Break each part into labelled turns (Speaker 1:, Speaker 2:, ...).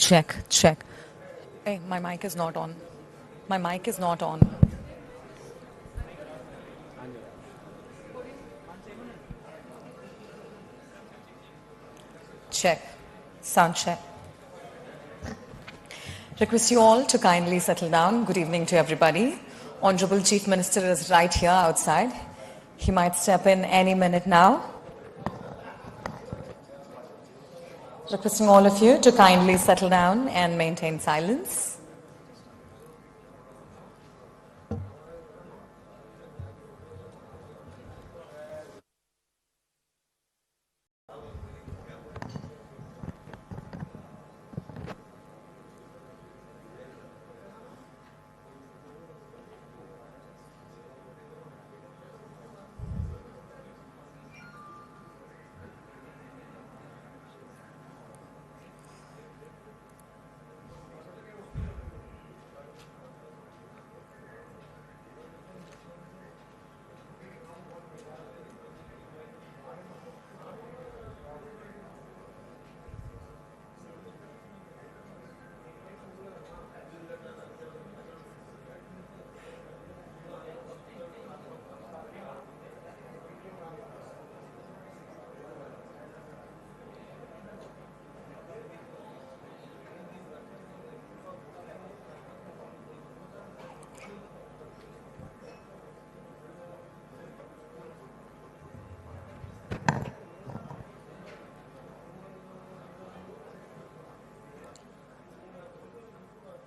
Speaker 1: Check, check. Hey, my mic is not on. My mic is not on. Check. Sound check. Request you all to kindly settle down. Good evening to everybody. Honorable Chief Minister is right here outside. He might step in any minute now. Requesting all of you to kindly settle down and maintain silence.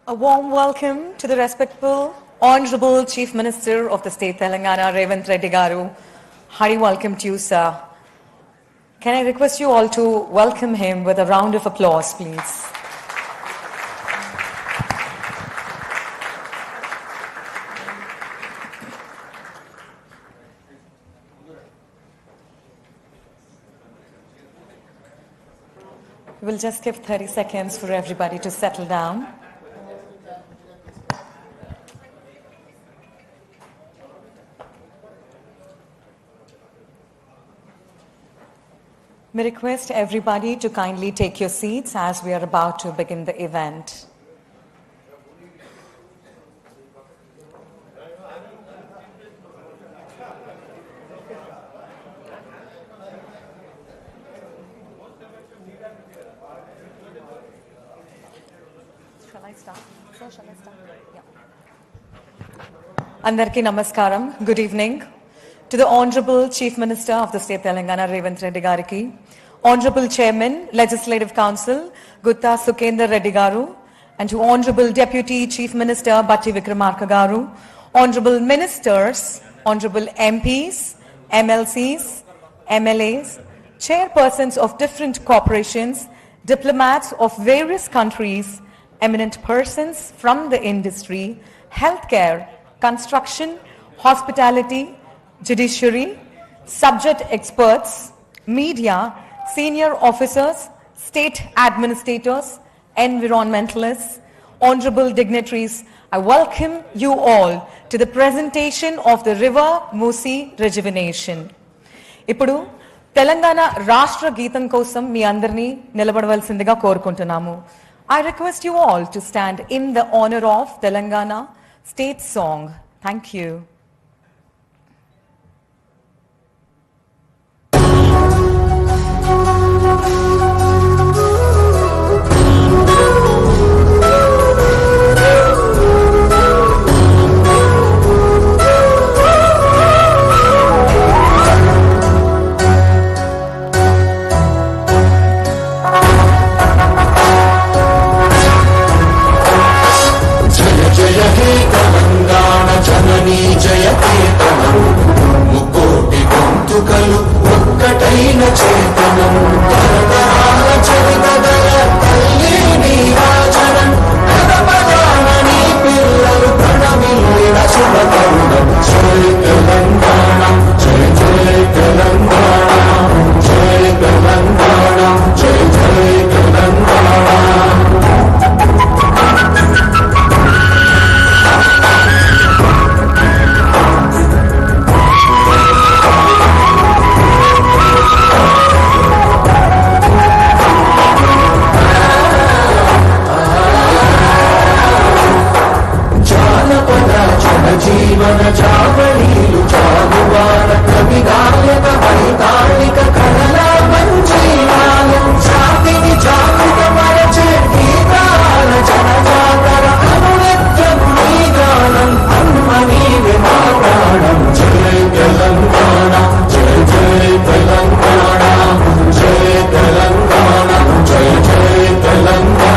Speaker 1: A warm welcome to the respectful Honorable Chief Minister of the State Telangana, Revanth Reddy Garu. Hearty welcome to you, sir. Can I request you all to welcome him with a round of applause, please? We'll just give 30 seconds for everybody to settle down. May request everybody to kindly take your seats as we are about to begin the event. Shall I start? Sir, shall I start? Yeah. Andarki Namaskaram. Good evening. To the Honorable Chief Minister of the State Telangana, Revanth Reddy Gariki, Honorable Chairman, Legislative Council, Gutta Sukendra Reddy Garu, and to Honorable Deputy Chief Minister, Batti Vikramarka Garu, Honorable Ministers, Honorable MPs, MLCs, MLAs, Chairpersons of different corporations, diplomats of various countries, eminent persons from the industry, healthcare, construction, hospitality, judiciary, subject experts, media, senior officers, state administrators, environmentalists, honorable dignitaries, I welcome you all to the presentation of the River Musi Rejuvenation. Ipudu, Telangana Rashtra Geetam kosam mi andarni nilabadavalsindiga korukuntunamu. I request you all to stand in the honor of Telangana state song. Thank you.
Speaker 2: చావళీలు చాగువార కవిగాయక వైతాళిక కళలా మంజీరాలం శాంతిని జాగృత మరచే గీతాల జనజాతర అనునిత్యము నీ గానం అమ్మ నీవే మా ప్రాణం జై తెలంగాణ జై జై తెలంగాణ జై తెలంగాణ జై జై తెలంగాణ.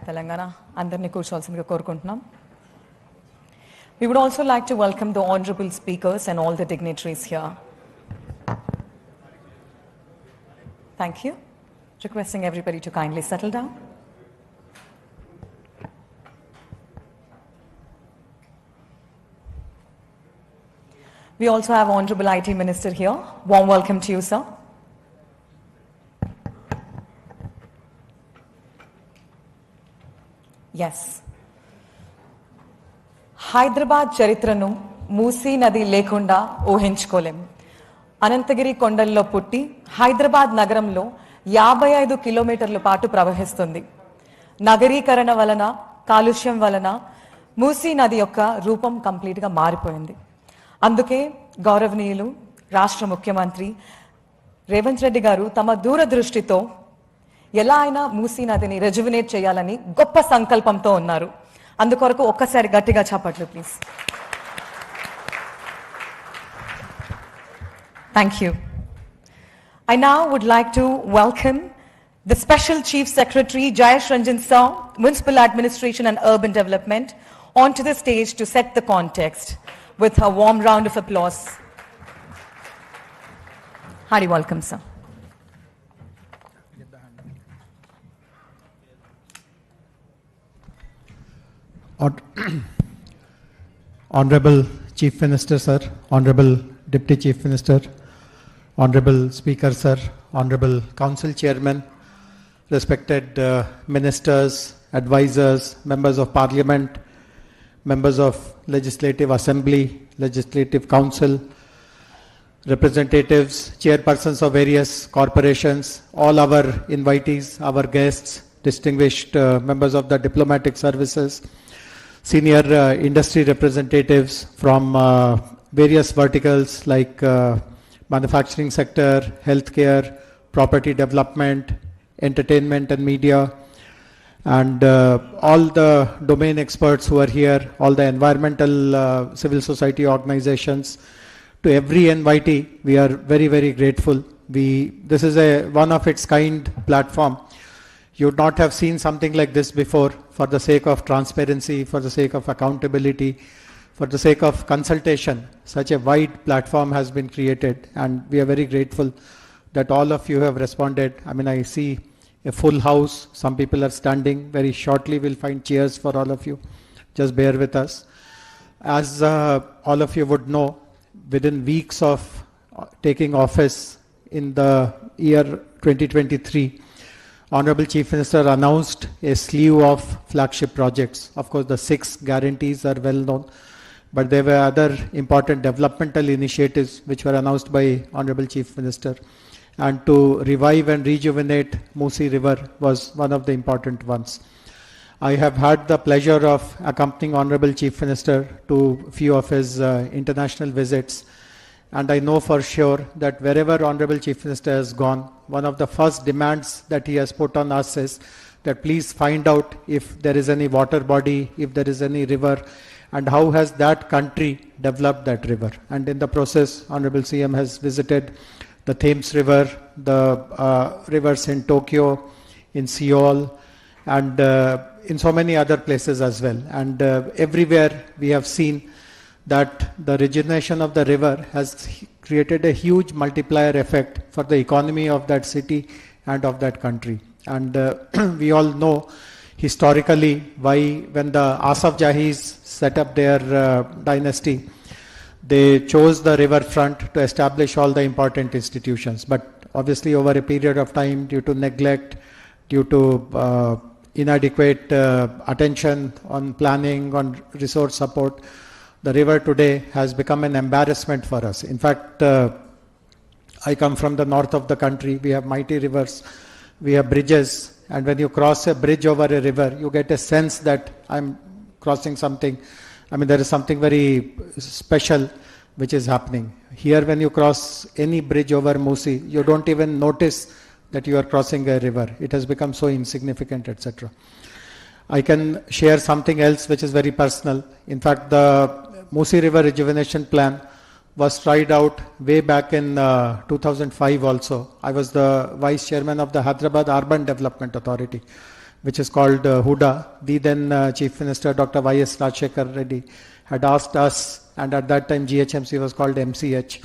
Speaker 1: తెలంగాణ అందరినీ కూర్చోవాల్సిందిగా కోరుకుంటున్నాం. We would also like to welcome the honorable speakers and all the dignitaries here. Thank you. Requesting everybody to kindly settle down. We also have Honorable IT Minister here. Warm welcome to you, sir. Yes. Hyderabad చరిత్రను మూసీ నది లేకుండా ఊహించుకోలేం. అనంతగిరి కొండల్లో పుట్టి హైదరాబాద్ నగరంలో 55 కిలోమీటర్ల పాటు ప్రవహిస్తుంది. నగరీకరణ వలన, కాలుష్యం వలన మూసీ నది యొక్క రూపం కంప్లీట్గా మారిపోయింది. అందుకే గౌరవనీయులు రాష్ట్ర ముఖ్యమంత్రి రేవంత్ రెడ్డి గారు తమ దూరదృష్టితో ఎలా అయినా మూసీ నదిని రెజ్యువినేట్ చేయాలని గొప్ప సంకల్పంతో ఉన్నారు. అందుకొరకు ఒక్కసారి గట్టిగా చప్పట్లు please. Thank you. I now would like to welcome the Special Chief Secretary Jayesh Ranjan Sir, Municipal Administration and Urban Development, onto the stage to set the context with a warm round of applause. Hearty welcome, sir.
Speaker 3: Honorable Chief Minister, sir, Honorable Deputy Chief Minister, Honorable Speaker, sir, Honorable Council Chairman, respected ministers, advisors, members of Parliament, members of Legislative Assembly, Legislative Council, representatives, chairpersons of various corporations, all our invitees, our guests, distinguished members of the diplomatic services, senior industry representatives from various verticals like manufacturing sector, healthcare, property development, entertainment and media, and all the domain experts who are here, all the environmental civil society organizations. To every invitee, we are very, very grateful. This is a one of its kind platform. You would not have seen something like this before. For the sake of transparency, for the sake of accountability, for the sake of consultation, such a wide platform has been created, and we are very grateful that all of you have responded. I mean, I see a full house. Some people are standing. Very shortly we'll find chairs for all of you. Just bear with us. As all of you would know, within weeks of taking office in the year 2023, Honorable Chief Minister announced a slew of flagship projects. Of course, the 6 guarantees are well known, but there were other important developmental initiatives which were announced by Honorable Chief Minister. And to revive and rejuvenate Musi River was one of the important ones. I have had the pleasure of accompanying Honorable Chief Minister to few of his international visits. And I know for sure that wherever Honorable Chief Minister has gone, one of the first demands that he has put on us is that please find out if there is any water body, if there is any river, and how has that country developed that river. And in the process, Honorable CM has visited the Thames River, the rivers in Tokyo, in Seoul, and in so many other places as well. And everywhere we have seen that the rejuvenation of the river has created a huge multiplier effect for the economy of that city and of that country. And we all know historically why, when the Asaf Jahis set up their dynasty, they chose the riverfront to establish all the important institutions. But obviously over a period of time, due to neglect, due to inadequate attention on planning, on resource support, the river today has become an embarrassment for us. In fact, I come from the north of the country. We have mighty rivers, we have bridges, and when you cross a bridge over a river, you get a sense that I'm crossing something. I mean, there is something very special which is happening. Here, when you cross any bridge over Musi, you don't even notice that you are crossing a river. It has become so insignificant, etc. I can share something else which is very personal. In fact, the Musi River Rejuvenation Plan was tried out way back in 2005 also. I was the Vice Chairman of the Hyderabad Urban Development Authority, which is called HUDA. The then Chief Minister Dr. Y.S. Rajshekhar Reddy had asked us, and at that time GHMC was called MCH,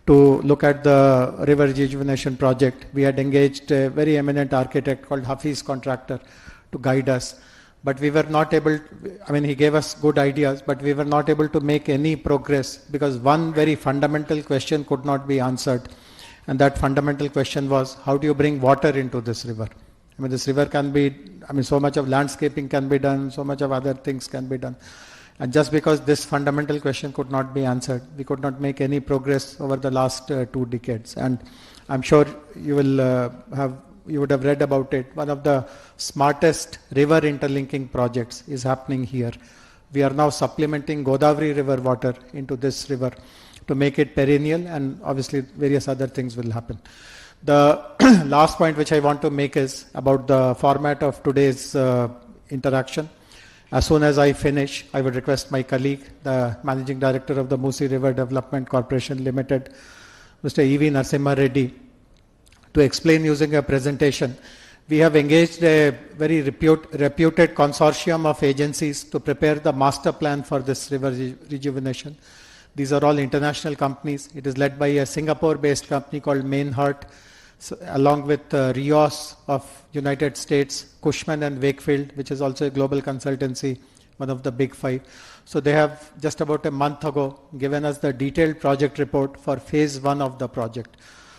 Speaker 3: to look at the river rejuvenation project. We had engaged a very eminent architect called Hafiz Contractor to guide us. But we were not able, he gave us good ideas, but we were not able to make any progress because one very fundamental question could not be answered. And that fundamental question was, how do you bring water into this river? This river can be, so much of landscaping can be done, so much of other things can be done. And just because this fundamental question could not be answered, we could not make any progress over the last 2 decades. And I'm sure you would have read about it. One of the smartest river interlinking projects is happening here. We are now supplementing Godavari river water into this river to make it perennial, and obviously various other things will happen. The last point which I want to make is about the format of today's interaction. As soon as I finish, I would request my colleague, the Managing Director of the Musi River Development Corporation Limited, Mr. E.V. Narasimha Reddy, to explain using a presentation. We have engaged a very reputed consortium of agencies to prepare the master plan for this river rejuvenation. These are all international companies. It is led by a Singapore-based company called Mainhart, along with Rios of United States, Cushman and Wakefield, which is also a global consultancy, one of the big 5. So they have just about a month ago given us the detailed project report for phase 1 of the project.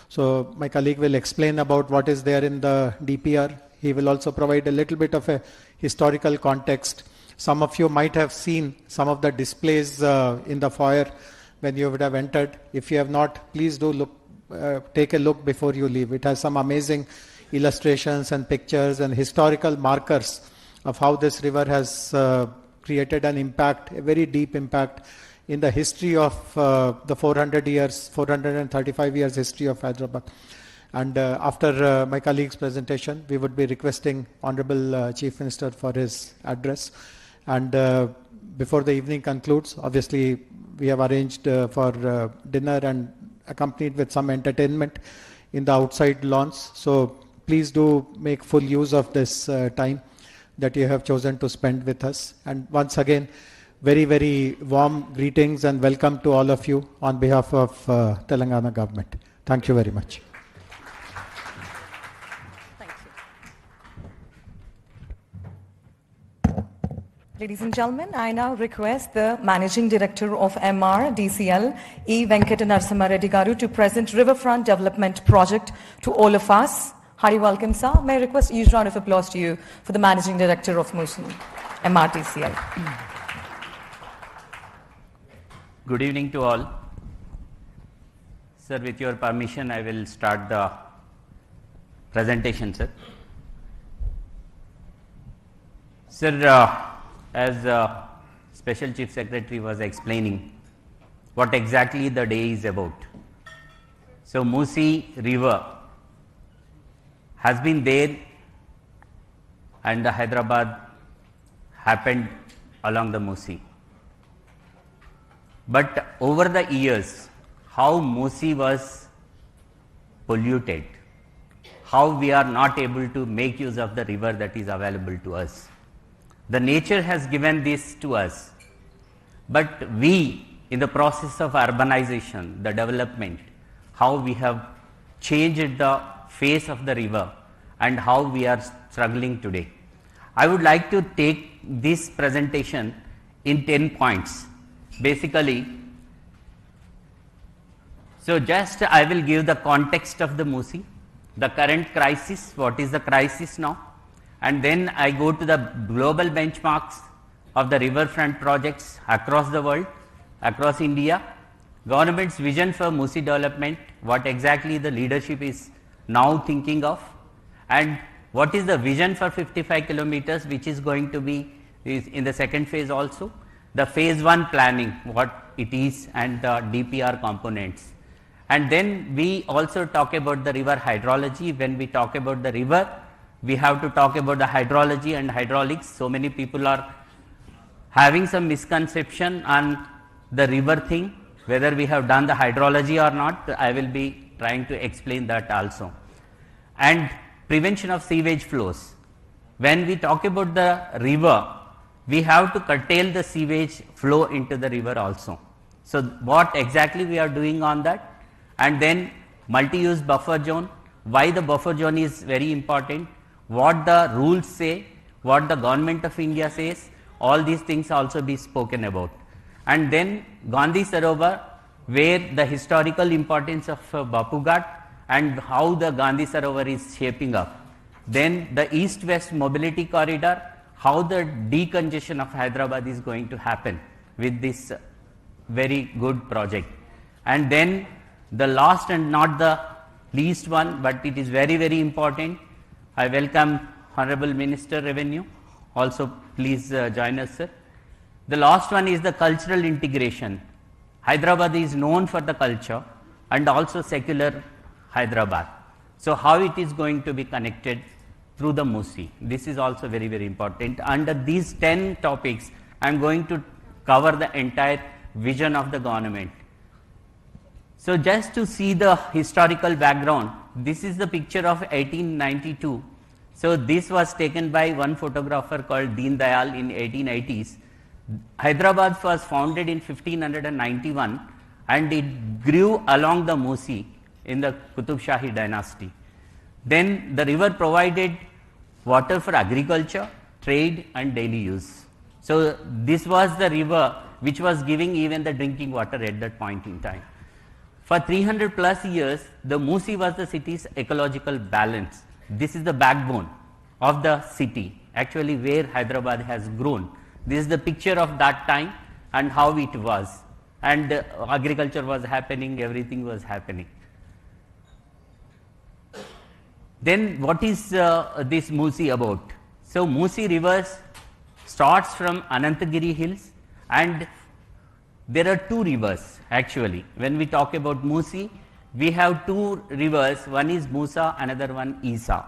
Speaker 3: So my colleague will explain about what is there in the DPR. He will also provide a little bit of a historical context. Some of you might have seen some of the displays in the foyer when you would have entered. If you have not, please do look. Take a look before you leave. It has some amazing illustrations and pictures and historical markers of how this river has created an impact, a very deep impact in the history of the 435 years history of Hyderabad. And after my colleague's presentation, we would be requesting Honorable Chief Minister for his address. And before the evening concludes, obviously we have arranged for dinner and accompanied with some entertainment in the outside lawns. So please do make full use of this time that you have chosen to spend with us. And once again, very, very warm greetings and welcome to all of you on behalf of Telangana government. Thank you very much.
Speaker 1: Thank you. Ladies and gentlemen, I now request the Managing Director of MRDCL, E. Venkata Narasimha Reddy Garu, to present Riverfront Development Project to all of us. Hearty welcome, sir. May I request a huge round of applause to you for the Managing Director of Musi, MRDCL.
Speaker 4: Good evening to all. Sir, with your permission, I will start the presentation, sir. Sir, as Special Chief Secretary was explaining what exactly the day is about. So, Musi River has been there and the Hyderabad happened along the Musi. But over the years, how Musi was polluted, how we are not able to make use of the river that is available to us. The nature has given this to us, but we, in the process of urbanization, the development, how we have changed the face of the river and how we are struggling today. I would like to take this presentation in 10 points. Basically, so just I will give the context of the Musi, the current crisis, what is the crisis now, and then I go to the global benchmarks of the riverfront projects across the world, across India, government's vision for Musi development, what exactly the leadership is now thinking of, and what is the vision for 55 kilometers which is going to be in the second phase also, the phase 1 planning, what it is, and the DPR components. And then we also talk about the river hydrology. When we talk about the river, we have to talk about the hydrology and hydraulics. So many people are having some misconception on the river thing, whether we have done the hydrology or not. I will be trying to explain that also. And prevention of sewage flows. When we talk about the river, we have to curtail the sewage flow into the river also. So what exactly we are doing on that? And then multi-use buffer zone, why the buffer zone is very important, what the rules say, what the government of India says, all these things also be spoken about. And then Gandhi Sarovar, where the historical importance of Bapu Ghat and how the Gandhi Sarovar is shaping up. Then the east-west mobility corridor, how the decongestion of Hyderabad is going to happen with this very good project. And then the last and not the least one, but it is very, very important. I welcome Honorable Minister Revenue. Also, please join us, sir. The last one is the cultural integration. Hyderabad is known for the culture and also secular Hyderabad. So how it is going to be connected through the Musi? This is also very, very important. Under these 10 topics, I am going to cover the entire vision of the government. So just to see the historical background, this is the picture of 1892. So this was taken by one photographer called Deen Dayal in 1880s. Hyderabad was founded in 1591 and it grew along the Musi in the Qutub Shahi dynasty. Then the river provided water for agriculture, trade and daily use. So this was the river which was giving even the drinking water at that point in time. For 300 plus years, the Musi was the city's ecological balance. This is the backbone of the city, actually where Hyderabad has grown. This is the picture of that time and how it was. And agriculture was happening, everything was happening. Then what is this Musi about? So Musi rivers starts from Anantagiri hills, and there are two rivers actually. When we talk about Musi, we have two rivers, one is Musa, another one Isa.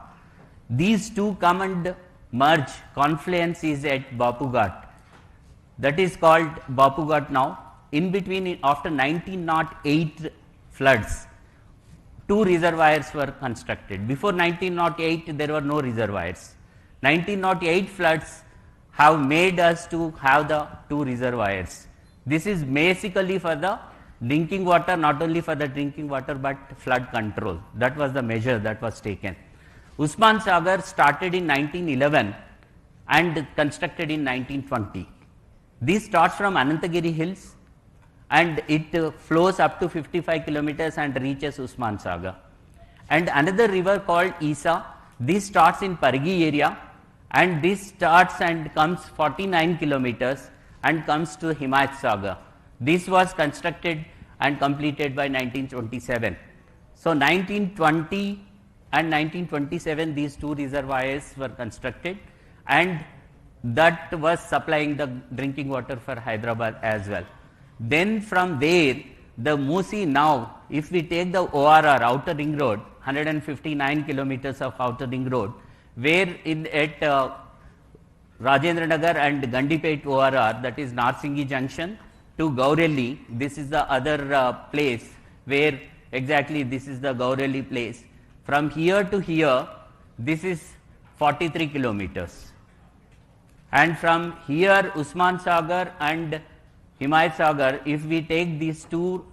Speaker 4: These two come and merge, confluence is at Bapu Ghat. That is called Bapu Ghat now. In between, after 1908 floods, two reservoirs were constructed. Before 1908, there were no reservoirs. 1908 floods have made us to have the two reservoirs. This is basically for the drinking water, not only for the drinking water, but flood control. That was the measure that was taken. Usman Sagar started in 1911 and constructed in 1920. This starts from Anantagiri hills and it flows up to 55 kilometers and reaches Usman Sagar. And another river called Isa, this starts in Pargi area and this starts and comes 49 kilometers and comes to Himayat Sagar. This was constructed and completed by 1927. So 1920 and 1927, these two reservoirs were constructed and that was supplying the drinking water for Hyderabad as well. Then from there, the Musi now, if we take the ORR, outer ring road, 159 kilometers of outer ring road, where at Rajendra Nagar and Gandipet ORR, that is Narsinghi Junction, to Gaurelli. This is the other place where exactly this is the Gaurelli place. From here to here, this is 43 kilometers. And from here, Usman Sagar and Himayat Sagar, if we take these two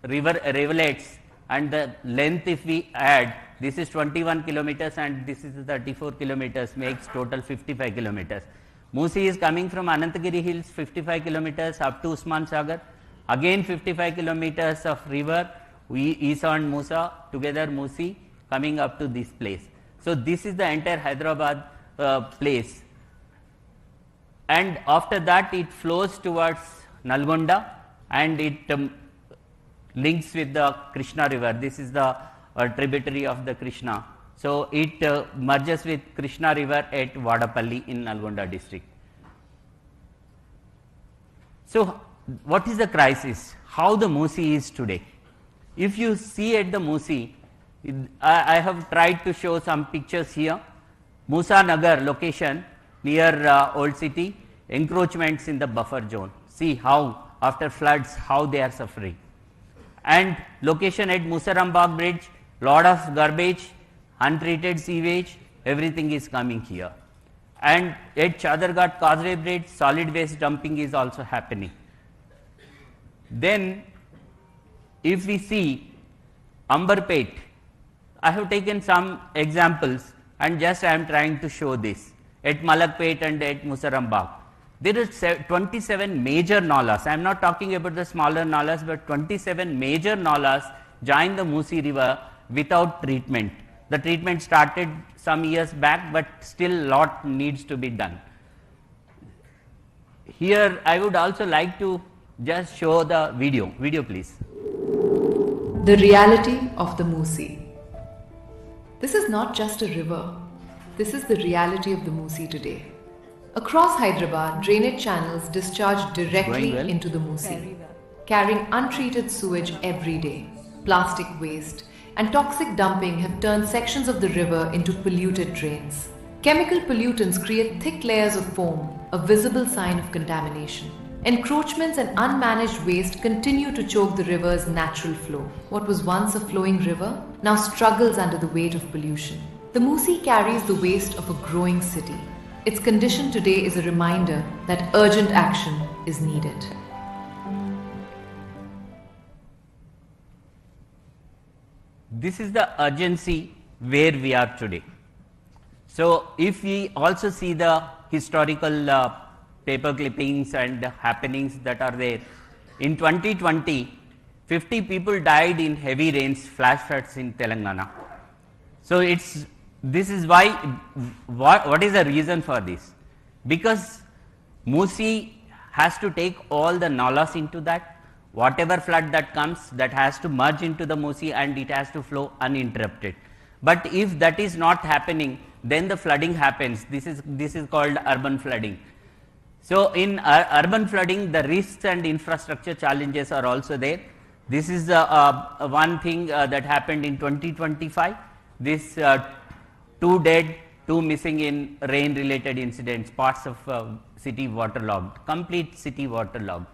Speaker 4: rivulets and the length if we add, this is 21 kilometers and this is 34 kilometers, makes total 55 kilometers. Musi is coming from Anantagiri Hills, 55 kilometers up to Usman Sagar. Again 55 kilometers of river, Isa and Musa, together Musi, coming up to this place. So this is the entire Hyderabad place. And after that it flows towards Nalgonda and it links with the Krishna river. This is the tributary of the Krishna. So it merges with Krishna river at Vadapalli in Nalgonda district. So what is the crisis? How the Musi is today? If you see at the Musi, I have tried to show some pictures here. Musa Nagar location near Old City, encroachments in the buffer zone. See how after floods, how they are suffering. And location at Musarambagh bridge, lot of garbage, untreated sewage, everything is coming here. And at Chadarghat Causeway bridge, solid waste dumping is also happening. Then if we see Amberpet, I have taken some examples and just I am trying to show this. At Malakpet and at Musarambagh, there is 27 major nalas. I am not talking about the smaller nalas, but 27 major nalas join the Musi river without treatment. The treatment started some years back, but still lot needs to be done. Here I would also like to just show the video. Video please.
Speaker 5: The reality of the Musi. This is not just a river. This is the reality of the Musi today. Across Hyderabad, drainage channels discharge directly
Speaker 4: Going well.
Speaker 5: into the Musi, carrying untreated sewage every day. Plastic waste and toxic dumping have turned sections of the river into polluted drains. Chemical pollutants create thick layers of foam, a visible sign of contamination. Encroachments and unmanaged waste continue to choke the river's natural flow. What was once a flowing river now struggles under the weight of pollution. The Musi carries the waste of a growing city. Its condition today is a reminder that urgent action is needed.
Speaker 4: This is the urgency where we are today. So if we also see the historical paper clippings and happenings that are there, in 2020, 50 people died in heavy rains, flash floods in Telangana. So this is why, what is the reason for this? Because Musi has to take all the nalas into that. Whatever flood that comes, that has to merge into the Musi and it has to flow uninterrupted. But if that is not happening, then the flooding happens. This is called urban flooding. So in urban flooding, the risks and infrastructure challenges are also there. This is one thing that happened in 2025. This 2 dead, 2 missing in rain-related incidents, parts of city waterlogged, complete city waterlogged.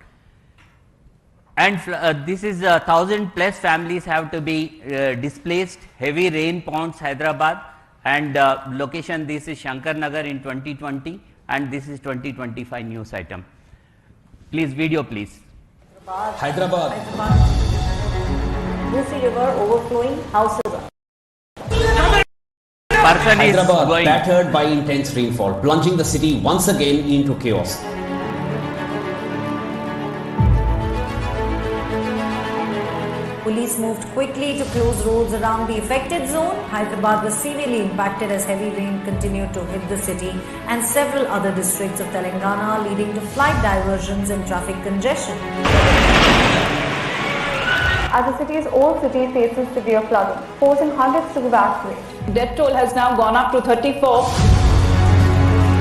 Speaker 4: And this is 1,000 plus families have to be displaced. Heavy rain pounds Hyderabad, and location this is Shankar Nagar in 2020, and this is 2025 news item. Please, video please.
Speaker 6: Hyderabad.
Speaker 7: Musi river overflowing, houses up.
Speaker 4: Person is
Speaker 6: Hyderabad
Speaker 4: going.
Speaker 6: battered by intense rainfall, plunging the city once again into chaos.
Speaker 7: Police moved quickly to close roads around the affected zone. Hyderabad was severely impacted as heavy rain continued to hit the city and several other districts of Telangana, leading to flight diversions and traffic congestion.
Speaker 8: As the city's old city faces severe flooding, forcing hundreds to evacuate.
Speaker 9: Death toll has now gone up to 34.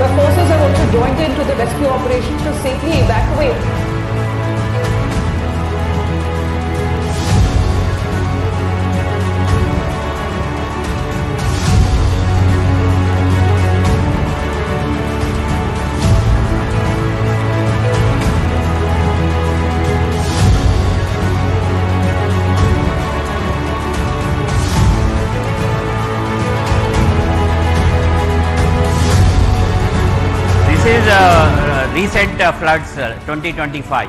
Speaker 9: The forces have also joined into the rescue operations to safely evacuate.
Speaker 4: recent floods 2025.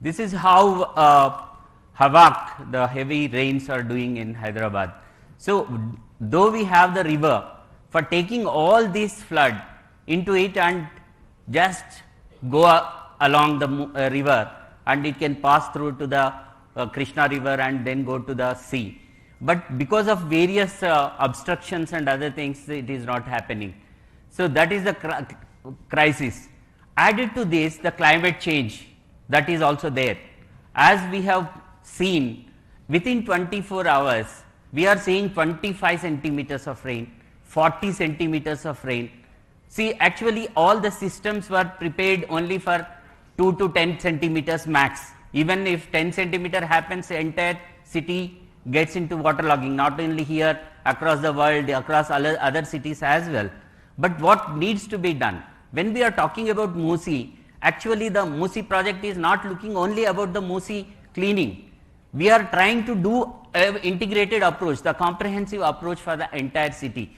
Speaker 4: This is how havoc the heavy rains are doing in Hyderabad. So, though we have the river, for taking all this flood into it and just go along the river, and it can pass through to the Krishna river and then go to the sea. But because of various obstructions and other things, it is not happening. So, that is the crisis. Added to this, the climate change that is also there. As we have seen, within 24 hours, we are seeing 25 centimeters of rain, 40 centimeters of rain. See, actually all the systems were prepared only for 2 to 10 centimeters max. Even if 10 centimeter happens, the entire city gets into waterlogging, not only here, across the world, across other cities as well. But what needs to be done? When we are talking about Musi, actually the Musi project is not looking only about the Musi cleaning. We are trying to do an integrated approach, the comprehensive approach for the entire city.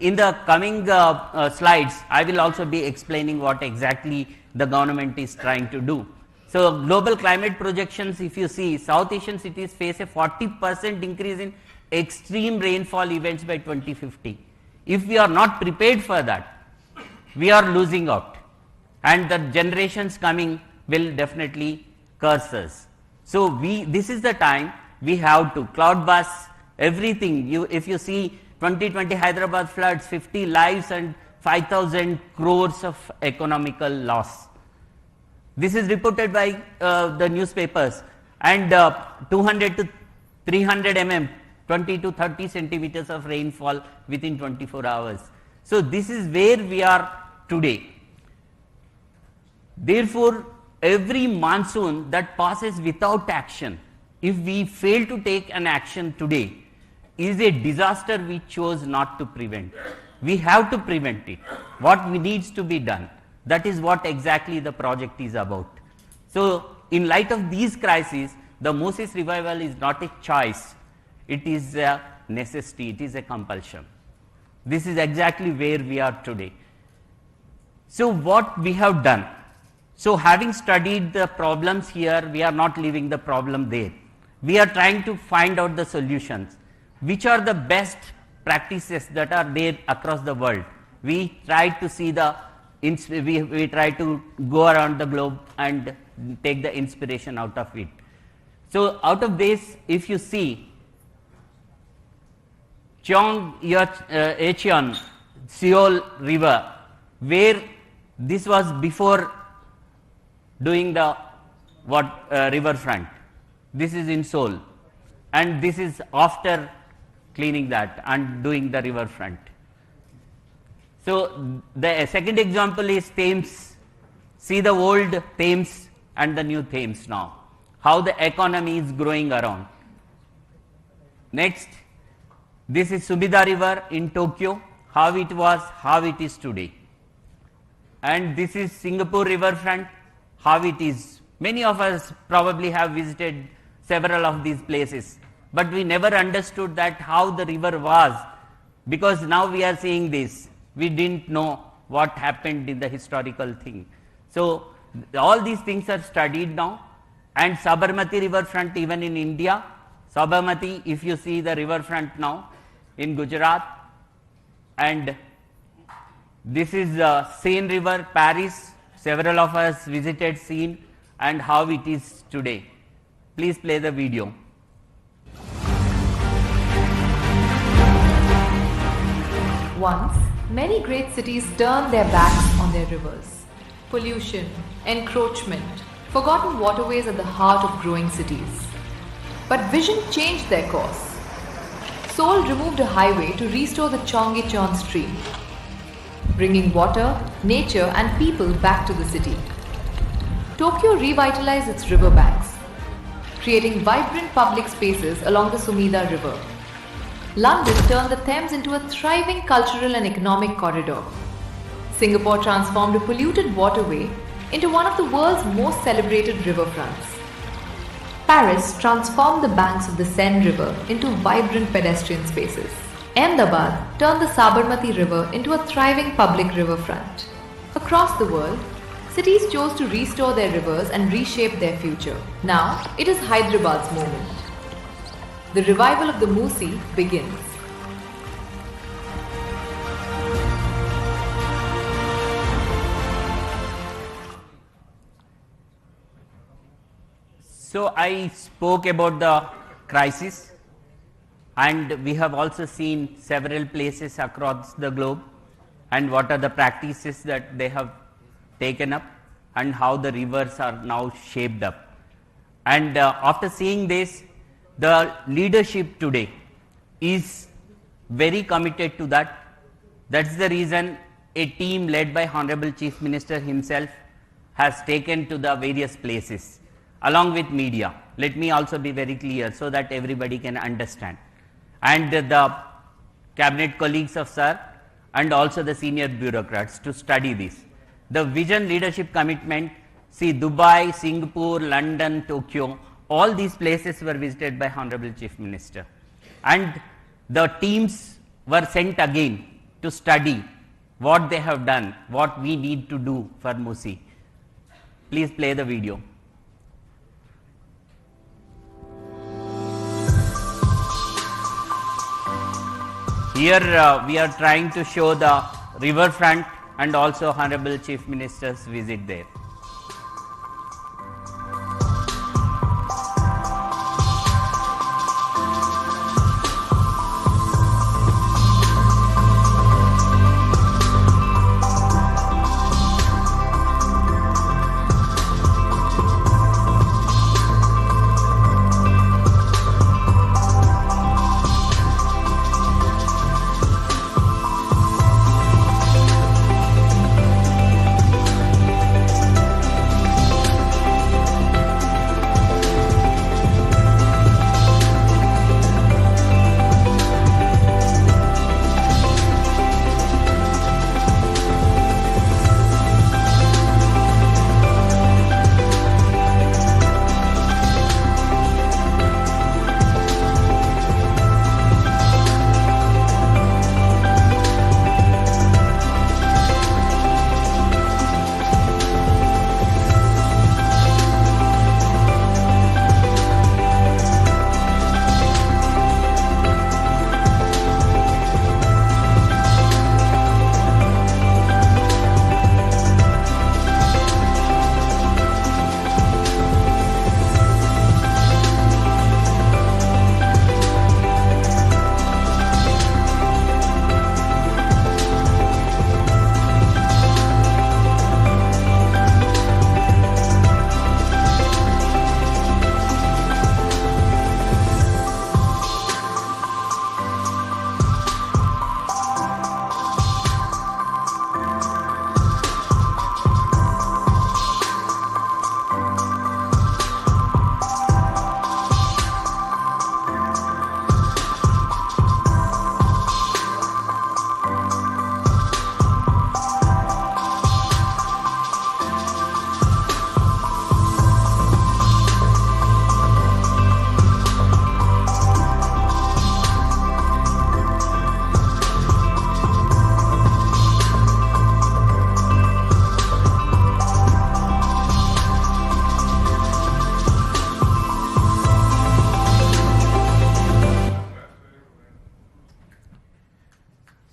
Speaker 4: In the coming slides, I will also be explaining what exactly the government is trying to do. So, global climate projections, if you see, South Asian cities face a 40% increase in extreme rainfall events by 2050. If we are not prepared for that, we are losing out, and the generations coming will definitely curse us. So, this is the time we have to cloud bust everything. If you see 2020 Hyderabad floods, 50 lives and 5,000 crores of economical loss. This is reported by the newspapers, and 200 to 300 mm, 20 to 30 centimeters of rainfall within 24 hours. So, this is where we are today. Therefore, every monsoon that passes without action, if we fail to take an action today, is a disaster we chose not to prevent. We have to prevent it. What needs to be done? That is what exactly the project is about. So, in light of these crises, the Musi's revival is not a choice, it is a necessity, it is a compulsion. This is exactly where we are today. So, what we have done? So, having studied the problems here, we are not leaving the problem there. We are trying to find out the solutions. Which are the best practices that are there across the world? We try to see we try to go around the globe and take the inspiration out of it. So, out of this, if you see Cheon Seoul river, where this was before doing the riverfront. This is in Seoul, and this is after cleaning that and doing the riverfront. So, the second example is Thames. See the old Thames and the new Thames now, how the economy is growing around. Next, this is Sumida river in Tokyo, how it was, how it is today. And this is Singapore riverfront, how it is. Many of us probably have visited several of these places, but we never understood that how the river was, because now we are seeing this. We didn't know what happened in the historical thing. So, all these things are studied now, and Sabarmati riverfront even in India. Sabarmati, if you see the riverfront now in Gujarat, and this is Seine river, Paris. Several of us visited Seine and how it is today. Please play the video.
Speaker 5: Once, many great cities turned their backs on their rivers. Pollution, encroachment, forgotten waterways at the heart of growing cities. But vision changed their course. Seoul removed a highway to restore the Cheonggyecheon stream, bringing water, nature and people back to the city. Tokyo revitalized its riverbanks, creating vibrant public spaces along the Sumida River. London turned the Thames into a thriving cultural and economic corridor. Singapore transformed a polluted waterway into one of the world's most celebrated riverfronts. Paris transformed the banks of the Seine River into vibrant pedestrian spaces. Ahmedabad turned the Sabarmati River into a thriving public riverfront. Across the world, cities chose to restore their rivers and reshape their future. Now, it is Hyderabad's moment. The revival of the Musi begins.
Speaker 4: So I spoke about the crisis, and we have also seen several places across the globe and what are the practices that they have taken up and how the rivers are now shaped up. And after seeing this, the leadership today is very committed to that. That's the reason a team led by Honorable Chief Minister himself has taken to the various places along with media. Let me also be very clear so that everybody can understand. And the cabinet colleagues of Sir and also the senior bureaucrats to study this. The vision leadership commitment, see Dubai, Singapore, London, Tokyo, all these places were visited by Honorable Chief Minister. And the teams were sent again to study what they have done, what we need to do for Musi. Please play the video. Here we are trying to show the riverfront and also Honorable Chief Minister's visit there.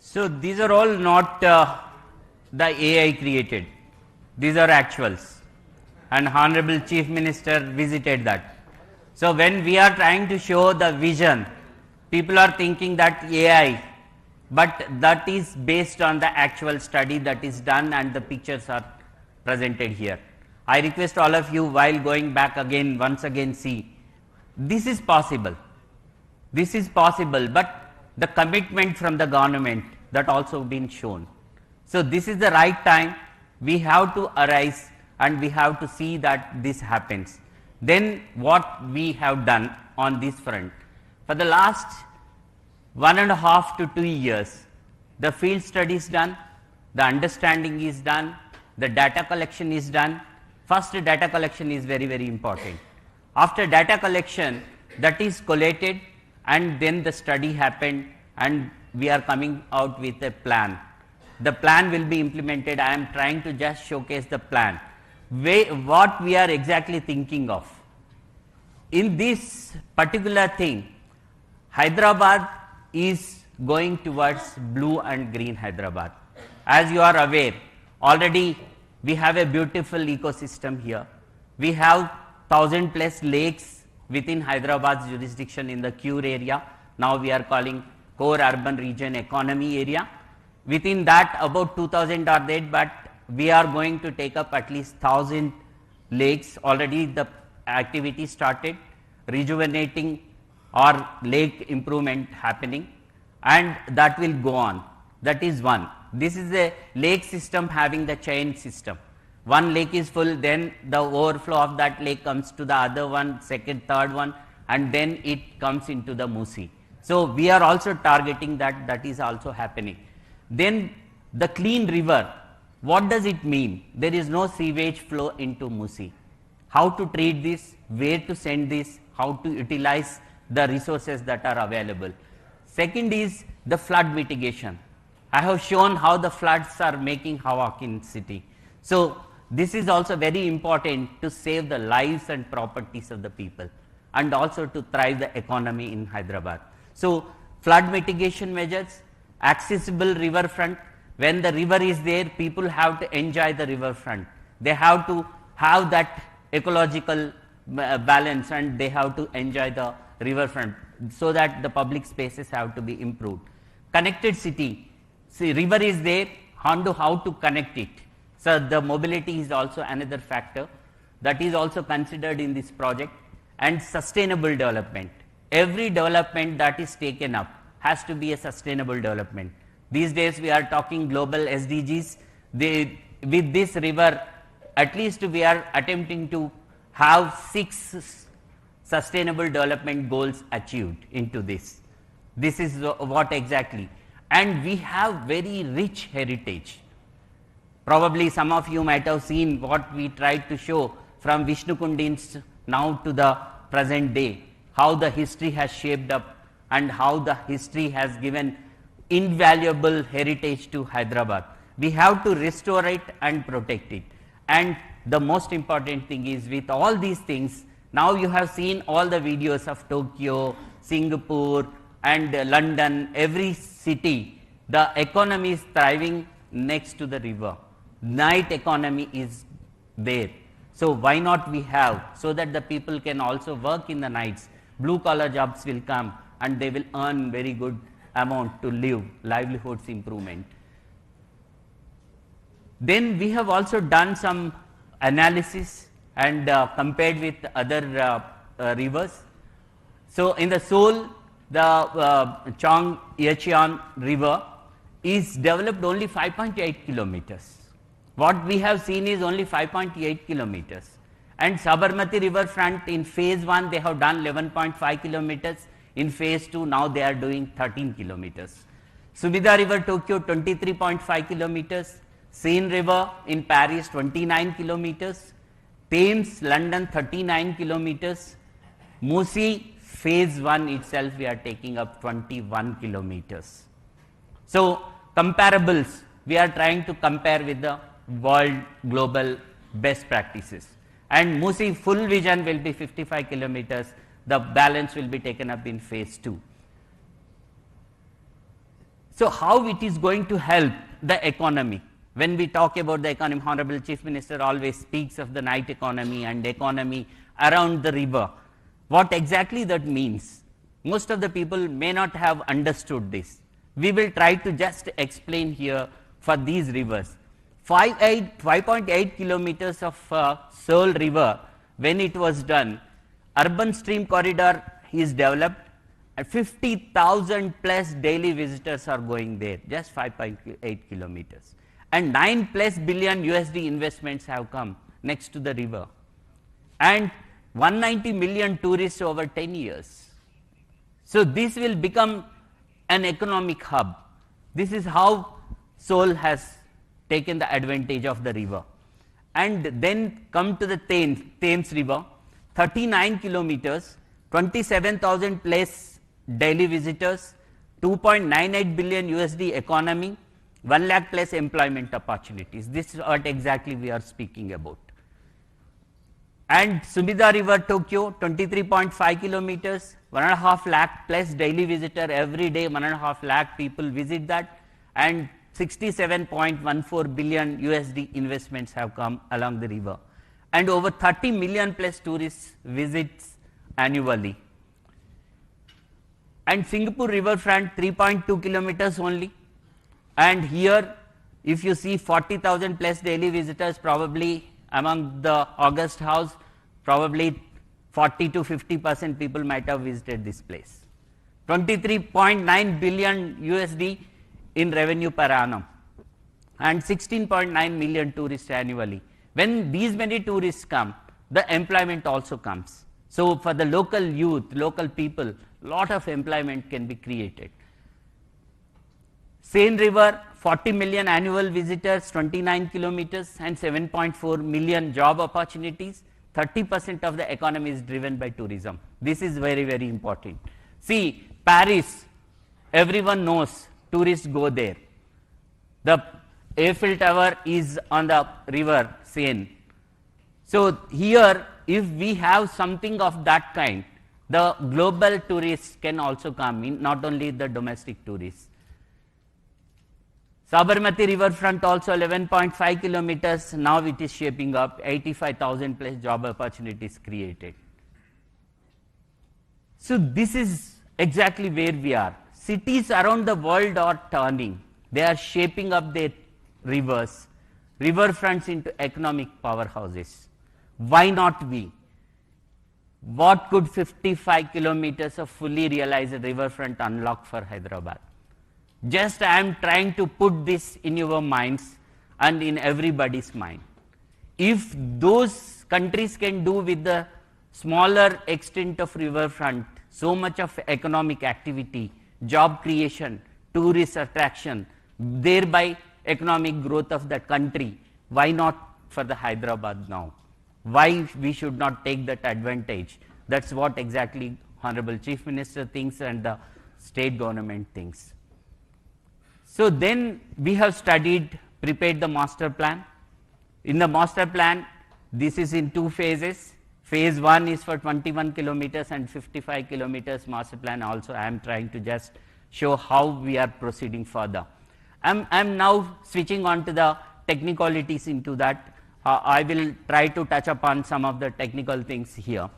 Speaker 4: So these are all not the AI created. These are actuals. And Honorable Chief Minister visited that. So when we are trying to show the vision, people are thinking that AI, but that is based on the actual study that is done and the pictures are presented here. I request all of you, while going back again, once again see, this is possible. This is possible, but the commitment from the government that also been shown. So this is the right time. We have to arise and we have to see that this happens. Then what we have done on this front, for the last 1.5 to 2 years, the field studies done, the understanding is done, the data collection is done. First, data collection is very, very important. After data collection, that is collated, and then the study happened, and we are coming out with a plan. The plan will be implemented. I am trying to just showcase the plan. What we are exactly thinking of. In this particular thing, Hyderabad is going towards blue and green Hyderabad. As you are aware, already we have a beautiful ecosystem here. We have 1,000+ lakes within Hyderabad's jurisdiction in the Cure area. Now we are calling core urban region economy area. Within that, about 2,000 are there, but we are going to take up at least 1,000 lakes. Already the activity started, rejuvenating or lake improvement happening, and that will go on. That is one. This is a lake system having the chain system. One lake is full, then the overflow of that lake comes to the other one, second, third one, and then it comes into the Musi. So we are also targeting that, that is also happening. Then the clean river, what does it mean? There is no sewage flow into Musi. How to treat this, where to send this, how to utilize the resources that are available. Second is the flood mitigation. I have shown how the floods are making havoc in city. So this is also very important to save the lives and properties of the people, and also to thrive the economy in Hyderabad. So flood mitigation measures, accessible riverfront. When the river is there, people have to enjoy the riverfront. They have to have that ecological balance, and they have to enjoy the riverfront, so that the public spaces have to be improved. Connected city. See, river is there, how to connect it. So the mobility is also another factor that is also considered in this project. And sustainable development. Every development that is taken up has to be a sustainable development. These days we are talking global SDGs. With this river, at least we are attempting to have 6 sustainable development goals achieved into this. This is what exactly. And we have very rich heritage. Probably some of you might have seen what we tried to show from Vishnu Kundins now to the present day, how the history has shaped up and how the history has given invaluable heritage to Hyderabad. We have to restore it and protect it. And the most important thing is, with all these things, now you have seen all the videos of Tokyo, Singapore and London, every city, the economy is thriving next to the river. Night economy is there. So why not we have, so that the people can also work in the nights, blue collar jobs will come and they will earn very good amount to live, livelihoods improvement. Then we have also done some analysis and compared with other rivers. So in the Seoul, the Chong Yecheon river is developed only 5.8 kilometers. What we have seen is only 5.8 kilometers. And Sabarmati riverfront in phase 1 they have done 11.5 kilometers. In phase 2 now they are doing 13 kilometers. Subida river Tokyo 23.5 kilometers. Seine river in Paris 29 kilometers. Thames London 39 kilometers. Musi phase 1 itself we are taking up 21 kilometers. So comparables, we are trying to compare with the world global best practices. And Musi full vision will be 55 kilometers, the balance will be taken up in phase 2. So how it is going to help the economy? When we talk about the economy, Honorable Chief Minister always speaks of the night economy and economy around the river. What exactly that means? Most of the people may not have understood this. We will try to just explain here for these rivers. 5.8 kilometers of Seoul river, when it was done, urban stream corridor is developed and 50,000 plus daily visitors are going there, just 5.8 kilometers. And 9+ billion USD investments have come next to the river. And 190 million tourists over 10 years. So this will become an economic hub. This is how Seoul has taken the advantage of the river. And then come to the Thames River, 39 kilometers, 27,000 plus daily visitors, 2.98 billion USD economy, 1 lakh plus employment opportunities. This is what exactly we are speaking about. And Sumida River, Tokyo, 23.5 kilometers, 1.5 lakh plus daily visitor every day, 1.5 lakh people visit that, and 67.14 billion USD investments have come along the river, and over 30 million plus tourists visits annually. And Singapore riverfront, 3.2 kilometers only, and here if you see 40,000 plus daily visitors, probably among the August House, probably 40 to 50% people might have visited this place. 23.9 billion USD in revenue per annum, and 16.9 million tourists annually. When these many tourists come, the employment also comes. So for the local youth, local people, lot of employment can be created. Seine River, 40 million annual visitors, 29 kilometers, and 7.4 million job opportunities. 30% of the economy is driven by tourism. This is very, very important. See, Paris, everyone knows tourists go there. The Eiffel Tower is on the river Seine. So here, if we have something of that kind, the global tourists can also come in, not only the domestic tourists. Sabarmati riverfront also 11.5 kilometers, now it is shaping up, 85,000 plus job opportunities created. So this is exactly where we are. Cities around the world are turning. They are shaping up their rivers, riverfronts into economic powerhouses. Why not we? What could 55 kilometers of fully realized riverfront unlock for Hyderabad? Just I am trying to put this in your minds and in everybody's mind. If those countries can do with the smaller extent of riverfront, so much of economic activity, job creation, tourist attraction, thereby economic growth of the country, why not for the Hyderabad now? Why we should not take that advantage? That's what exactly Honorable Chief Minister thinks and the state government thinks. So then we have studied, prepared the master plan. In the master plan, this is in 2 phases. Phase 1 is for 21 kilometers and 55 kilometers master plan. Also, I am trying to just show how we are proceeding further. I'm now switching on to the technicalities into that. I will try to touch upon some of the technical things here.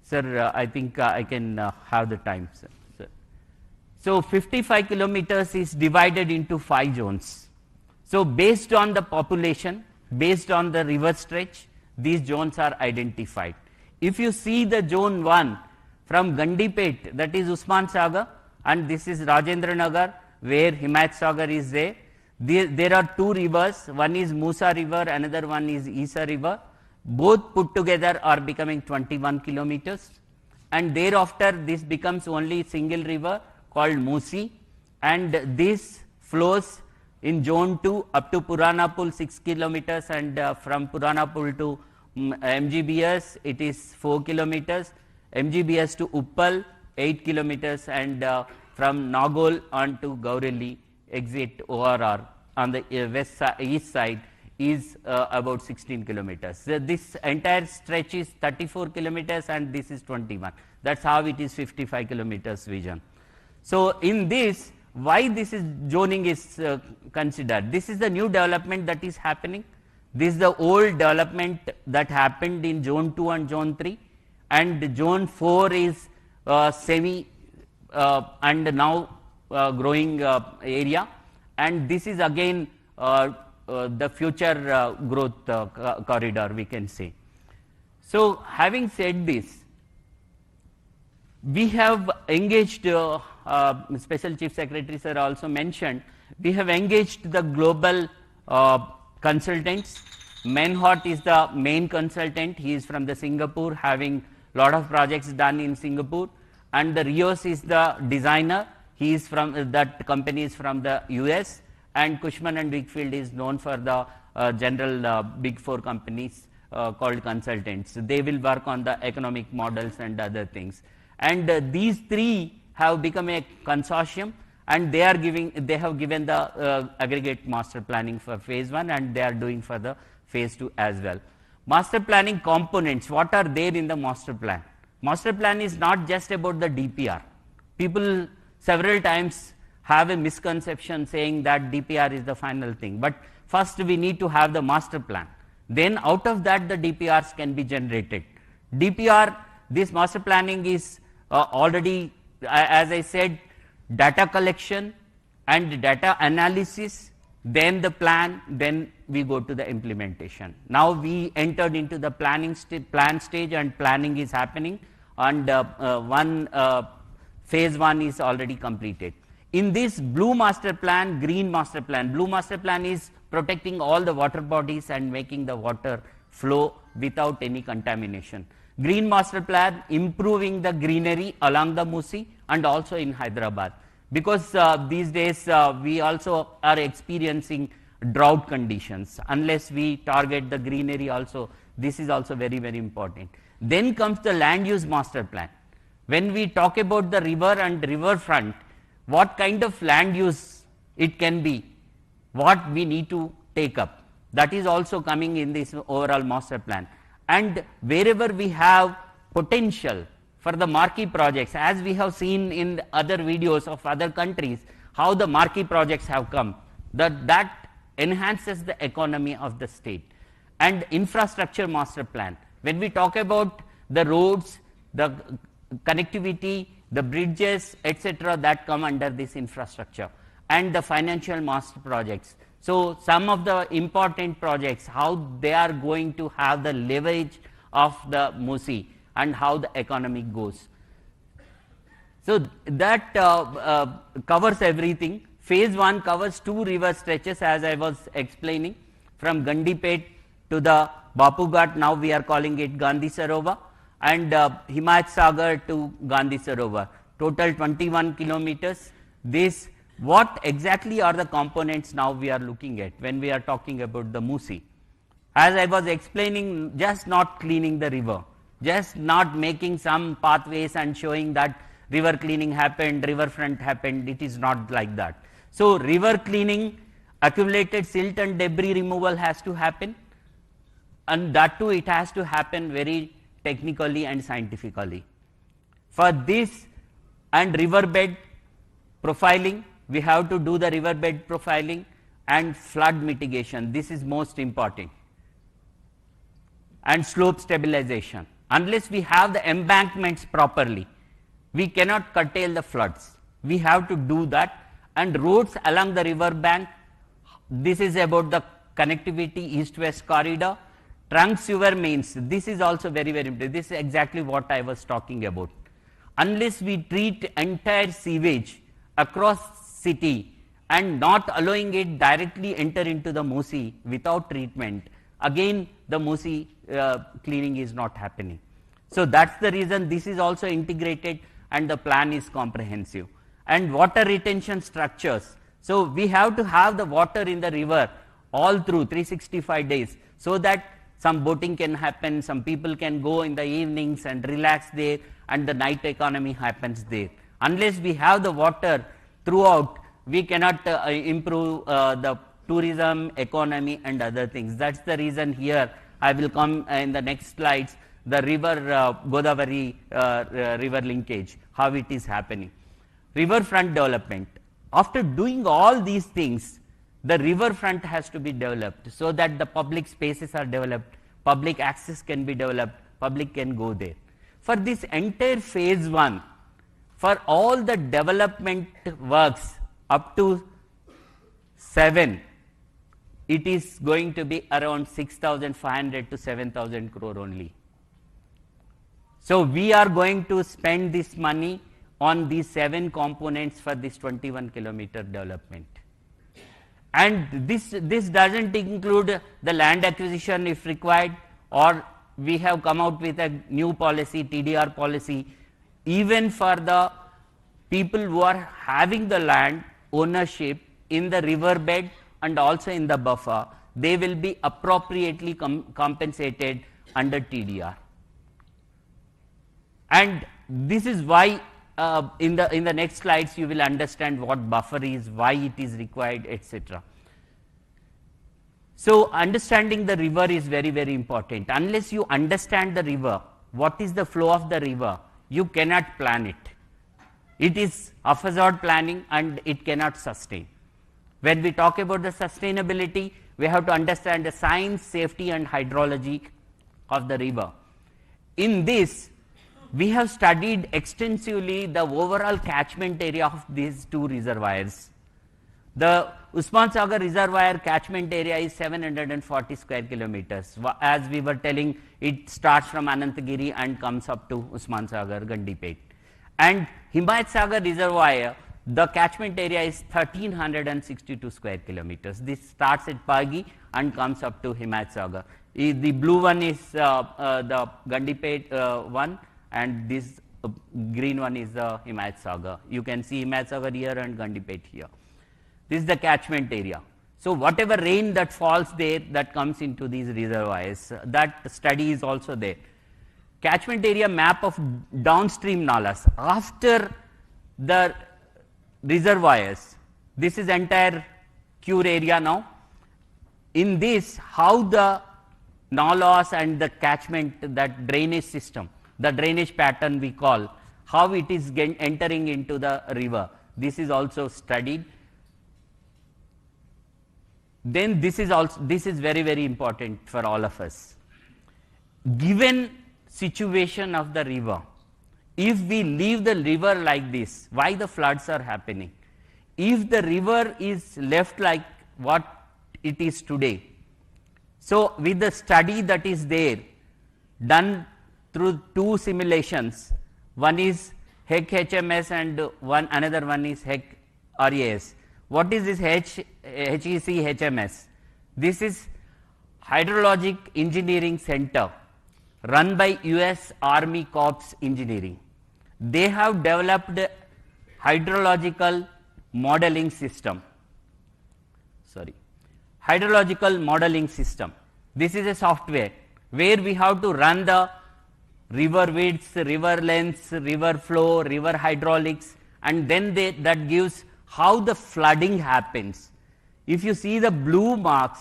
Speaker 4: Sir, I think I can have the time, sir. So 55 kilometers is divided into 5 zones. So based on the population, based on the river stretch, these zones are identified. If you see the zone 1 from Gandipet, that is Usman Sagar, and this is Rajendra Nagar, where Himayat Sagar is there. There are 2 rivers, one is Musa River, another one is Isa River. Both put together are becoming 21 kilometers, and thereafter this becomes only single river called Musi, and this flows in zone 2 up to Purana Pool 6 kilometers, and from Purana Pool to MGBS it is 4 kilometers, MGBS to Uppal 8 kilometers, and from Nagol on to Gaureli exit ORR on the east side is about 16 kilometers. So this entire stretch is 34 kilometers and this is 21. That's how it is 55 kilometers vision. So in this, why this is zoning is considered? This is the new development that is happening. This is the old development that happened in zone 2 and zone 3, and zone 4 is semi and now growing area, and this is again the future growth corridor, we can say. So having said this, we have engaged, Special Chief Secretary sir also mentioned, we have engaged the global consultants. Menhot is the main consultant. He is from the Singapore, having lot of projects done in Singapore, and the Rios is the designer. He is from that company is from the US, and Cushman and Wakefield is known for the general big four companies called consultants. They will work on the economic models and other things. And these three have become a consortium, and they have given the aggregate master planning for phase 1, and they are doing for the phase 2 as well. Master planning components, what are there in the master plan? Master plan is not just about the DPR. People several times have a misconception saying that DPR is the final thing, but first we need to have the master plan. Then out of that the DPRs can be generated. DPR, this master planning is already, as I said, data collection and data analysis, then the plan, then we go to the implementation. Now we entered into the plan stage, and planning is happening, and phase 1 is already completed. In this blue master plan, green master plan, blue master plan is protecting all the water bodies and making the water flow without any contamination. Green master plan, improving the greenery along the Musi and also in Hyderabad, because these days we also are experiencing drought conditions. Unless we target the greenery also, this is also very, very important. Then comes the land use master plan. When we talk about the river and riverfront, what kind of land use it can be, what we need to take up, that is also coming in this overall master plan. And wherever we have potential for the marquee projects, as we have seen in other videos of other countries, how the marquee projects have come, that enhances the economy of the state. And infrastructure master plan, when we talk about the roads, the connectivity, the bridges, etc., that come under this infrastructure, and the financial master projects. So some of the important projects, how they are going to have the leverage of the Musi and how the economy goes. So that covers everything. Phase 1 covers 2 river stretches, as I was explaining, from Gandipet to the Bapu Ghat, now we are calling it Gandhi Sarovar, and Himayat Sagar to Gandhi Sarovar, total 21 kilometers. This, what exactly are the components now we are looking at when we are talking about the Musi? As I was explaining, just not cleaning the river, just not making some pathways and showing that river cleaning happened, riverfront happened, it is not like that. So river cleaning, accumulated silt and debris removal has to happen, and that too it has to happen very technically and scientifically. For this and riverbed profiling, we have to do the riverbed profiling and flood mitigation. This is most important. And slope stabilization. Unless we have the embankments properly, we cannot curtail the floods. We have to do that. And roads along the river bank, this is about the connectivity, east-west corridor. Trunk sewer mains, this is also very, very important. This is exactly what I was talking about. Unless we treat entire sewage across city and not allowing it directly enter into the Musi without treatment, again the Musi cleaning is not happening. So that's the reason this is also integrated and the plan is comprehensive. And water retention structures. So we have to have the water in the river all through 365 days, so that some boating can happen, some people can go in the evenings and relax there, and the night economy happens there. Unless we have the water throughout, we cannot improve the tourism, economy and other things. That's the reason here I will come in the next slides, the river Godavari river linkage, how it is happening. Riverfront development. After doing all these things, the riverfront has to be developed so that the public spaces are developed, public access can be developed, public can go there. For this entire phase 1, for all the development works up to 7, it is going to be around 6,500 to 7,000 crore only. So we are going to spend this money on these 7 components for this 21 kilometer development. And this doesn't include the land acquisition if required, or we have come out with a new policy, TDR policy, even for the people who are having the land ownership, in the river bed and also in the buffer, they will be appropriately compensated under TDR. And this is why in the next slides you will understand what buffer is, why it is required, etc. So understanding the river is very, very important. Unless you understand the river, what is the flow of the river, you cannot plan it. It is haphazard planning and it cannot sustain. When we talk about the sustainability, we have to understand the science, safety and hydrology of the river. In this, we have studied extensively the overall catchment area of these two reservoirs. The Usman Sagar reservoir catchment area is 740 square kilometers. As we were telling, it starts from Anantagiri and comes up to Usman Sagar, Gandipet. And Himayat Sagar reservoir, the catchment area is 1362 square kilometers. This starts at Pagi and comes up to Himayat Sagar. The blue one is the Gandipet one, and this green one is the Himayat Sagar. You can see Himayat Sagar here and Gandipet here. This is the catchment area. So whatever rain that falls there, that comes into these reservoirs, that study is also there. Catchment area map of downstream nalas. After the reservoirs, this is entire Cure area now. In this, how the nalas and the catchment, that drainage system, the drainage pattern we call, how it is entering into the river, this is also studied. Then this is very, very important for all of us. Given situation of the river, if we leave the river like this, why the floods are happening? If the river is left like what it is today, so with the study that is there, done through two simulations, one is HEC HMS and another one is HEC RAS. What is this HEC HMS? This is Hydrologic Engineering Center run by US Army Corps Engineering. They have developed hydrological modeling system. Hydrological modeling system. This is a software where we have to run the river widths, river lengths, river flow, river hydraulics, and then that gives how the flooding happens. If you see the blue marks,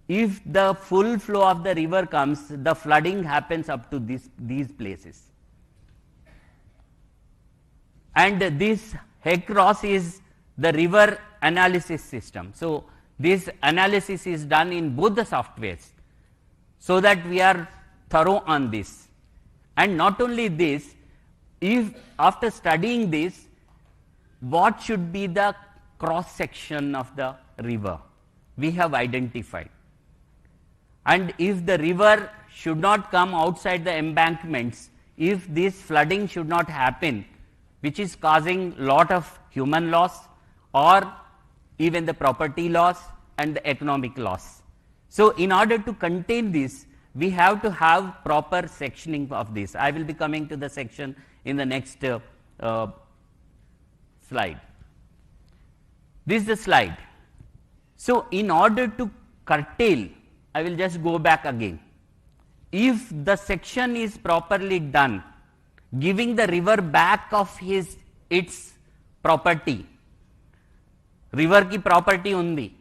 Speaker 4: if the full flow of the river comes, the flooding happens up to these places. And this HEC-ROS is the river analysis system. So this analysis is done in both the softwares, so that we are thorough on this. And not only this, if after studying this, what should be the cross section of the river, we have identified. And if the river should not come outside the embankments, if this flooding should not happen, which is causing lot of human loss or even the property loss and the economic loss. So in order to contain this, we have to have proper sectioning of this. I will be coming to the section in the next slide. This is the slide. So in order to curtail, I will just go back again. If the section is properly done, giving the river back of its property, river ki property undi,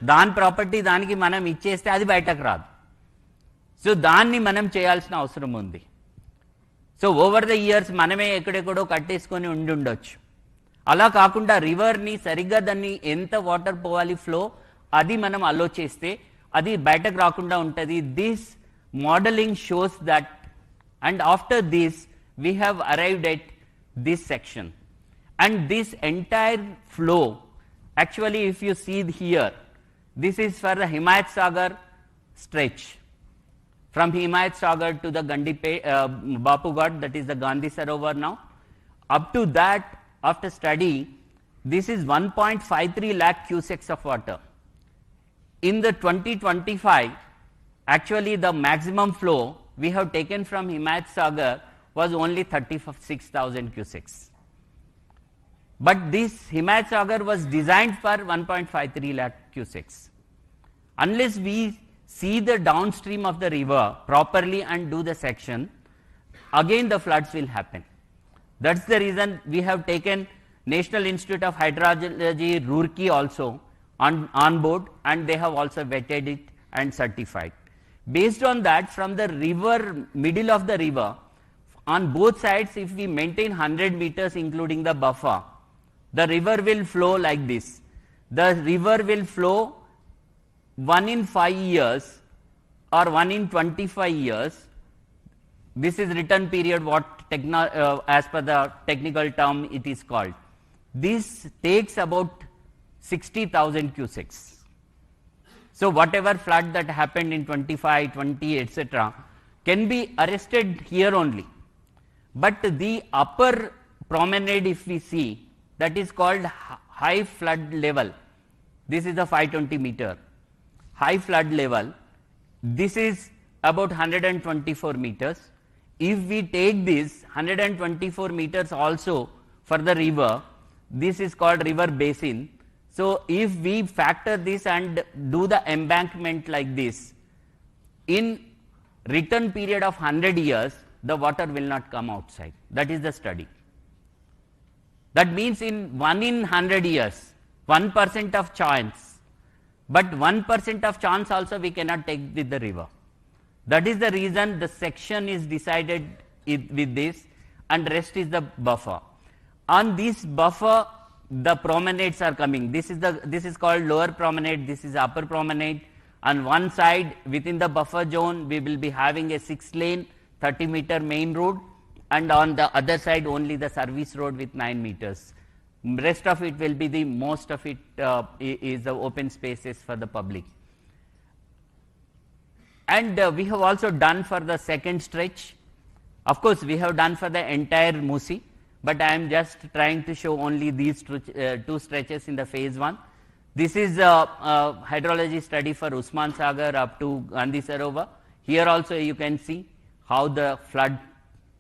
Speaker 4: dan property daniki manam ichcheste adi bayataku raadu. So danni manam cheyalsina avasaram undi. So over the years maname ekkadekkodo kattesukoni undundొచ్చు. అలా కాకుండా రివర్ని సరిగ్గా దాన్ని ఎంత water పోవాలి flow అది మనం అలో చేస్తే అది బయటకు రాకుండా ఉంటుంది. This modelling shows that, and after this we have arrived at this section. And this entire flow, actually if you see here, this is for the Himayat Sagar stretch from Himayat Sagar to the Bapughat, that is the Gandhi Sarovar now. Up to that, after study, this is 1.53 lakh cusecs of water. In the 2025, actually the maximum flow we have taken from Himayat Sagar was only 36,000 cusecs. But this Himayat Sagar was designed for 1.53 lakh cusecs. Unless we see the downstream of the river properly and do the section, again the floods will happen. That's the reason we have taken National Institute of Hydrology, Roorkee also on board, and they have also vetted it and certified. Based on that, from the river, middle of the river, on both sides, if we maintain 100 meters including the buffer, the river will flow like this. The river will flow 1 in 5 years or 1 in 25 years. This is return period, what as per the technical term it is called. This takes about 60,000 cusecs. So whatever flood that happened in 25, 20, etc., can be arrested here only. But the upper promenade, if we see, that is called high flood level. This is the 520 meter. High flood level, this is about 124 meters. If we take this 124 meters also for the river, this is called river basin. So if we factor this and do the embankment like this, in return period of 100 years, the water will not come outside. That is the study. That means in 1 in 100 years, 1% of chance, but 1% of chance also we cannot take with the river. That is the reason the section is decided with this, and rest is the buffer. On this buffer, the promenades are coming. This is called lower promenade, this is upper promenade. On one side, within the buffer zone, we will be having a 6-lane 30-meter main road, and on the other side only the service road with 9 meters. Rest of it will be the most of it is the open spaces for the public. And we have also done for the second stretch. Of course, we have done for the entire Musi, but I am just trying to show only these two stretches in the phase 1. This is a hydrology study for Usman Sagar up to Gandhi Sarovar. Here also you can see how the flood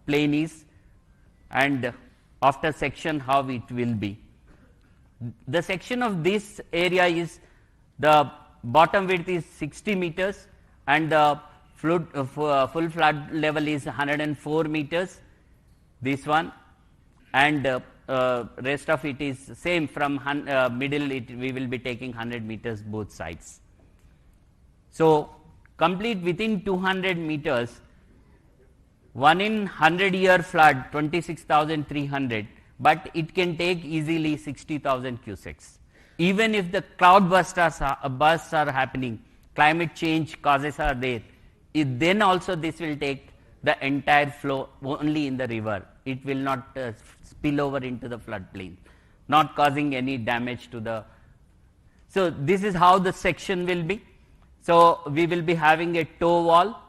Speaker 4: plain is, and after section how it will be. The section of this area is, the bottom width is 60 meters and the full flood level is 104 meters, this one, and rest of it is same. From middle we will be taking 100 meters both sides. So complete within 200 meters, 1 in 100 year flood 26,300, but it can take easily 60,000 cusecs. Even if the cloud bursts are happening, climate change causes are there, then also this will take the entire flow only in the river. It will not spill over into the floodplain, not causing any damage to the. So this is how the section will be. So we will be having a toe wall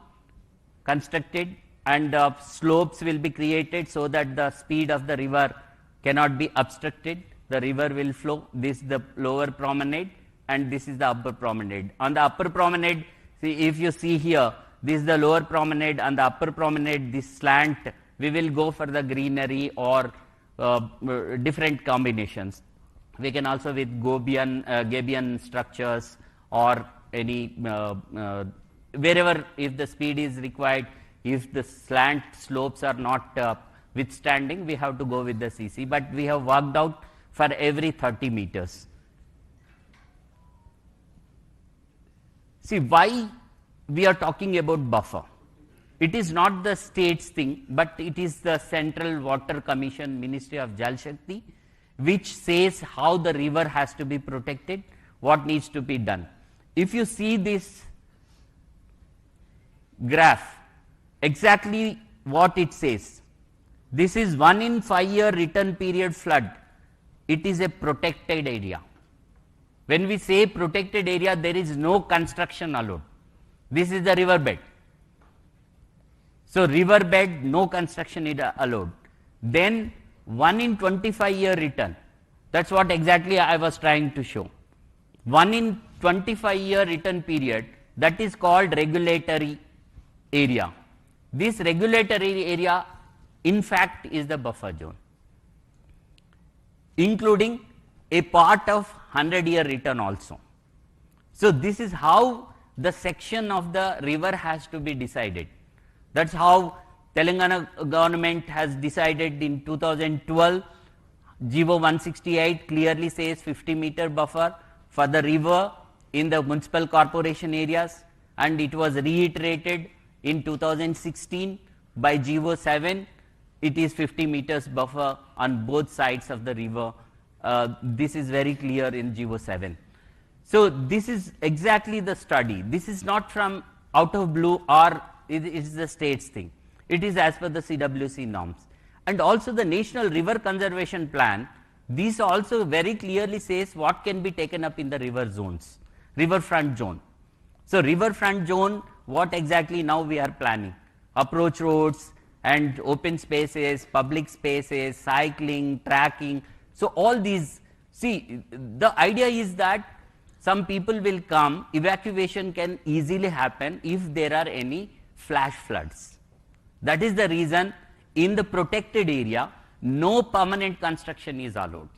Speaker 4: constructed, and slopes will be created so that the speed of the river cannot be obstructed. The river will flow. This is the lower promenade and this is the upper promenade. On the upper promenade, see, if you see here, this is the lower promenade. On the upper promenade, this slant, we will go for the greenery or different combinations. We can also with Gabion structures or any wherever, if the speed is required, if the slant slopes are not withstanding, we have to go with the CC, but we have worked out for every 30 meters. See, why we are talking about buffer? It is not the state's thing, but it is the Central Water Commission, Ministry of Jal Shakti, which says how the river has to be protected, what needs to be done. If you see this graph, exactly what it says. This is 1 in 5 year return period flood. It is a protected area. When we say protected area, there is no construction allowed. This is the river bed. So river bed, no construction is allowed. Then 1 in 25 year return. That's what exactly I was trying to show. 1 in 25 year return period, that is called regulatory area. This regulatory area in fact is the buffer zone. including a part of 100-year return also. So this is how the section of the river has to be decided. That's how Telangana government has decided in 2012. GO 168 clearly says 50-meter buffer for the river in the municipal corporation areas, and it was reiterated in 2016 by GO 7. It is 50 meters buffer on both sides of the river. This is very clear in GO 7. So this is exactly the study. This is not from out of blue, or it is the state's thing. It is as per the CWC norms. And also the National River Conservation Plan, this also very clearly says what can be taken up in the river zones, riverfront zone. So riverfront zone, what exactly now we are planning? Approach roads and open spaces, public spaces, cycling, trekking. So all these, see, the idea is that some people will come, evacuation can easily happen if there are any flash floods. That is the reason in the protected area, no permanent construction is allowed.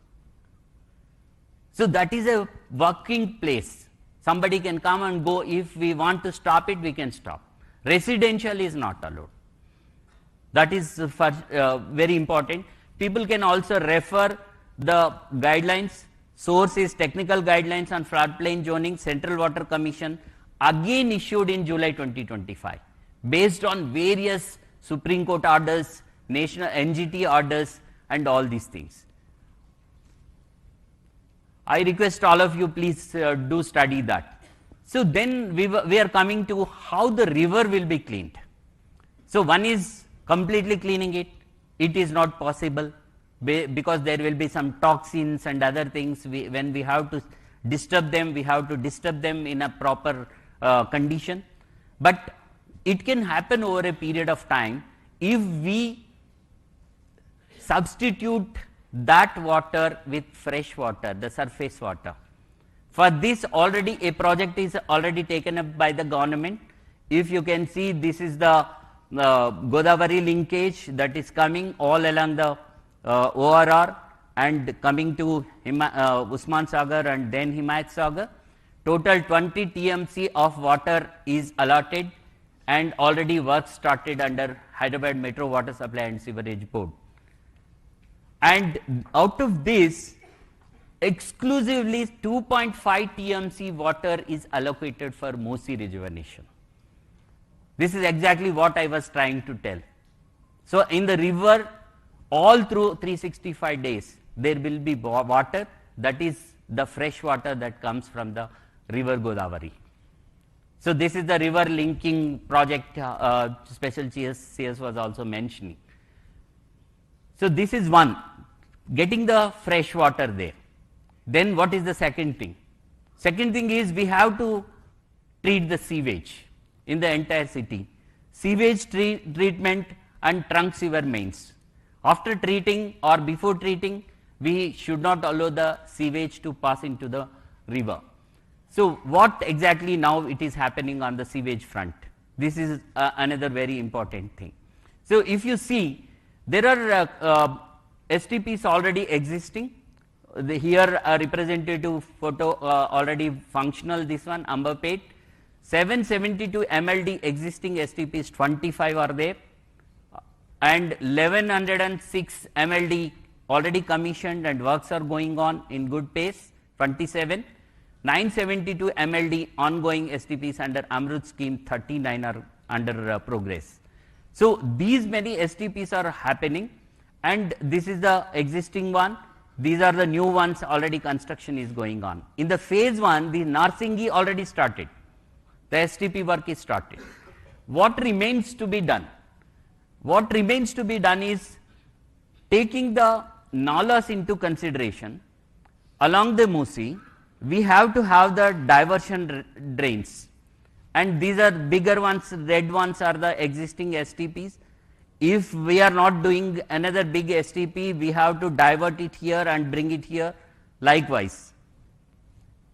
Speaker 4: So that is a working place. Somebody can come and go. If we want to stop it, we can stop. Residential is not allowed. That is very important. People can also refer the guidelines. Source is Technical Guidelines on Floodplain Zoning, Central Water Commission, again issued in July 2025, based on various Supreme Court orders, national NGT orders, and all these things. I request all of you, please do study that. So then we are coming to how the river will be cleaned. So one is completely cleaning it. It is not possible, because there will be some toxins and other things. When we have to disturb them, we have to disturb them in a proper condition. But it can happen over a period of time if we substitute that water with fresh water, the surface water. For this, already a project is already taken up by the government. If you can see, this is the Godavari linkage that is coming all along the ORR and coming to Usman Sagar and then Himayat Sagar. Total 20 TMC of water is allotted, and already work started under Hyderabad Metro Water Supply and Sewerage Board. And out of this, exclusively 2.5 TMC water is allocated for Musi rejuvenation. This is exactly what I was trying to tell. So in the river, all through 365 days, there will be water, that is the fresh water that comes from the river Godavari. So this is the river linking project, Special CS was also mentioning. So this is one, getting the fresh water there. Then what is the second thing? Second thing is we have to treat the sewage in the entire city. Sewage treatment and trunk sewer mains. After treating or before treating, we should not allow the sewage to pass into the river. So what exactly now it is happening on the sewage front? This is another very important thing. So if you see, there are STPs already existing. Here a representative photo already functional, this one, Ambapet. 772 MLD existing STPs, 25 are there, and 1106 MLD already commissioned and works are going on in good pace, 27. 972 MLD ongoing STPs under Amrut scheme, 39 are under progress. So these many STPs are happening, and this is the existing one. These are the new ones, already construction is going on. In the phase 1, the Narsingi already started. The STP work is started. What remains to be done? What remains to be done is taking the nalas into consideration. Along the Musi, we have to have the diversion drains, and these are bigger ones, red ones are the existing STPs. If we are not doing another big STP, we have to divert it here and bring it here likewise.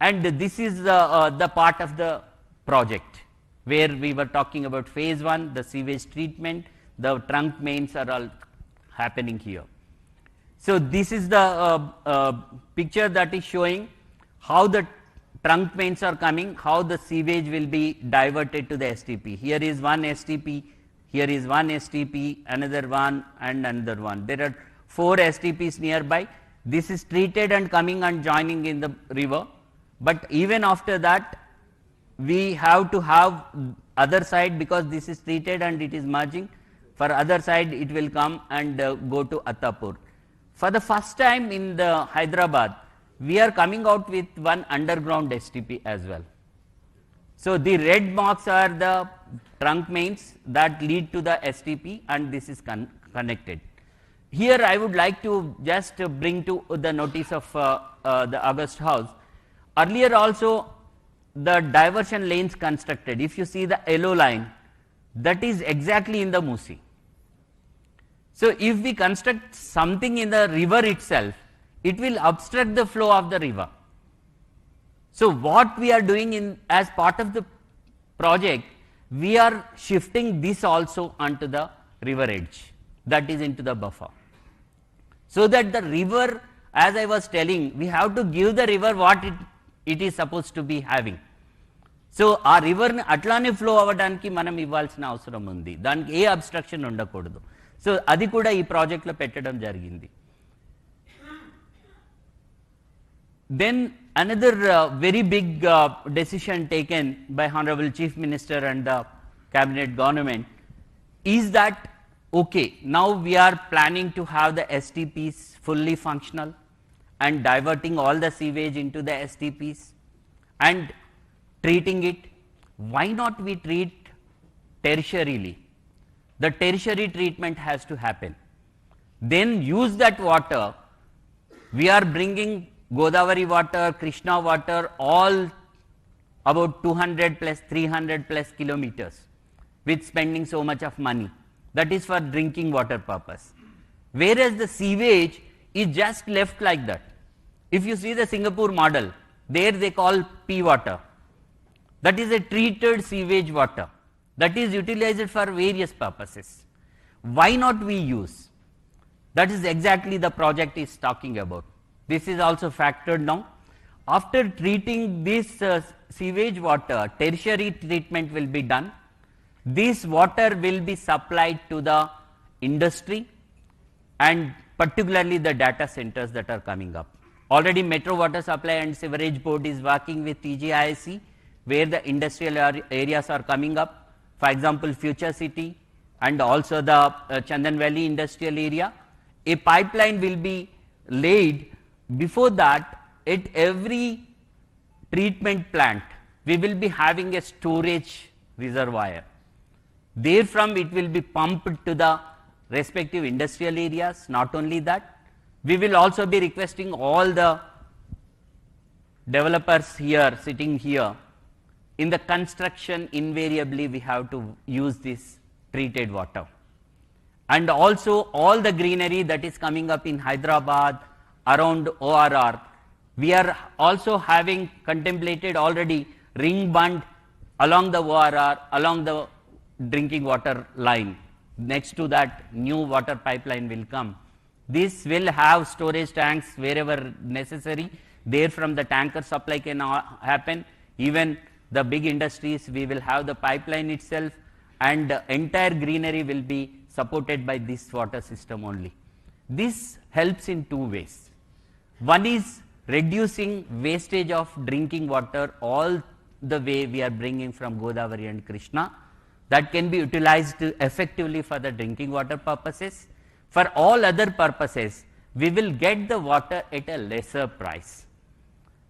Speaker 4: And this is the part of the project where we were talking about phase 1, the sewage treatment, the trunk mains are all happening here. So this is the picture that is showing how the trunk mains are coming, how the sewage will be diverted to the STP. Here is one STP, here is one STP, another one and another one. There are 4 STPs nearby. This is treated and coming and joining in the river. But even after that, we have to have other side, because this is treated and it is merging. For other side, it will come and go to Attapur. For the first time in the Hyderabad, we are coming out with one underground STP as well. So the red marks are the trunk mains that lead to the STP, and this is connected. Here I would like to just bring to the notice of the August House. Earlier also the diversion lanes constructed, if you see the yellow line, that is exactly in the Musi. So if we construct something in the river itself, it will obstruct the flow of the river. So what we are doing as part of the project, we are shifting this also onto the river edge, that is into the buffer. So that the river, as I was telling, we have to give the river what it is supposed to be having. So our river ni atlane flow avvadaniki manam ivvalsina avasaram undi, daniki A obstruction ఉండకూడదు. So అది కూడా ఈ project లో పెట్టడం జరిగింది. Then another very big decision taken by Honorable Chief Minister and the Cabinet Government is that, okay, now we are planning to have the STPs fully functional and diverting all the sewage into the STPs and treating it. Why not we treat tertiarily? The tertiary treatment has to happen. Then use that water. We are bringing Godavari water, Krishna water, all about 200 plus 300 plus kilometers with spending so much of money. That is for drinking water purpose. Whereas the sewage is just left like that. If you see the Singapore model, there they call P water. That is a treated sewage water that is utilized for various purposes. Why not we use? That is exactly the project is talking about. This is also factored now. After treating this sewage water, tertiary treatment will be done. This water will be supplied to the industry and particularly the data centers that are coming up. Already Metro Water Supply and Sewerage Board is working with TGIC, where the industrial areas are coming up. For example, Future City and also the Chandan Valley industrial area. A pipeline will be laid. Before that, at every treatment plant, we will be having a storage reservoir. Therefrom, it will be pumped to the respective industrial areas. Not only that, we will also be requesting all the developers here, sitting here, in the construction, invariably we have to use this treated water. And also all the greenery that is coming up in Hyderabad, around ORR, we are also having contemplated already ring bund along the ORR, along the drinking water line. Next to that, new water pipeline will come. This will have storage tanks wherever necessary. There from the tanker supply can happen. Even the big industries, we will have the pipeline itself, and entire greenery will be supported by this water system only. This helps in 2 ways. One is reducing wastage of drinking water all the way we are bringing from Godavari and Krishna. That can be utilized effectively for the drinking water purposes. For all other purposes, we will get the water at a lesser price.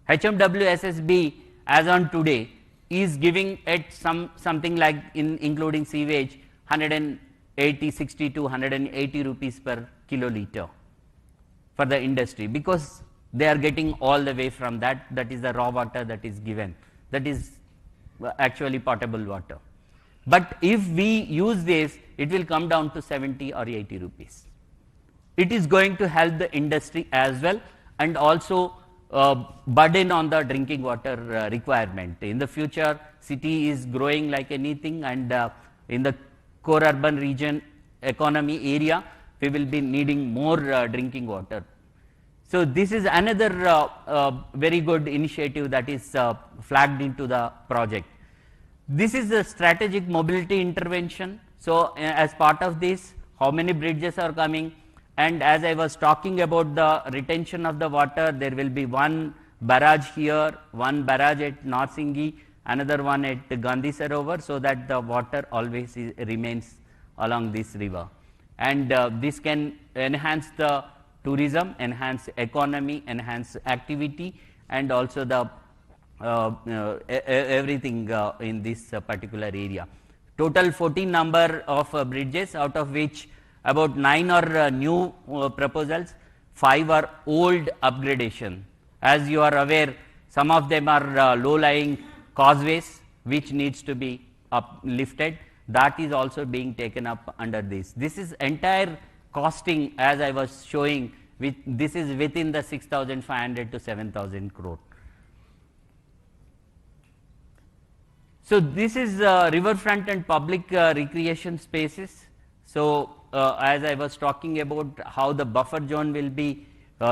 Speaker 4: HMW SSB as on today is giving at something like including sewage 60 to 180 rupees per kiloliter for the industry, because they are getting all the way from that. That is the raw water that is given. That is actually potable water. But if we use this, it will come down to 70 or 80 rupees. It is going to help the industry as well, and also burden on the drinking water requirement. In the future, city is growing like anything, and in the core urban region economy area, we will be needing more drinking water. So this is another very good initiative that is flagged into the project. This is a strategic mobility intervention. So as part of this, how many bridges are coming, and as I was talking about the retention of the water, there will be one barrage here, one barrage at Narsingi, another one at Gandhi Sarovar, so that the water always remains along this river. And this can enhance the tourism, enhance economy, enhance activity, and also the everything in this particular area. Total 14 number of bridges, out of which about 9 are new proposals, 5 are old upgradation. As you are aware, some of them are low-lying causeways which needs to be uplifted. That is also being taken up under this. This is entire costing, as I was showing, this is within the 6,500 to 7,000 crore. So this is riverfront and public recreation spaces. So as I was talking about how the buffer zone will be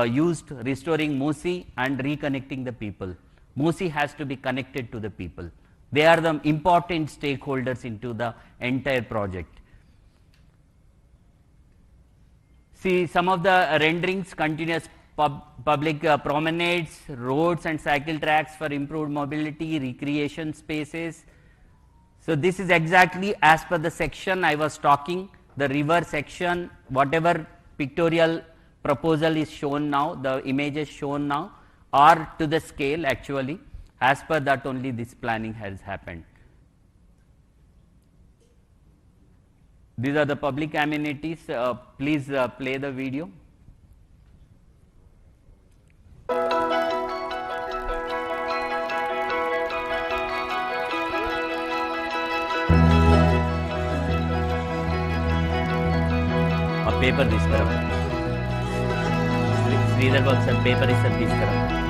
Speaker 4: used, restoring Musi and reconnecting the people. Musi has to be connected to the people. They are the important stakeholders into the entire project. See some of the renderings: continuous public promenades, roads and cycle tracks for improved mobility, recreation spaces. So this is exactly as per the section I was talking, the river section, whatever pictorial proposal is shown now, the images shown now are to the scale actually. As per that only this planning has happened. These are the public amenities. Please play the video. A paper this तरफ. Sridhar box sir paper is sir this तरफ.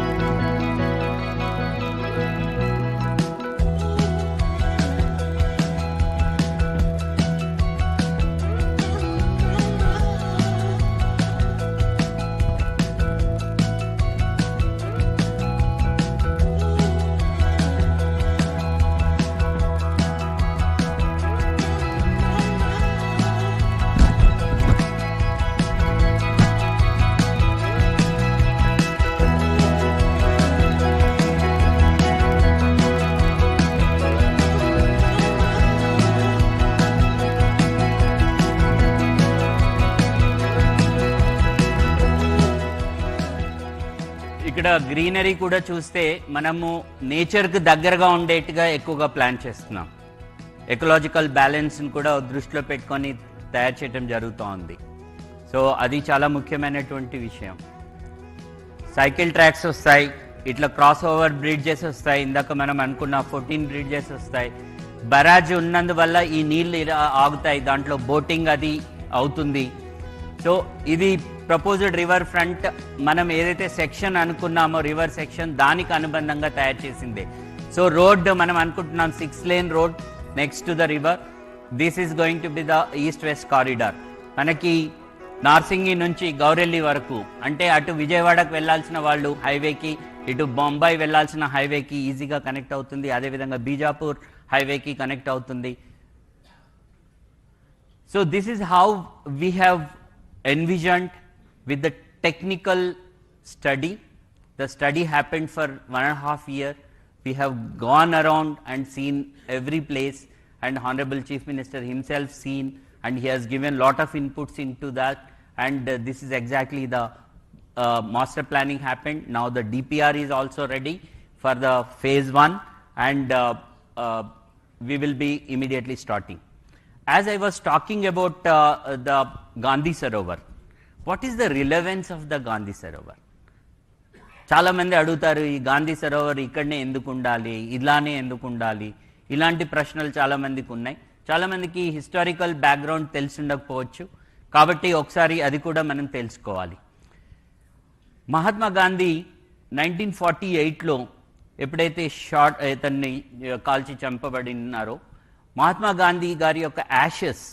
Speaker 4: ఇక్కడ greenery కూడా చూస్తే మనము నేచర్కి దగ్గరగా ఉండేట్టుగా ఎక్కువగా plan చేస్తున్నాం. ఎకలాజికల్ బ్యాలెన్స్ని కూడా దృష్టిలో పెట్టుకొని తయారు చేయడం జరుగుతోంది. సో అది చాలా ముఖ్యమైనటువంటి విషయం. సైకిల్ ట్రాక్స్ వస్తాయి, ఇట్లా క్రాస్ ఓవర్ బ్రిడ్జెస్ వస్తాయి, ఇందాక మనం అనుకున్న 14 బ్రిడ్జెస్ వస్తాయి. బరాజ్ ఉన్నందువల్ల ఈ నీళ్ళు ఆగుతాయి, దాంట్లో బోటింగ్ అది అవుతుంది. సో ఇది ప్రపోజ్డ్ రివర్ ఫ్రంట్ మనం ఏదైతే సెక్షన్ అనుకున్నామో రివర్ సెక్షన్ దానికి అనుబంధంగా తయారు చేసిందే. సో రోడ్ మనం అనుకుంటున్నాం 6 lane road next to the river. This is going to be the east west corridor. మనకి నార్సింగి నుంచి గౌరెల్లి వరకు, అంటే అటు విజయవాడకు వెళ్లాల్సిన వాళ్ళు హైవేకి, ఇటు బొంబాయి వెళ్లాల్సిన హైవేకి ఈజీగా కనెక్ట్ అవుతుంది. అదేవిధంగా బీజాపూర్ హైవేకి కనెక్ట్ అవుతుంది. So this is how we have envisioned with the technical study. The study happened for 1.5 years. We have gone around and seen every place, and Honorable Chief Minister himself seen, and he has given lot of inputs into that, and this is exactly the master planning happened. Now the DPR is also ready for the phase 1, and we will be immediately starting. As I was talking about the Gandhi Sarovar, what is the relevance of the Gandhi Sarovar? చాలా మంది అడుగుతారు, ఈ గాంధీ సరోవర్ ఇక్కడనే ఎందుకు ఉండాలి, ఇలానే ఎందుకు ఉండాలి, ఇలాంటి ప్రశ్నలు చాలా మందికి ఉన్నాయి. చాలా మందికి హిస్టారికల్ బ్యాక్గ్రౌండ్ తెలిసి ఉండకపోవచ్చు, కాబట్టి ఒకసారి అది కూడా మనం తెలుసుకోవాలి. మహాత్మా గాంధీ 1948లో ఎప్పుడైతే ఇతన్ని కాల్చి చంపబడినారో, మహాత్మా గాంధీ గారి యొక్క యాషెస్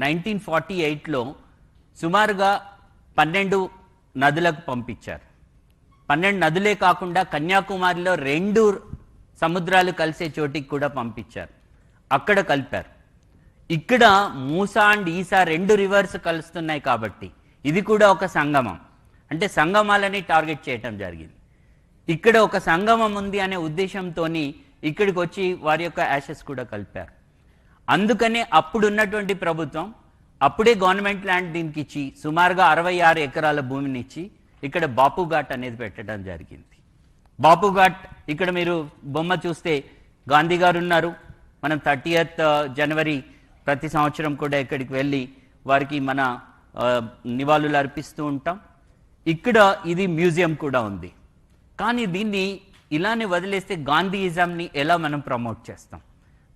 Speaker 4: 1948లో సుమారుగా 12 నదులకు పంపించారు. 12 నదులే కాకుండా కన్యాకుమారిలో 2 సముద్రాలు కలిసే చోటికి కూడా పంపించారు. అక్కడ కలిపారు. ఇక్కడ మూసా అండ్ ఈసా 2 రివర్స్ కలుస్తున్నాయి కాబట్టి ఇది కూడా ఒక సంగమం. అంటే సంగమాలని టార్గెట్ చేయటం జరిగింది. ఇక్కడ ఒక సంగమం ఉంది అనే ఉద్దేశంతో ఇక్కడికి వచ్చి వారి యొక్క యాషెస్ కూడా కలిపారు. అందుకనే అప్పుడున్నటువంటి ప్రభుత్వం అప్పుడే గవర్నమెంట్ ల్యాండ్ దీనికి ఇచ్చి సుమారుగా 66 ఎకరాల భూమిని ఇచ్చి ఇక్కడ బాపు ఘాట్ అనేది పెట్టడం జరిగింది. బాపు ఘాట్ ఇక్కడ మీరు బొమ్మ చూస్తే గాంధీ గారు ఉన్నారు. మనం 30th జనవరి ప్రతి సంవత్సరం కూడా ఇక్కడికి వెళ్ళి వారికి మన నివాళులు అర్పిస్తూ ఉంటాం. ఇక్కడ ఇది మ్యూజియం కూడా ఉంది. కానీ దీన్ని ఇలానే వదిలేస్తే గాంధీయిజంని ఎలా మనం ప్రమోట్ చేస్తాం?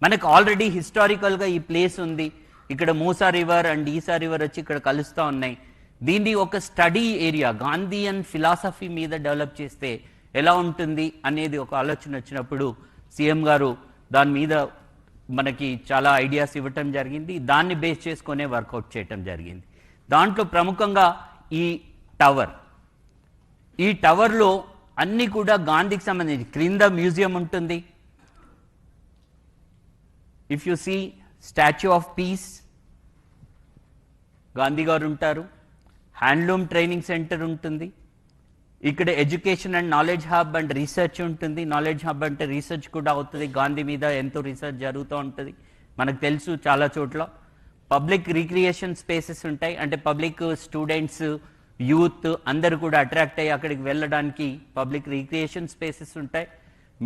Speaker 4: మనకు ఆల్రెడీ హిస్టారికల్గా ఈ ప్లేస్ ఉంది. ఇక్కడ మూసా రివర్ అండ్ ఈసా రివర్ వచ్చి ఇక్కడ కలుస్తూ ఉన్నాయి. దీన్ని ఒక స్టడీ ఏరియా గాంధీయన్ ఫిలాసఫీ మీద డెవలప్ చేస్తే ఎలా ఉంటుంది అనేది ఒక ఆలోచన వచ్చినప్పుడు సీఎం గారు దాని మీద మనకి చాలా ఐడియాస్ ఇవ్వటం జరిగింది. దాన్ని బేస్ చేసుకునే వర్కౌట్ చేయటం జరిగింది. దాంట్లో ప్రముఖంగా ఈ టవర్. ఈ టవర్లో అన్నీ కూడా గాంధీకి సంబంధించి క్రింద మ్యూజియం ఉంటుంది. If you see statue of peace Gandhi garu ఉంటారు. హ్యాండ్లూమ్ ట్రైనింగ్ సెంటర్ ఉంటుంది. ఇక్కడ education and knowledge hub and research ఉంటుంది. నాలెడ్జ్ హబ్ అంటే రీసెర్చ్ కూడా అవుతుంది. గాంధీ మీద ఎంతో రీసెర్చ్ జరుగుతూ ఉంటుంది. మనకు తెలుసు చాలా చోట్ల పబ్లిక్ రిక్రియేషన్ స్పేసెస్ ఉంటాయి. అంటే పబ్లిక్ స్టూడెంట్స్ యూత్ అందరూ కూడా అట్రాక్ట్ అయ్యి అక్కడికి వెళ్ళడానికి పబ్లిక్ రిక్రియేషన్ స్పేసెస్ ఉంటాయి.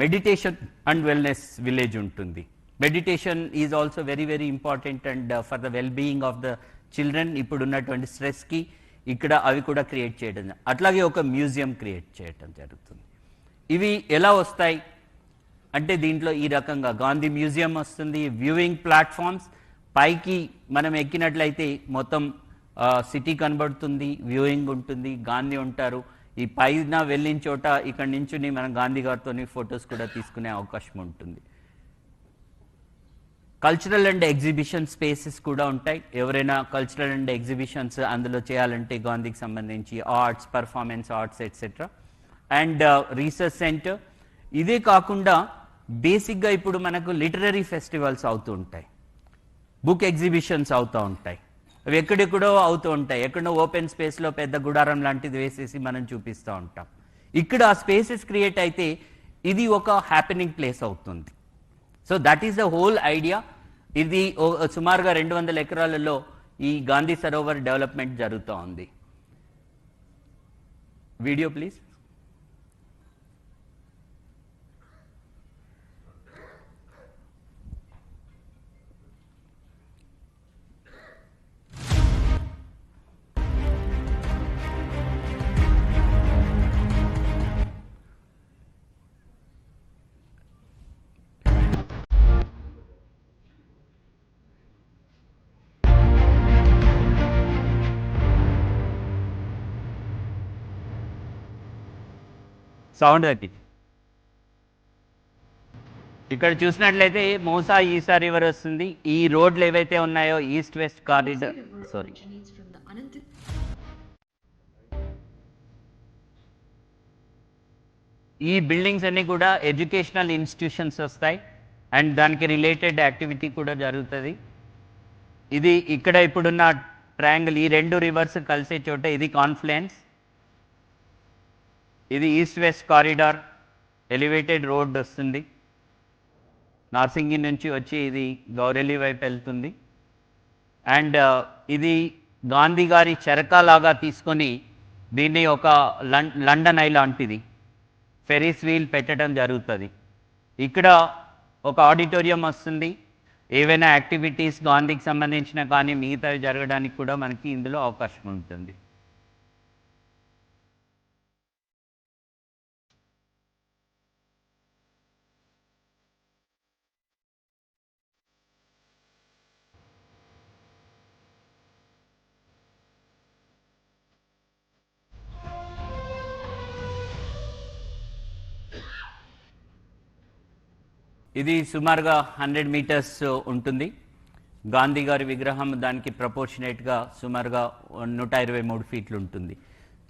Speaker 4: మెడిటేషన్ అండ్ వెల్నెస్ విలేజ్ ఉంటుంది. Meditation is also very very important and for the well being of the children. ఇప్పుడున్నటువంటి స్ట్రెస్కి ఇక్కడ అవి కూడా క్రియేట్ చేయడం, అట్లాగే ఒక మ్యూజియం క్రియేట్ చేయడం జరుగుతుంది. ఇవి ఎలా వస్తాయి అంటే దీంట్లో ఈ రకంగా గాంధీ మ్యూజియం వస్తుంది. వ్యూయింగ్ ప్లాట్ఫామ్స్ పైకి మనం ఎక్కినట్లయితే మొత్తం సిటీ కనబడుతుంది, వ్యూయింగ్ ఉంటుంది, గాంధీ ఉంటారు. ఈ పైన వెళ్ళిన చోట ఇక్కడ నుంచి మనం గాంధీ గారితో ఫొటోస్ కూడా తీసుకునే అవకాశం ఉంటుంది. కల్చరల్ అండ్ ఎగ్జిబిషన్ స్పేసెస్ కూడా ఉంటాయి. ఎవరైనా కల్చరల్ అండ్ ఎగ్జిబిషన్స్ అందులో చేయాలంటే గాంధీకి సంబంధించి arts, performance arts etcetera. And research centre. ఇదే కాకుండా బేసిక్గా ఇప్పుడు మనకు లిటరరీ ఫెస్టివల్స్ అవుతూ ఉంటాయి, బుక్ ఎగ్జిబిషన్స్ అవుతూ ఉంటాయి. అవి ఎక్కడెక్కడో అవుతూ ఉంటాయి. ఎక్కడో ఓపెన్ స్పేస్లో పెద్ద గుడారం లాంటిది వేసేసి మనం చూపిస్తూ ఉంటాం. ఇక్కడ ఆ స్పేసెస్ క్రియేట్ అయితే ఇది ఒక హ్యాపెనింగ్ ప్లేస్ అవుతుంది. So that is the whole idea. ఇది సుమారుగా 200 ఎకరాలలో ఈ గాంధీ సరోవర్ డెవలప్మెంట్ జరుగుతూ ఉంది. Video please. సౌండ్ తగ్గింది. ఇక్కడ చూసినట్లయితే మూసా ఈసా రివర్ వస్తుంది. ఈ రోడ్లు ఏవైతే ఉన్నాయో ఈస్ట్ వెస్ట్ కారిడార్, సారీ, ఈ బిల్డింగ్స్ అన్నీ కూడా ఎడ్యుకేషనల్ ఇన్స్టిట్యూషన్స్ వస్తాయి అండ్ దానికి రిలేటెడ్ యాక్టివిటీ కూడా జరుగుతుంది. ఇది ఇక్కడ ఇప్పుడున్న ట్రయాంగిల్, ఈ 2 రివర్స్ కలిసే చోట ఇది కాన్ఫ్లుయెన్స్. ఇది east west corridor elevated road వస్తుంది. నార్సింగి నుంచి వచ్చి ఇది గౌరెల్లి వైపు వెళ్తుంది. అండ్ ఇది గాంధీ గారి చెరకాలాగా తీసుకొని దీన్ని ఒక లండన్ ఐ లాంటిది ఫెరీస్ వీల్ పెట్టడం జరుగుతుంది. ఇక్కడ ఒక ఆడిటోరియం వస్తుంది. ఏవైనా యాక్టివిటీస్ గాంధీకి సంబంధించిన కానీ మిగతావి జరగడానికి కూడా మనకి ఇందులో అవకాశం ఉంటుంది. ఇది సుమారుగా 100 మీటర్స్ ఉంటుంది. గాంధీ గారి విగ్రహం దానికి ప్రపోర్షనేట్గా సుమారుగా 123 ఫీట్లు ఉంటుంది.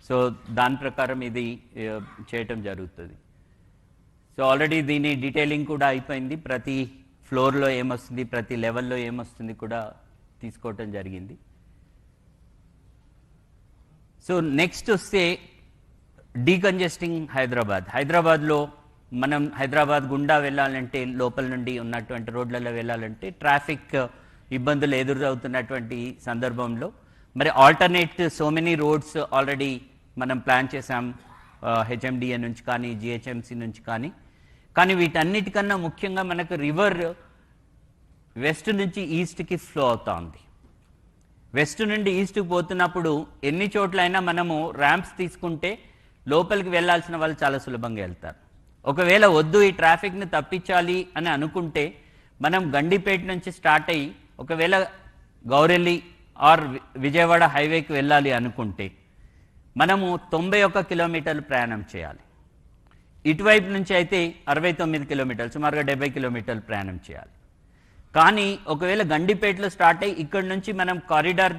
Speaker 4: సో దాని ప్రకారం ఇది చేయటం జరుగుతుంది. సో ఆల్రెడీ దీని డీటెయిలింగ్ కూడా అయిపోయింది. ప్రతి ఫ్లోర్లో ఏమొస్తుంది, ప్రతి లెవెల్లో ఏమొస్తుంది కూడా తీసుకోవటం జరిగింది. సో నెక్స్ట్ వస్తే డీకంజెస్టింగ్ హైదరాబాద్లో మనం హైదరాబాద్ గుండా వెళ్ళాలంటే, లోపల నుండి ఉన్నటువంటి రోడ్లలో వెళ్ళాలంటే ట్రాఫిక్ ఇబ్బందులు ఎదురవుతున్నటువంటి సందర్భంలో మరి alternate so many roads already మనం ప్లాన్ చేసాం, హెచ్ఎండిఏ నుంచి కానీ జిహెచ్ఎంసి నుంచి కానీ వీటన్నిటికన్నా ముఖ్యంగా మనకు రివర్ వెస్ట్ నుంచి ఈస్ట్కి ఫ్లో అవుతూ ఉంది. వెస్ట్ నుండి ఈస్ట్కి పోతున్నప్పుడు ఎన్ని చోట్లైనా మనము ర్యాంప్స్ తీసుకుంటే లోపలికి వెళ్ళాల్సిన వాళ్ళు చాలా సులభంగా వెళ్తారు. ఒకవేళ వద్దు ఈ ట్రాఫిక్ని తప్పించాలి అని అనుకుంటే మనం గండిపేట నుంచి స్టార్ట్ అయ్యి ఒకవేళ గౌరెల్లి ఆర్ విజయవాడ హైవేకి వెళ్ళాలి అనుకుంటే మనము 91 కిలోమీటర్లు ప్రయాణం చేయాలి. ఇటువైపు నుంచి అయితే 69 కిలోమీటర్లు, సుమారుగా 70 కిలోమీటర్లు ప్రయాణం చేయాలి. కానీ ఒకవేళ గండిపేటలో స్టార్ట్ అయ్యి ఇక్కడి నుంచి మనం కారిడార్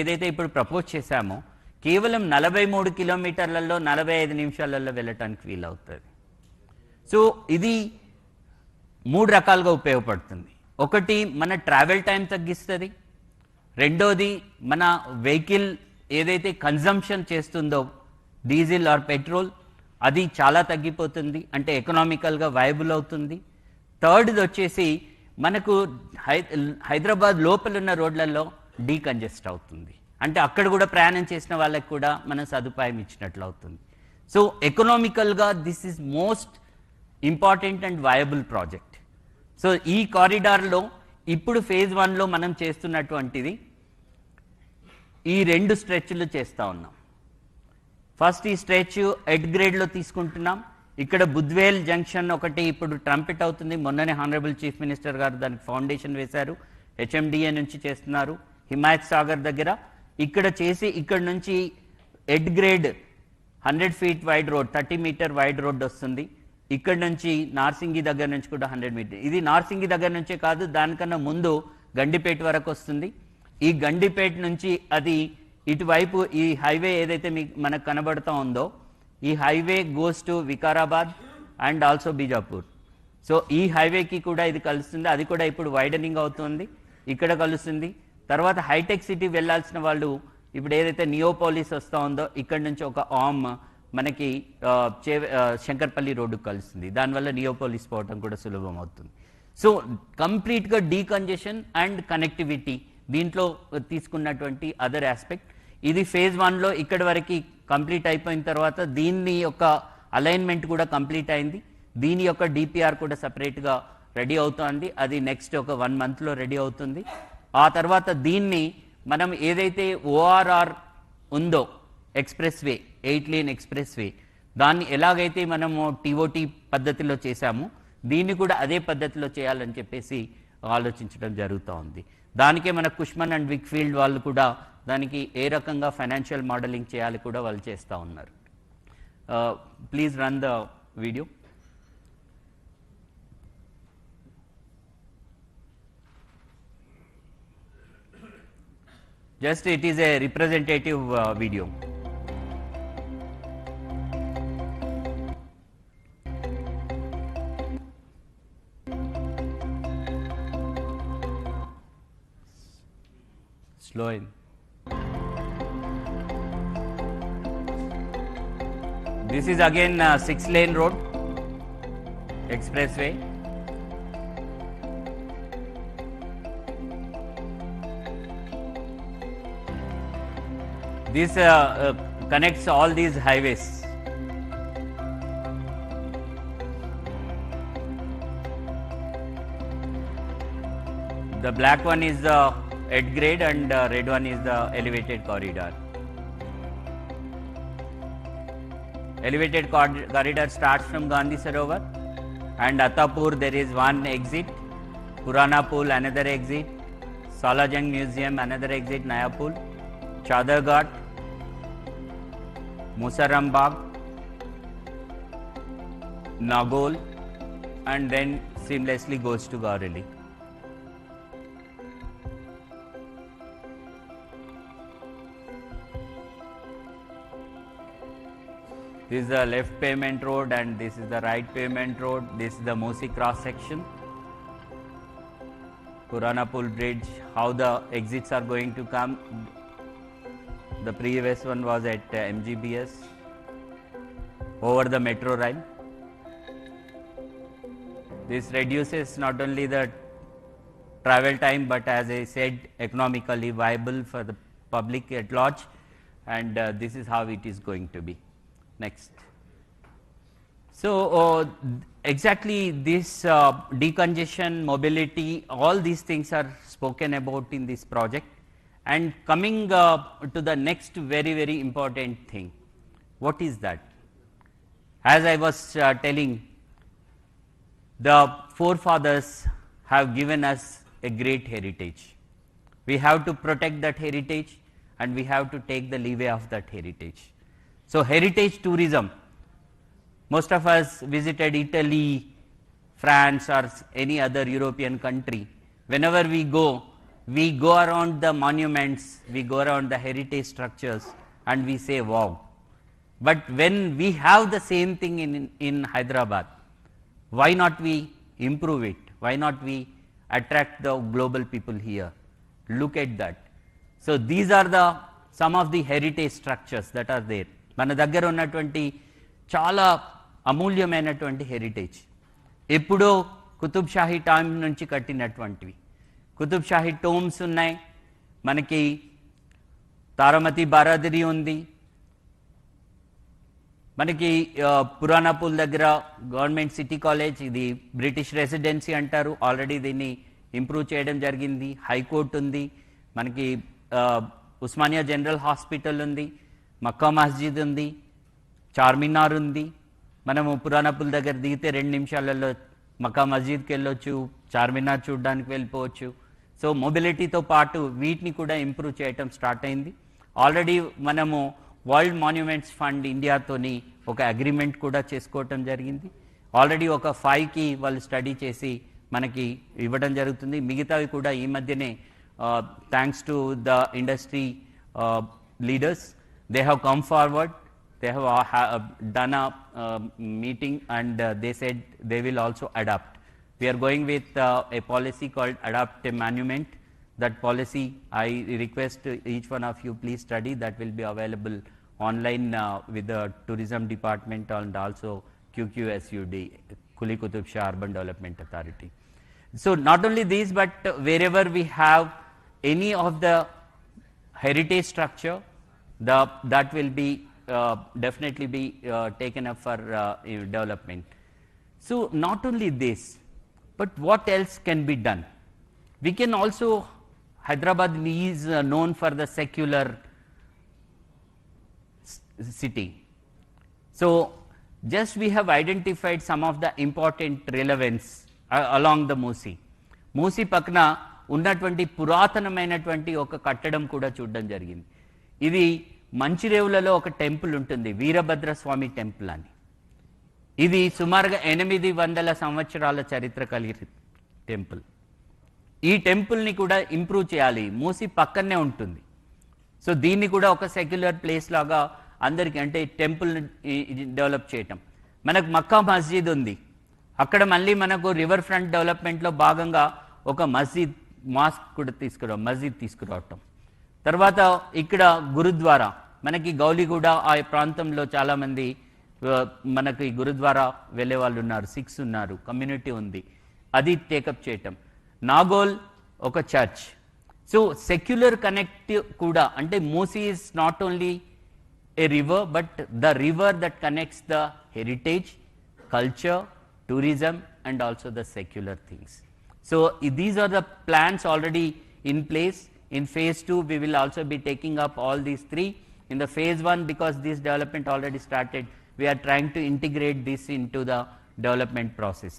Speaker 4: ఏదైతే ఇప్పుడు ప్రపోజ్ చేశామో కేవలం 43 కిలోమీటర్లలో 45 నిమిషాలలో వెళ్ళటానికి వీలవుతుంది. సో ఇది 3 రకాలుగా ఉపయోగపడుతుంది. ఒకటి, మన ట్రావెల్ టైం తగ్గిస్తుంది. రెండోది, మన వెహికల్ ఏదైతే కన్జంప్షన్ చేస్తుందో డీజిల్ ఆర్ పెట్రోల్ అది చాలా తగ్గిపోతుంది, అంటే ఎకనామికల్గా వైబుల్ అవుతుంది. థర్డ్ది వచ్చేసి మనకు హైదరాబాద్ లోపల ఉన్న రోడ్లలో డీకంజెస్ట్ అవుతుంది, అంటే అక్కడ కూడా ప్రయాణం చేసిన వాళ్ళకి కూడా మనం సదుపాయం ఇచ్చినట్లు అవుతుంది. సో ఎకనామికల్గా this is most important and viable project. So ఈ కారిడార్లో ఇప్పుడు ఫేజ్ 1లో మనం చేస్తున్నటువంటిది ఈ 2 స్ట్రెచ్లు చేస్తూ ఉన్నాం. ఫస్ట్ ఈ స్ట్రెచ్ ఎడ్ గ్రేడ్లో తీసుకుంటున్నాం. ఇక్కడ బుద్వేల్ జంక్షన్ ఒకటి ఇప్పుడు ట్రంపెట్ అవుతుంది. మొన్ననే హానరబుల్ చీఫ్ మినిస్టర్ గారు దానికి ఫౌండేషన్ వేశారు. హెచ్ఎండిఏ నుంచి చేస్తున్నారు. హిమాయత్ సాగర్ దగ్గర ఇక్కడ చేసి ఇక్కడ నుంచి at grade 100 feet wide road, 30 metre wide road వస్తుంది. ఇక్కడ నుంచి నార్సింగి దగ్గర నుంచి కూడా 100 మీటర్. ఇది నార్సింగి దగ్గర నుంచే కాదు, దానికన్నా ముందు గండిపేట వరకు వస్తుంది. ఈ గండిపేట నుంచి అది ఇటువైపు ఈ హైవే ఏదైతే మనకు కనబడుతూ ఉందో ఈ highway goes to Vikarabad and also Bijapur. So ఈ హైవేకి కూడా ఇది కలుస్తుంది. అది కూడా ఇప్పుడు వైడనింగ్ అవుతుంది, ఇక్కడ కలుస్తుంది. తర్వాత హైటెక్ సిటీ వెళ్ళాల్సిన వాళ్ళు ఇప్పుడు ఏదైతే నియోపోలిస్ వస్తూ ఉందో ఇక్కడ నుంచి ఒక ఆమ్ మనకి శంకర్పల్లి రోడ్డుకు కలుస్తుంది. దానివల్ల నియోపోలిస్ పోవటం కూడా సులభం అవుతుంది. సో కంప్లీట్గా డీకంజెషన్ అండ్ కనెక్టివిటీ దీంట్లో తీసుకున్నటువంటి అదర్ ఆస్పెక్ట్. ఇది ఫేజ్ 1లో ఇక్కడి వరకు కంప్లీట్ అయిపోయిన తర్వాత దీన్ని యొక్క అలైన్మెంట్ కూడా కంప్లీట్ అయింది. దీని యొక్క డిపిఆర్ కూడా సపరేట్గా రెడీ అవుతుంది. అది నెక్స్ట్ ఒక 1 మంత్లో రెడీ అవుతుంది. ఆ తర్వాత దీన్ని మనం ఏదైతే ఓఆర్ఆర్ ఉందో express way, 8 lane express way, దాన్ని ఎలాగైతే మనము టీఓటీ పద్ధతిలో చేశామో దీన్ని కూడా అదే పద్ధతిలో చేయాలని చెప్పేసి ఆలోచించడం జరుగుతూ ఉంది. దానికే మన కుష్మన్ అండ్ విక్ఫీల్డ్ వాళ్ళు కూడా దానికి ఏ రకంగా ఫైనాన్షియల్ మోడలింగ్ చేయాలి కూడా వాళ్ళు చేస్తూ ఉన్నారు. Please run the video. Just it is a representative video. Slow in. This is again 6-lane road, expressway. This connects all these highways. The black one is the at grade and red one is the elevated corridor. Elevated corridor starts from Gandhi Sarovar and Attapur there is one exit, Purana Pool another exit, Salajang Museum another exit, Naya Pool, Chadar Ghat, Musaram Bagh, Nagol, and then seamlessly goes to Gaureli. This is the left pavement road and this is the right pavement road. This is the Musi cross section. Purana Pool Bridge, how the exits are going to come. The previous one was at MGBS over the metro rail. This reduces not only the travel time but, as I said, economically viable for the public at large, and this is how it is going to be. Next. So, exactly this decongestion, mobility, all these things are spoken about in this project. And coming to the next very important thing, what is that? As I was telling, the forefathers have given us a great heritage. We have to protect that heritage and we have to take the leeway of that heritage. So, heritage tourism, most of us visited Italy, France or any other European country. Whenever we go around the monuments, we go around the heritage structures and we say wow. But when we have the same thing in Hyderabad, why not we improve it? Why not we attract the global people here? Look at that. So, these are some of the heritage structures that are there. మన దగ్గర ఉన్నటువంటి చాలా అమూల్యమైనటువంటి heritage, ఎప్పుడో Qutub Shahi time నుంచి కట్టినటువంటివి. Qutub Shahi Tomes ఉన్నాయి, మనకి తారామతి బారాదరి ఉంది, మనకి పురాణా పూల్ దగ్గర గవర్నమెంట్ సిటీ కాలేజ్, ఇది బ్రిటిష్ రెసిడెన్సీ అంటారు, ఆల్రెడీ దీన్ని ఇంప్రూవ్ చేయడం జరిగింది. హైకోర్టు ఉంది, మనకి ఉస్మానియా జనరల్ హాస్పిటల్ ఉంది, మక్కా మస్జిద్ ఉంది, చార్మినార్ ఉంది. మనము పురాణా పూల్ దగ్గర దిగితే 2 నిమిషాలలో మక్కా మస్జిద్కి వెళ్ళొచ్చు, చార్మినార్ చూడడానికి వెళ్ళిపోవచ్చు. సో మొబిలిటీతో పాటు వీటిని కూడా ఇంప్రూవ్ చేయటం స్టార్ట్ అయింది. ఆల్రెడీ మనము వరల్డ్ మాన్యుమెంట్స్ ఫండ్ ఇండియాతోని ఒక అగ్రిమెంట్ కూడా చేసుకోవటం జరిగింది. ఆల్రెడీ ఒక 5కి వాళ్ళు స్టడీ చేసి మనకి ఇవ్వడం జరుగుతుంది. మిగతావి కూడా ఈ మధ్యనే thanks to the industry leaders, they have come forward, they have done a meeting and they said they will also adapt. We are going with a policy called Adapt a Monument. That policy, I request each one of you please study. That will be available online with the tourism department and also QQSUD, Kuli Qutub Shah Urban Development Authority. So not only these, but wherever we have any of the heritage structure, that will be definitely be taken up for development. So not only this, but what else can be done? We can also, Hyderabad is known for the secular city. So just we have identified some of the important relevance along the Musi. Musi పక్కన ఉన్నటువంటి పురాతనమైనటువంటి ఒక కట్టడం కూడా చూడడం జరిగింది. ఇది మంచిరేవులలో ఒక టెంపుల్ ఉంటుంది, వీరభద్ర స్వామి టెంపుల్ అని. ఇది సుమారుగా 800 సంవత్సరాల చరిత్ర కలిగిన టెంపుల్. ఈ టెంపుల్ని కూడా ఇంప్రూవ్ చేయాలి, మూసి పక్కనే ఉంటుంది. సో దీన్ని కూడా ఒక సెక్యులర్ ప్లేస్ లాగా అందరికీ, అంటే టెంపుల్ డెవలప్ చేయటం. మనకు మక్కా మస్జిద్ ఉంది, అక్కడ మళ్ళీ మనకు రివర్ ఫ్రంట్ డెవలప్మెంట్లో భాగంగా ఒక మాస్క్ కూడా మస్జిద్ తీసుకురావటం. తర్వాత ఇక్కడ గురుద్వారా, మనకి గౌలిగూడ ఆ ప్రాంతంలో చాలామంది మనకి గురుద్వారా వెళ్ళే వాళ్ళు ఉన్నారు, సిక్స్ ఉన్నారు, కమ్యూనిటీ ఉంది, అది టేకప్ చేయటం. నాగోల్ ఒక చర్చ్. సో సెక్యులర్ కనెక్ట్ కూడా, అంటే Musi is not only a river, but the river that connects the heritage, culture, tourism and also the secular things. So these are the plans already in place. In phase 2 we will also be taking up all these three. In the phase 1, because this development already started, we are trying to integrate this into the development process.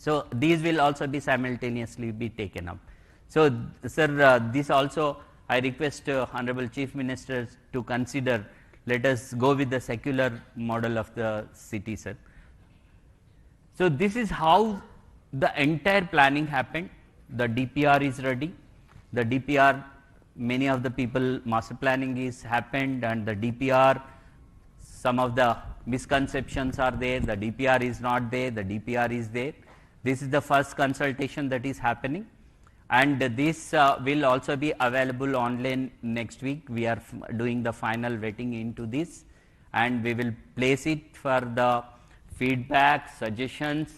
Speaker 4: So these will also be simultaneously be taken up. So sir, this also I request Honorable Chief Minister to consider. Let us go with the secular model of the city, sir. So this is how the entire planning happened. The DPR is ready. The DPR, many of the people, master planning is happened, and the DPR, some of the misconceptions are there, the DPR is not there, the DPR is there. This is the first consultation that is happening, and this will also be available online next week. We are doing the final vetting into this, and we will place it for the feedback, suggestions.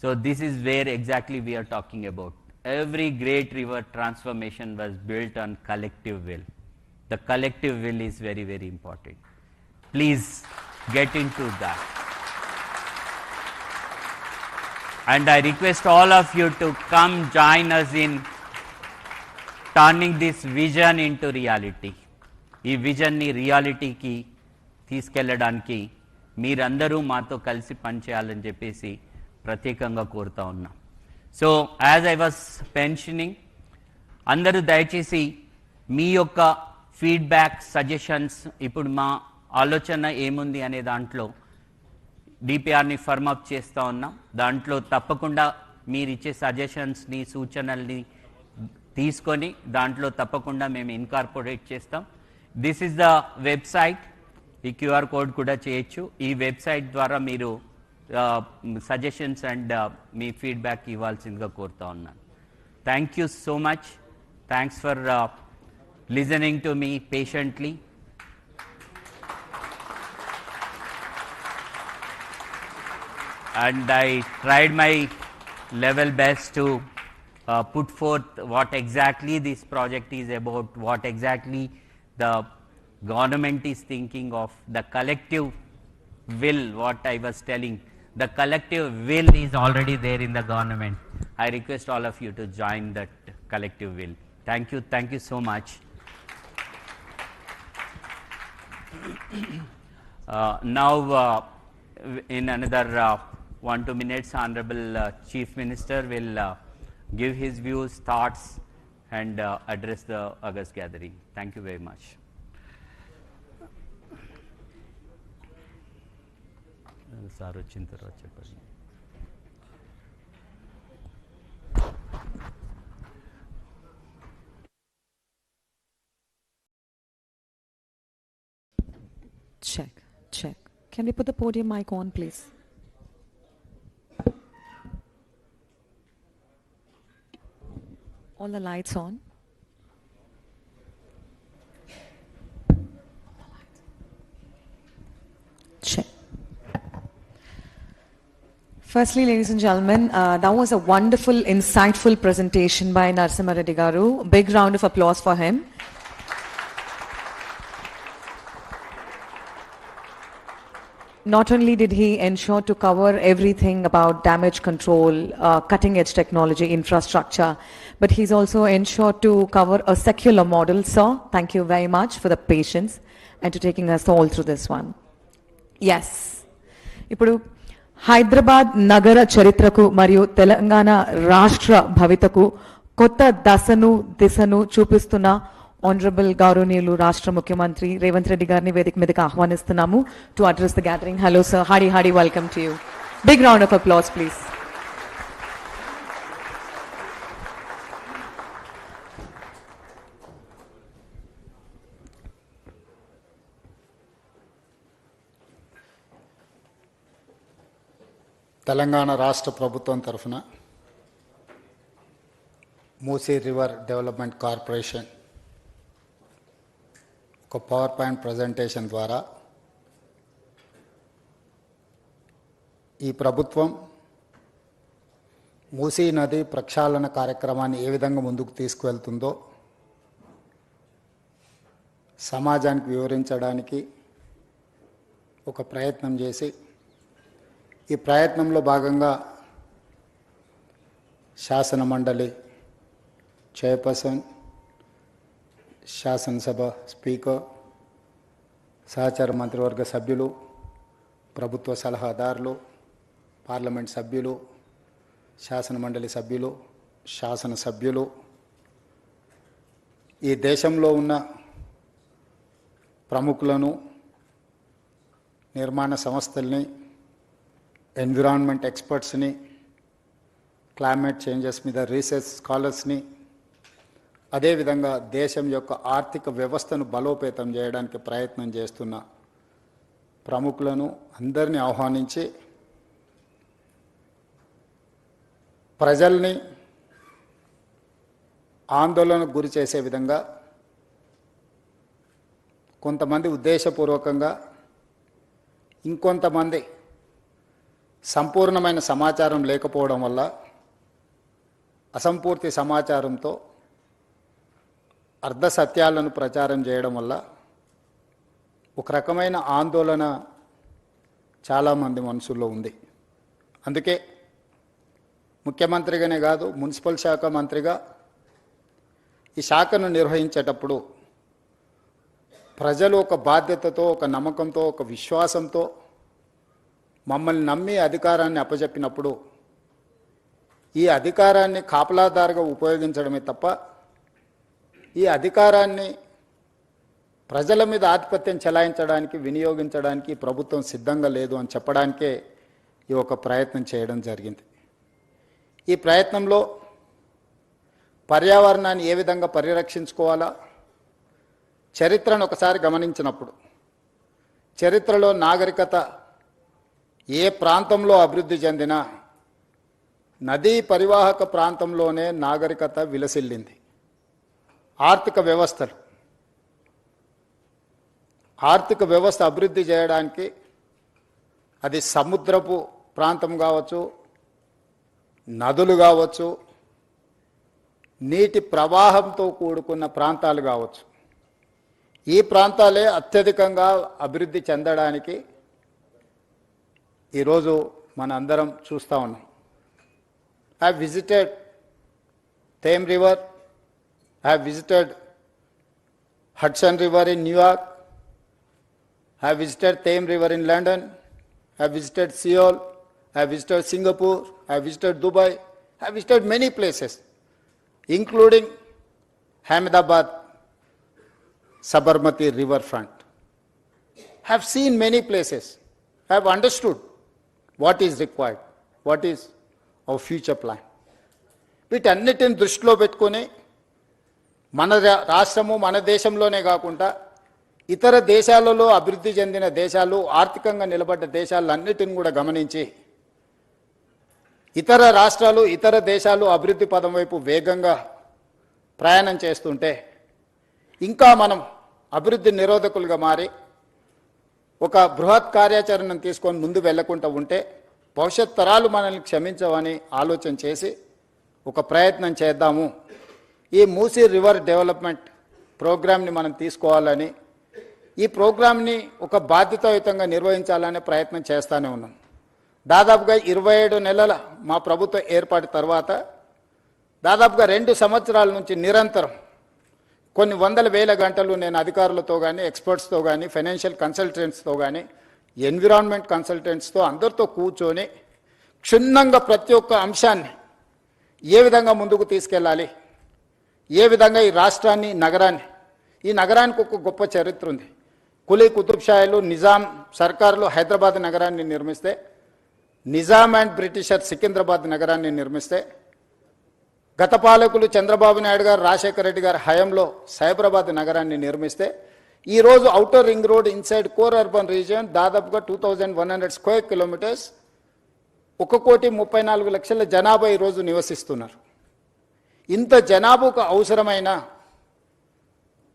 Speaker 4: So this is where exactly we are talking about. Every great river transformation was built on collective will. The collective will is very, very important. Please get into that. And I request all of you to come join us in turning this vision into reality. ఈ vision ని రియాలిటీకి తీసుకెళ్లడానికి మీరందరూ మాతో కలిసి పనిచేయాలని చెప్పేసి ప్రత్యేకంగా కోరుతా ఉన్నాం. So as I was mentioning, అందరూ దయచేసి మీ యొక్క ఫీడ్బ్యాక్, సజెషన్స్, ఇప్పుడు మా ఆలోచన ఏముంది అనే దాంట్లో డిపిఆర్ని ఫర్మప్ చేస్తూ ఉన్నాం. దాంట్లో తప్పకుండా మీరు ఇచ్చే సజెషన్స్ని, సూచనల్ని తీసుకొని దాంట్లో తప్పకుండా మేము ఇన్కార్పొరేట్ చేస్తాం. This is the website. ఈ క్యూఆర్ కోడ్ కూడా చేయొచ్చు. ఈ వెబ్సైట్ ద్వారా మీరు సజెషన్స్ అండ్ మీ ఫీడ్బ్యాక్ ఇవ్వాల్సిందిగా కోరుతా ఉన్నాను. Thank you so much. Thanks for listening to me patiently. And I tried my level best to put forth what exactly this project is about, what exactly the government is thinking of, the collective will, what I was telling. The collective will is already there in the government. I request all of you to join that collective will. Thank you so much. Now in another 1-2 minutes, Honorable Chief Minister will give his views, thoughts, and address the August gathering. Thank you very much.
Speaker 1: Check. Can we put the podium mic on, please? All the lights on. Check. Firstly, ladies and gentlemen, that was a wonderful, insightful presentation by Narasimha Reddy Garu. Big round of applause for him. Not only did he ensure to cover everything about damage control, cutting edge technology, infrastructure, but he's also ensured to cover a secular model. Sir, thank you very much for the patience and to taking us all through this one. Yes. Ipudu Hyderabad నగర చరిత్రకు మరియు తెలంగాణ రాష్ట్ర భవితకు కొత్త దశను దిశను చూపిస్తున్న honourable గౌరవనీయులు రాష్ట్ర ముఖ్యమంత్రి రేవంత్ రెడ్డి గారిని వేదిక మీదకి ఆహ్వానిస్తున్నాము to address the gathering. Hello sir, hearty welcome to you. Big round of applause please.
Speaker 10: Telangana రాష్ట్ర ప్రభుత్వం తరఫున మూసీ రివర్ డెవలప్మెంట్ కార్పొరేషన్ ఒక పవర్ పాయింట్ ప్రజెంటేషన్ ద్వారా ఈ ప్రభుత్వం మూసీ నది ప్రక్షాళన కార్యక్రమాన్ని ఏ విధంగా ముందుకు తీసుకువెళ్తుందో సమాజానికి వివరించడానికి ఒక ప్రయత్నం చేసి, ఈ ప్రయత్నంలో భాగంగా శాసన మండలి చైర్పర్సన్, శాసనసభ స్పీకర్, సహచార మంత్రివర్గ సభ్యులు, ప్రభుత్వ సలహాదారులు, పార్లమెంట్ సభ్యులు, శాసన మండలి సభ్యులు, శాసనసభ్యులు, ఈ దేశంలో ఉన్న ప్రముఖులను, నిర్మాణ సంస్థల్ని, ఎన్విరాన్మెంట్ ఎక్స్పర్ట్స్ని, క్లైమేట్ చేంజెస్ మీద రీసెర్చ్ స్కాలర్స్ని, అదేవిధంగా దేశం యొక్క ఆర్థిక వ్యవస్థను బలోపేతం చేయడానికి ప్రయత్నం చేస్తున్న ప్రముఖులను అందరినీ ఆహ్వానించి ప్రజల్ని ఆందోళనకు గురి చేసే విధంగా కొంతమంది ఉద్దేశపూర్వకంగా, ఇంకొంతమంది సంపూర్ణమైన సమాచారం లేకపోవడం వల్ల అసంపూర్తి సమాచారంతో అర్ధ సత్యాలను ప్రచారం చేయడం వల్ల ఒక రకమైన ఆందోళన చాలామంది మనసులో ఉంది. అందుకే ముఖ్యమంత్రిగానే కాదు, మున్సిపల్ శాఖ మంత్రిగా ఈ శాఖను నిర్వహించేటప్పుడు ప్రజలు ఒక బాధ్యతతో, ఒక నమ్మకంతో, ఒక విశ్వాసంతో మమ్మల్ని నమ్మి అధికారాన్ని అప్పచెప్పినప్పుడు ఈ అధికారాన్ని కాపలాదారుగా ఉపయోగించడమే తప్ప ఈ అధికారాన్ని ప్రజల మీద ఆధిపత్యం చెలాయించడానికి, వినియోగించడానికి ప్రభుత్వం సిద్ధంగా లేదు అని చెప్పడానికే ఈ ఒక ప్రయత్నం చేయడం జరిగింది. ఈ ప్రయత్నంలో పర్యావరణాన్ని ఏ విధంగా పరిరక్షించుకోవాలా, చరిత్రను ఒకసారి గమనించినప్పుడు చరిత్రలో నాగరికత ఏ ప్రాంతంలో అభివృద్ధి చెందినా నదీ పరివాహక ప్రాంతంలోనే నాగరికత విలసిల్లింది. ఆర్థిక వ్యవస్థ అభివృద్ధి చేయడానికి అది సముద్రపు ప్రాంతం కావచ్చు, నదులు కావచ్చు, నీటి ప్రవాహంతో కూడుకున్న ప్రాంతాలు కావచ్చు, ఈ ప్రాంతాలే అత్యధికంగా అభివృద్ధి చెందడానికి ఈరోజు మన అందరం చూస్తూ ఉన్నాం. I have visited Thames River, I have visited Hudson River in New York, I have visited Thames River in London, I have visited Seoul, I have visited Singapore, I have visited Dubai, I have visited many places, including Ahmedabad, Sabarmati riverfront. I have seen many places. I have understood what is required, what is our future plan. వీటన్నిటిని దృష్టిలో పెట్టుకొని మన రాష్ట్రము, మన దేశంలోనే కాకుండా ఇతర దేశాలలో అభివృద్ధి చెందిన దేశాలు, ఆర్థికంగా నిలబడ్డ దేశాలన్నిటిని కూడా గమనించి ఇతర రాష్ట్రాలు, ఇతర దేశాలు అభివృద్ధి పదం వైపు వేగంగా ప్రయాణం చేస్తుంటే ఇంకా మనం అభివృద్ధి నిరోధకులుగా మారి ఒక బృహత్ కార్యాచరణను తీసుకొని ముందు వెళ్లకుండా ఉంటే భవిష్యత్ తరాలు మనల్ని క్షమించవని ఆలోచన చేసి ఒక ప్రయత్నం చేద్దాము. ఈ మూసీ రివర్ డెవలప్మెంట్ ప్రోగ్రామ్ని మనం తీసుకోవాలని, ఈ ప్రోగ్రామ్ని ఒక బాధ్యతాయుతంగా నిర్వహించాలనే ప్రయత్నం చేస్తూనే ఉన్నాం. దాదాపుగా 27 నెలల మా ప్రభుత్వ ఏర్పాటు తర్వాత దాదాపుగా 2 సంవత్సరాల నుంచి నిరంతరం కొన్ని వందల వేల గంటలు నేను అధికారులతో కానీ, ఎక్స్పర్ట్స్తో కానీ, ఫైనాన్షియల్ కన్సల్టెంట్స్తో కానీ, ఎన్విరాన్మెంట్ కన్సల్టెంట్స్తో అందరితో కూర్చొని క్షుణ్ణంగా ప్రతి ఒక్క అంశాన్ని ఏ విధంగా ముందుకు తీసుకెళ్ళాలి, ఏ విధంగా ఈ రాష్ట్రాన్ని, ఈ నగరానికి ఒక గొప్ప చరిత్ర ఉంది. కులీ కుతుబ్ షాయిలు, నిజాం సర్కారులు హైదరాబాద్ నగరాన్ని నిర్మిస్తే, నిజాం అండ్ బ్రిటిషర్ సికింద్రాబాద్ నగరాన్ని నిర్మిస్తే, గత పాలకులు చంద్రబాబు నాయుడు గారు, రాజశేఖర రెడ్డి గారు హయాంలో సైబరాబాద్ నగరాన్ని నిర్మిస్తే ఈరోజు outer ring road inside core urban region దాదాపుగా 2100 స్క్వేర్ కిలోమీటర్స్, 1,34,00,000 జనాభా ఈరోజు నివసిస్తున్నారు. ఇంత జనాభాకు అవసరమైన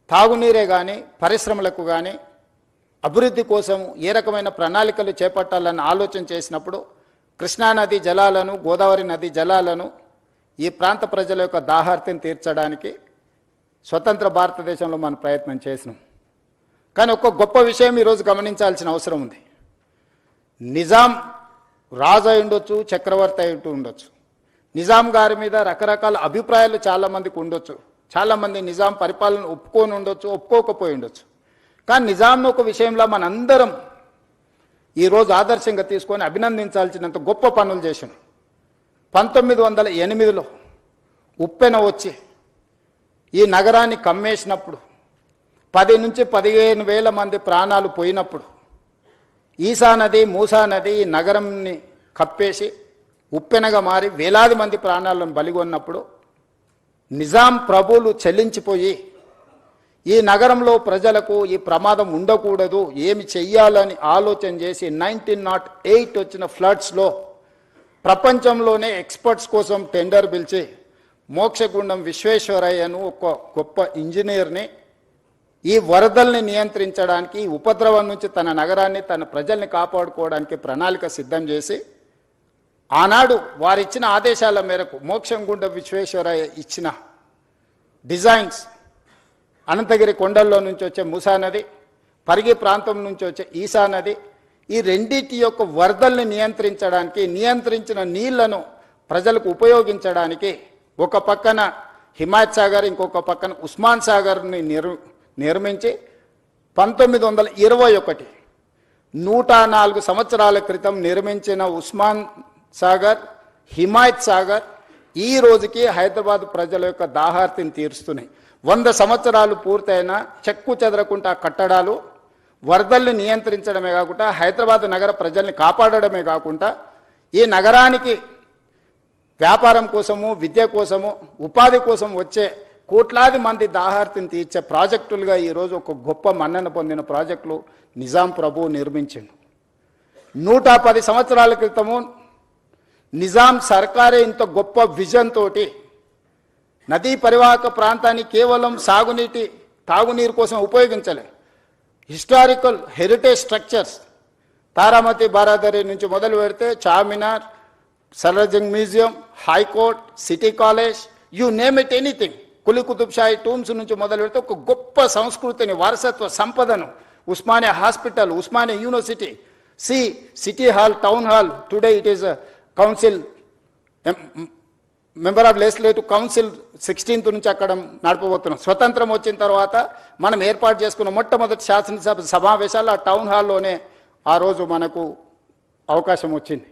Speaker 10: తాగునీరే కానీ, పరిశ్రమలకు కానీ, అభివృద్ధి కోసం ఏ రకమైన ప్రణాళికలు చేపట్టాలని ఆలోచన చేసినప్పుడు కృష్ణానది జలాలను, గోదావరి నది జలాలను ఈ ప్రాంత ప్రజల యొక్క దాహార్తిని తీర్చడానికి స్వతంత్ర భారతదేశంలో మనం ప్రయత్నం చేసినాం. కానీ ఒక గొప్ప విషయం ఈరోజు గమనించాల్సిన అవసరం ఉంది. నిజాం రాజు అయి ఉండొచ్చు, చక్రవర్తి అయి ఉండొచ్చు, నిజాం గారి మీద రకరకాల అభిప్రాయాలు చాలామందికి ఉండొచ్చు, చాలామంది నిజాం పరిపాలన ఒప్పుకొని ఉండొచ్చు, ఒప్పుకోకపోయి ఉండొచ్చు. కానీ నిజాంను ఒక విషయంలో మనందరం ఈరోజు ఆదర్శంగా తీసుకొని అభినందించాల్సినంత గొప్ప పనులు చేసాం. 1908లో ఉప్పెన వచ్చి ఈ నగరాన్ని కమ్మేసినప్పుడు 10 నుంచి 15,000 మంది ప్రాణాలు పోయినప్పుడు ఈసా నది, మూసా నది ఈ నగరంని కప్పేసి ఉప్పెనగా మారి వేలాది మంది ప్రాణాలను బలిగొన్నప్పుడు నిజాం ప్రభువులు చెల్లించిపోయి ఈ నగరంలో ప్రజలకు ఈ ప్రమాదం ఉండకూడదు, ఏమి చెయ్యాలని ఆలోచన చేసి 1908 వచ్చిన ఫ్లడ్స్లో ప్రపంచంలోనే ఎక్స్పర్ట్స్ కోసం టెండర్ పిలిచి మోక్షగుండం విశ్వేశ్వరయ్యను ఒక గొప్ప ఇంజనీర్ని ఈ వరదల్ని నియంత్రించడానికి, ఈ ఉపద్రవం నుంచి తన నగరాన్ని తన ప్రజల్ని కాపాడుకోవడానికి ప్రణాళిక సిద్ధం చేసి ఆనాడు వారిచ్చిన ఆదేశాల మేరకు మోక్షగుండం విశ్వేశ్వరయ్య ఇచ్చిన డిజైన్స్ అనంతగిరి కొండల్లో నుంచి వచ్చే ముసా నది, పరిగి ప్రాంతం నుంచి వచ్చే ఈసా నది, ఈ రెండింటి యొక్క వరదల్ని నియంత్రించడానికి, నియంత్రించిన నీళ్లను ప్రజలకు ఉపయోగించడానికి ఒక పక్కన హిమాయత్ సాగర్, ఇంకొక పక్కన ఉస్మాన్ సాగర్ని నిర్మించి 1921 104 సంవత్సరాల క్రితం నిర్మించిన ఉస్మాన్ సాగర్, హిమాయత్ సాగర్ ఈ రోజుకి హైదరాబాద్ ప్రజల యొక్క దాహార్తిని తీరుస్తున్నాయి. 100 సంవత్సరాలు పూర్తయిన చెక్కు చెదరకుండా కట్టడాలు వరదల్ని నియంత్రించడమే కాకుండా హైదరాబాద్ నగర ప్రజల్ని కాపాడడమే కాకుండా ఈ నగరానికి వ్యాపారం కోసము, విద్య కోసము, ఉపాధి కోసం వచ్చే కోట్లాది మంది దాహార్తిని తీర్చే ప్రాజెక్టులుగా ఈరోజు ఒక గొప్ప మన్నన పొందిన ప్రాజెక్టులు నిజాం ప్రభువు నిర్మించింది. 110 సంవత్సరాల క్రితము నిజాం సర్కారే ఇంత గొప్ప విజన్ తోటి నదీ పరివాహక ప్రాంతాన్ని కేవలం తాగునీరు కోసం ఉపయోగించలే. Historical heritage structures Taramati Baradari నుంచి మొదలు పెడితే Charminar, Salar Jung museum, high court, city college, you name it anything, Quli Qutub Shahi tombs నుంచి మొదలు పెడితే ఒక గొప్ప సంస్కృతిని, వారసత్వ సంపదను, Osmania hospital, Osmania university, city hall, town hall, today it is council member of legislative council 16th నుంచి అక్కడ నడపబోతున్నాం. స్వతంత్రం వచ్చిన తర్వాత మనం ఏర్పాటు చేసుకున్న మొట్టమొదటి శాసనసభ సమావేశాలు ఆ టౌన్ హాల్లోనే ఆ రోజు మనకు అవకాశం వచ్చింది.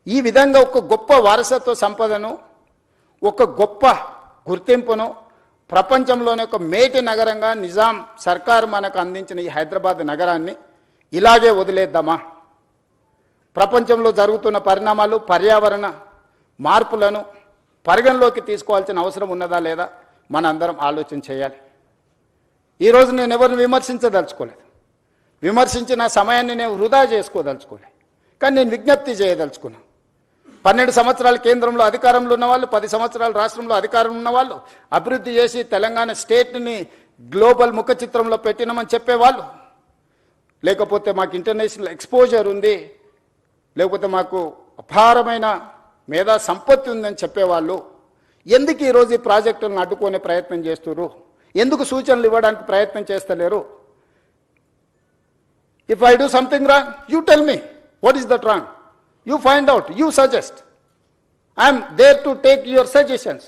Speaker 10: ఈ విధంగా ఒక గొప్ప వారసత్వ సంపదను, ఒక గొప్ప గుర్తింపును ప్రపంచంలోనే ఒక మేటి నగరంగా నిజాం సర్కారు మనకు అందించిన ఈ హైదరాబాద్ నగరాన్ని ఇలాగే వదిలేద్దామా? ప్రపంచంలో జరుగుతున్న పరిణామాలు, పర్యావరణ మార్పులను పరిగణలోకి తీసుకోవాల్సిన అవసరం ఉన్నదా లేదా మనందరం ఆలోచన చేయాలి. ఈరోజు నేను ఎవరిని విమర్శించదలుచుకోలేదు, విమర్శించిన సమయాన్ని నేను వృధా చేసుకోదలుచుకోలేదు, కానీ నేను విజ్ఞప్తి చేయదలుచుకున్నాను. 12 సంవత్సరాలు కేంద్రంలో అధికారంలో ఉన్నవాళ్ళు, 10 సంవత్సరాలు రాష్ట్రంలో అధికారం ఉన్నవాళ్ళు, అభివృద్ధి చేసి తెలంగాణ స్టేట్ని గ్లోబల్ ముఖ చిత్రంలో పెట్టినామని చెప్పేవాళ్ళు, లేకపోతే మాకు ఇంటర్నేషనల్ ఎక్స్పోజర్ ఉంది, లేకపోతే మాకు అపారమైన మేధా సంపత్తి ఉందని చెప్పేవాళ్ళు ఎందుకు ఈరోజు ఈ ప్రాజెక్టులను అడ్డుకునే ప్రయత్నం చేస్తున్నారు? ఎందుకు సూచనలు ఇవ్వడానికి ప్రయత్నం చేస్తలేరు? If I do something wrong, you tell me what is that wrong, you find out, you suggest. I'm there to take your suggestions,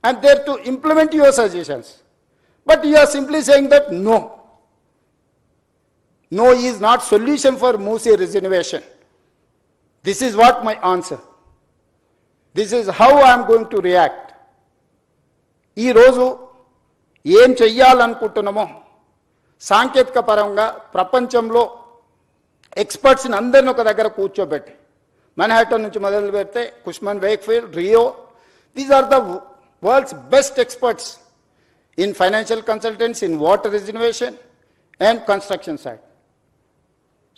Speaker 10: I'm there to implement your suggestions, but you are simply saying that no. No is not solution for Musi reservation. This is what my answer. This is how I am going to react. ఈ రోజు ఏం చెయ్యాలనుకుంటున్నామో సాంకేతిక పరంగా ప్రపంచంలో ఎక్స్పర్ట్స్ని అందరిని ఒక దగ్గర కూర్చోబెట్టి, మన్హాటన్ నుంచి మొదలు పెడితే Cushman Wakefield, Rio, these are the world's best experts in financial consultants, in water reservation and construction side.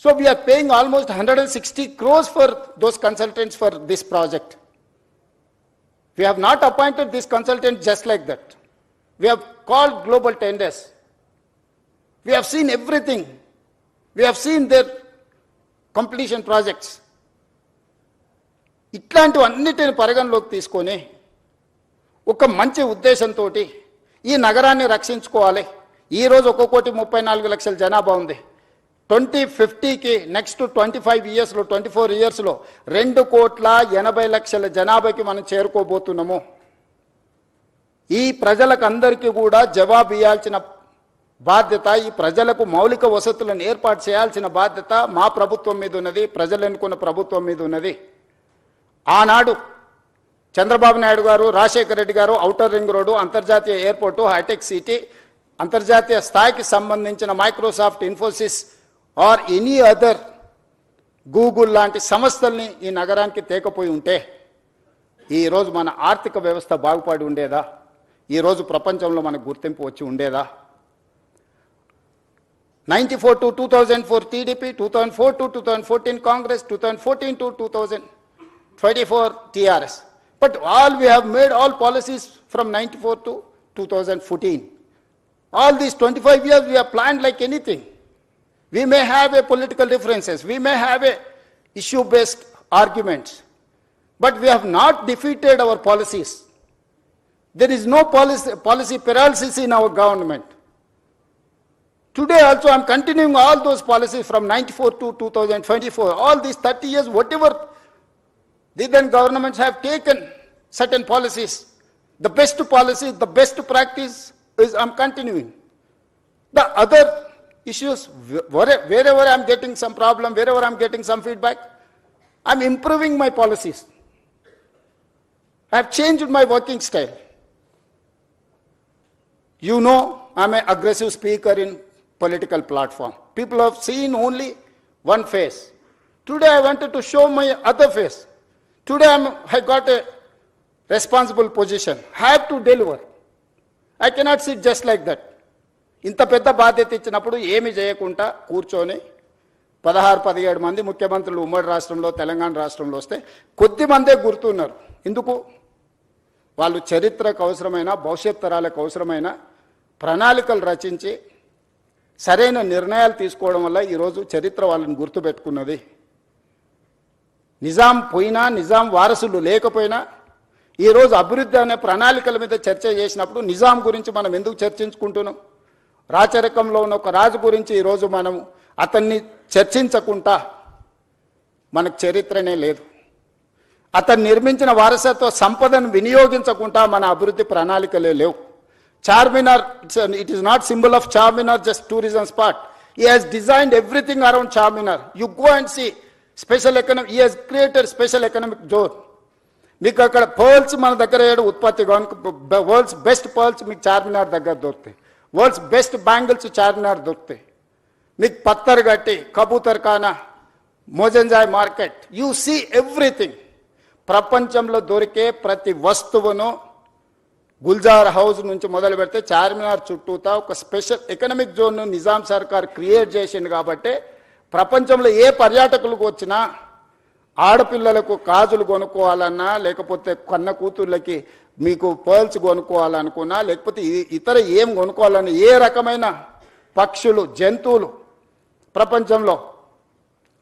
Speaker 10: So we are paying almost 160 crores for those consultants for this project. We have not appointed this consultant just like that. We have called global tenders. We have seen everything. We have seen their completion projects. ఇట్లాంటివన్నిటిని పరిగణలోకి తీసుకొని ఒక మంచి ఉద్దేశంతో ఈ నగరాన్ని రక్షించుకోవాలి. ఈరోజు 1,34,00,000 జనాభా ఉంది. 2050కి నెక్స్ట్ 25 ఇయర్స్లో, 24 ఇయర్స్లో 2,80,00,000 జనాభాకి మనం చేరుకోబోతున్నాము. ఈ ప్రజలకు అందరికీ కూడా జవాబు ఇవ్వాల్సిన బాధ్యత, ఈ ప్రజలకు మౌలిక వసతులను ఏర్పాటు చేయాల్సిన బాధ్యత మా ప్రభుత్వం మీద ఉన్నది, ప్రజలు ఎన్నుకున్న ప్రభుత్వం మీద ఉన్నది. ఆనాడు చంద్రబాబు నాయుడు గారు, రాజశేఖర రెడ్డి గారు ఔటర్ రింగ్ రోడ్డు, అంతర్జాతీయ ఎయిర్పోర్టు, హైటెక్ సిటీ, అంతర్జాతీయ స్థాయికి సంబంధించిన Microsoft, Infosys or any other Google లాంటి సంస్థల్ని ఈ నగరానికి తేకపోయి ఉంటే ఈరోజు మన ఆర్థిక వ్యవస్థ బాగుపడి ఉండేదా? ఈరోజు ప్రపంచంలో మనకు గుర్తింపు వచ్చి ఉండేదా? 94 to 2004 TDP, 2004 to 2014 Congress, 2014 to 2024 TRS. But we have made all policies from 94 to 2014. All these 25 years we have planned like anything. We may have a political differences, we may have a issue-based arguments, but we have not defeated our policies. There is no policy paralysis in our government. Today also I am continuing all those policies from 94 to 2024. All these 30 years, whatever the then governments have taken certain policies, the best policy, the best practice is I am continuing. The other issues, wherever I am getting some problem, wherever I am getting some feedback, I am improving my policies. I have changed my working style. You know, I am an aggressive speaker in political platform. People have seen only one face. Today I wanted to show my other face. Today I got a responsible position. I have to deliver. I cannot sit just like that. ఇంత పెద్ద బాధ్యత ఇచ్చినప్పుడు ఏమి చేయకుండా కూర్చొని 16-17 మంది ముఖ్యమంత్రులు ఉమ్మడి రాష్ట్రంలో తెలంగాణ రాష్ట్రంలో వస్తే కొద్ది మందే గుర్తున్నారు. ఎందుకు? వాళ్ళు చరిత్రకు అవసరమైన భవిష్యత్ తరాలకు అవసరమైన ప్రణాళికలు రచించి సరైన నిర్ణయాలు తీసుకోవడం వల్ల ఈరోజు చరిత్ర వాళ్ళని గుర్తుపెట్టుకున్నది. నిజాం పోయినా, నిజాం వారసులు లేకపోయినా ఈరోజు అభివృద్ధి అనే ప్రణాళికల మీద చర్చ చేసినప్పుడు నిజాం గురించి మనం ఎందుకు చర్చించుకుంటున్నాం? రాచరికంలో ఉన్న ఒక రాజు గురించి ఈరోజు మనం అతన్ని చర్చించకుండా మనకు చరిత్రనే లేదు. అతను నిర్మించిన వారసత్వ సంపదను వినియోగించకుండా మన అభివృద్ధి ప్రణాళికలే లేవు. Charminar, it is not symbol of Charminar, just tourism spot. He has designed everything around Charminar. You go and see special economic, he has created special economic zone. మీకు అక్కడ పర్ల్స్ మన దగ్గర ఉత్పత్తి వరల్డ్స్ బెస్ట్ పర్ల్స్ మీకు చార్మినార్ దగ్గర దొరుకుతాయి. World's best bangles Charminar దొరుకుతాయి. మీకు పత్తర్ గట్టి, కబూతర్ ఖానా, Mozamjahi market, you see everything. ప్రపంచంలో దొరికే ప్రతి వస్తువును గుల్జార్ హౌస్ నుంచి మొదలు పెడితే చార్మినార్ చుట్టూతా ఒక స్పెషల్ ఎకనామిక్ జోన్ను నిజాం సర్కార్ క్రియేట్ చేసింది. కాబట్టి ప్రపంచంలో ఏ పర్యాటకులకు వచ్చినా ఆడపిల్లలకు గాజులు కొనుక్కోవాలన్నా, లేకపోతే కన్న కూతుర్లకి మీకు పర్ల్స్ కొనుక్కోవాలనుకున్నా, లేకపోతే ఇతర ఏం కొనుక్కోవాలన్నా, ఏ రకమైన పక్షులు, జంతువులు ప్రపంచంలో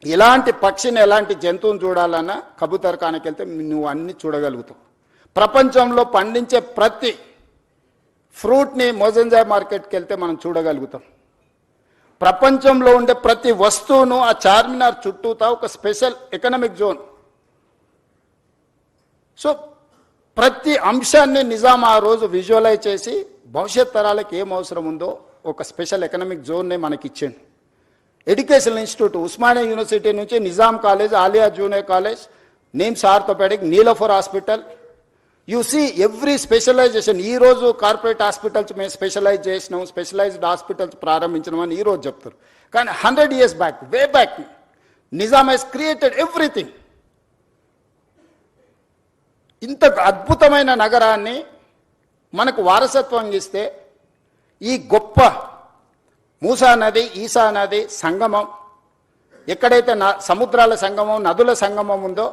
Speaker 10: ఇలాంటి పక్షిని, ఎలాంటి జంతువుని చూడాలన్నా కబూతర్ ఖానాకి వెళ్తే నువ్వు అన్ని చూడగలుగుతావు. ప్రపంచంలో పండించే ప్రతి ఫ్రూట్ని మోజంజాయ్ మార్కెట్కి వెళ్తే మనం చూడగలుగుతాం. ప్రపంచంలో ఉండే ప్రతి వస్తువును ఆ చార్మినార్ చుట్టూతా ఒక స్పెషల్ ఎకనామిక్ జోన్. సో ప్రతి అంశాన్ని నిజాం ఆ రోజు విజువలైజ్ చేసి భవిష్యత్ తరాలకు ఏం అవసరం ఉందో ఒక స్పెషల్ ఎకనామిక్ జోన్నే మనకి ఇచ్చింది. ఎడ్యుకేషనల్ ఇన్స్టిట్యూట్, ఉస్మానియా యూనివర్సిటీ నుంచి Nizam college, Aliya junior college, NIMS orthopaedic, Niloufer hospital, you see every specialisation. ఈరోజు కార్పొరేట్ హాస్పిటల్స్ మేము స్పెషలైజ్ చేసినాం, స్పెషలైజ్డ్ హాస్పిటల్స్ ప్రారంభించినాం అని ఈరోజు చెప్తారు. కానీ 100 years back, way back, Nizam has created everything. ఇంత అద్భుతమైన నగరాన్ని మనకు వారసత్వం ఇస్తే ఈ గొప్ప మూసా నది, ఈసా నది సంగమం, ఎక్కడైతే సముద్రాల సంగమం, నదుల సంగమం ఉందో,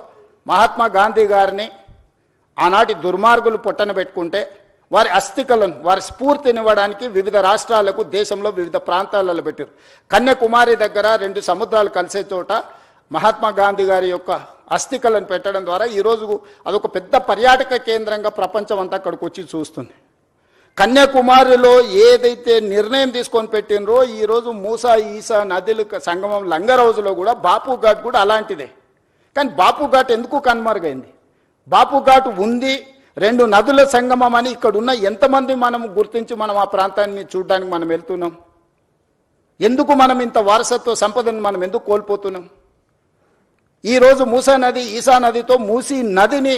Speaker 10: మహాత్మా గాంధీ గారిని ఆనాటి దుర్మార్గులు పొట్టన పెట్టుకుంటే వారి అస్థికలను, వారి స్ఫూర్తినివ్వడానికి వివిధ రాష్ట్రాలకు, దేశంలో వివిధ ప్రాంతాలలో పెట్టారు. కన్యాకుమారి దగ్గర 2 సముద్రాలు కలిసే చోట మహాత్మా గాంధీ గారి యొక్క అస్థికలను పెట్టడం ద్వారా ఈరోజు అదొక పెద్ద పర్యాటక కేంద్రంగా ప్రపంచం అంతా అక్కడికి వచ్చి చూస్తుంది. కన్యాకుమారిలో ఏదైతే నిర్ణయం తీసుకొని పెట్టినరో ఈరోజు మూసా, ఈసా నదుల సంగమం లంగర్ హౌజ్లో కూడా బాపు ఘాట్ కూడా అలాంటిదే. కానీ బాపు ఘాట్ ఎందుకు కనుమరుగైంది? బాపు ఘాట్ ఉంది, 2 నదుల సంగమం అని ఇక్కడ ఉన్న ఎంతమంది మనం గుర్తించి మనం ఆ ప్రాంతాన్ని చూడడానికి మనం వెళ్తున్నాం? ఎందుకు మనం ఇంత వారసత్వ సంపదను మనం ఎందుకు కోల్పోతున్నాం? ఈరోజు మూసా నది, ఈసా నదితో మూసీ నదిని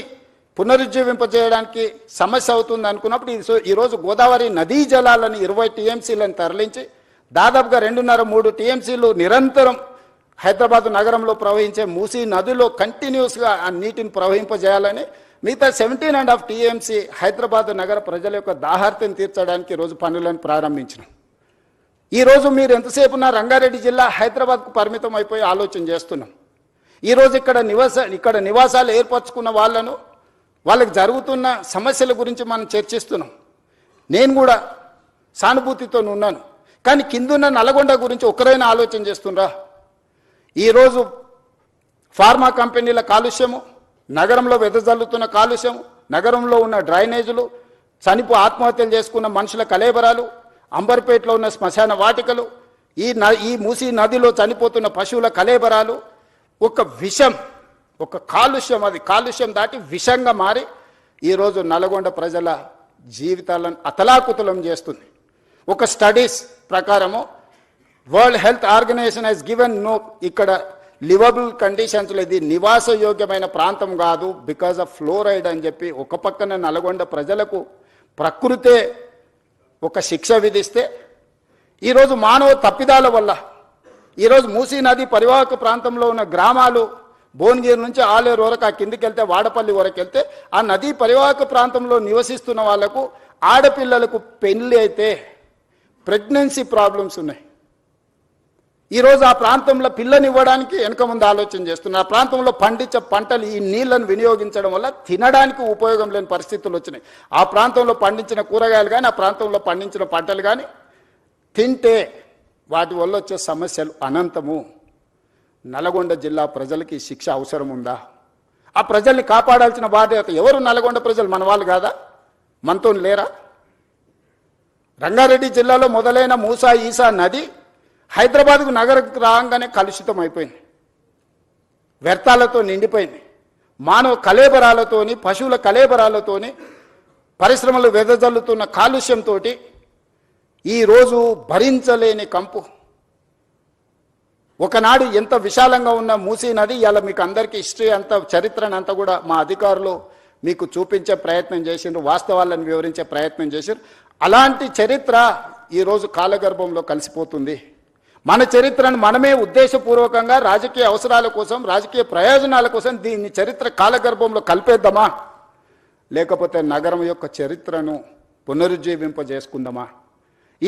Speaker 10: పునరుజ్జీవింపజేయడానికి సమస్య అవుతుంది అనుకున్నప్పుడు ఈరోజు గోదావరి నదీ జలాలను 20 TMCలను తరలించి దాదాపుగా 2.5-3 TMCలు నిరంతరం హైదరాబాద్ నగరంలో ప్రవహించే మూసీ నదిలో కంటిన్యూస్గా ఆ నీటిని ప్రవహింపజేయాలని మిగతా 17.5 టీఎంసీ హైదరాబాద్ నగర ప్రజల యొక్క దాహార్తిని తీర్చడానికి ఈరోజు పనులను ప్రారంభించినాం. ఈరోజు మీరు ఎంతసేపు నా రంగారెడ్డి జిల్లా హైదరాబాద్కు పరిమితం అయిపోయి ఆలోచన చేస్తున్నాం. ఈరోజు ఇక్కడ నివాసాలు ఏర్పరచుకున్న వాళ్ళకి జరుగుతున్న సమస్యల గురించి మనం చర్చిస్తున్నాం. నేను కూడా సానుభూతితో ఉన్నాను. కానీ కిందున్న నల్గొండ గురించి ఒకరైనా ఆలోచన చేస్తుండ్రా? ఈరోజు ఫార్మా కంపెనీల కాలుష్యము, నగరంలో వెదజల్లుతున్న కాలుష్యం, నగరంలో ఉన్న డ్రైనేజీలు, ఆత్మహత్యలు చేసుకున్న మనుషుల కలేబరాలు, అంబర్పేటలో ఉన్న శ్మశాన వాటికలు, ఈ మూసీ నదిలో చనిపోతున్న పశువుల కలేబరాలు, ఒక విషం, ఒక కాలుష్యం, అది కాలుష్యం దాటి విషంగా మారి ఈరోజు నల్గొండ ప్రజల జీవితాలను అతలాకుతలం చేస్తుంది. ఒక స్టడీస్ ప్రకారము world health organisation has given no ఇక్కడ లివబుల్ కండిషన్స్లో ఇది నివాసయోగ్యమైన ప్రాంతం కాదు బికాజ్ ఆఫ్ ఫ్లోరైడ్ అని చెప్పి ఒక పక్కన నల్గొండ ప్రజలకు ప్రకృతే ఒక శిక్ష విధిస్తే, ఈరోజు మానవ తప్పిదాల వల్ల ఈరోజు మూసీ నది పరివాహక ప్రాంతంలో ఉన్న గ్రామాలు భువనగిరి నుంచి ఆలేరు వరకు, ఆ కిందికి వెళ్తే వాడపల్లి వరకు వెళ్తే ఆ నదీ పరివాహక ప్రాంతంలో నివసిస్తున్న వాళ్లకు ఆడపిల్లలకు పెళ్లి అయితే ప్రెగ్నెన్సీ ప్రాబ్లమ్స్ ఉన్నాయి. ఈరోజు ఆ ప్రాంతంలో పిల్లనివ్వడానికి వెనక ముందు ఆలోచన చేస్తున్నారు. ఆ ప్రాంతంలో పండించే పంటలు ఈ నీళ్లను వినియోగించడం వల్ల తినడానికి ఉపయోగం లేని పరిస్థితులు వచ్చినాయి. ఆ ప్రాంతంలో పండించిన కూరగాయలు కానీ, ఆ ప్రాంతంలో పండించిన పంటలు కానీ తింటే వాటి వల్ల వచ్చే సమస్యలు అనంతము. నల్గొండ జిల్లా ప్రజలకి శిక్ష అవసరం ఉందా? ఆ ప్రజల్ని కాపాడాల్సిన బాధ్యత ఎవరు? నల్గొండ ప్రజలు మన వాళ్ళు కాదా? మనతో లేరా? రంగారెడ్డి జిల్లాలో మొదలైన మూసా ఈసా నది హైదరాబాద్కు నగరకు రాగానే కలుషితం అయిపోయింది, వ్యర్థాలతో నిండిపోయింది. మానవ కలేబరాలతోని, పశువుల కలేబరాలతోని, పరిశ్రమలు వెదజల్లుతున్న కాలుష్యంతో ఈరోజు భరించలేని కంపు. ఒకనాడు ఎంత విశాలంగా ఉన్న మూసీ నది ఇవాళ మీకు అందరికీ హిస్టరీ అంతా, చరిత్రను అంతా కూడా మా అధికారులు మీకు చూపించే ప్రయత్నం చేసిండ్రు, వాస్తవాలను వివరించే ప్రయత్నం చేసిండ్రు. అలాంటి చరిత్ర ఈరోజు కాలగర్భంలో కలిసిపోతుంది. మన చరిత్రను మనమే ఉద్దేశపూర్వకంగా రాజకీయ అవసరాల కోసం, రాజకీయ ప్రయోజనాల కోసం దీన్ని చరిత్ర కాలగర్భంలో కలిపేద్దామా, లేకపోతే నగరం యొక్క చరిత్రను పునరుజ్జీవింపజేసుకుందామా?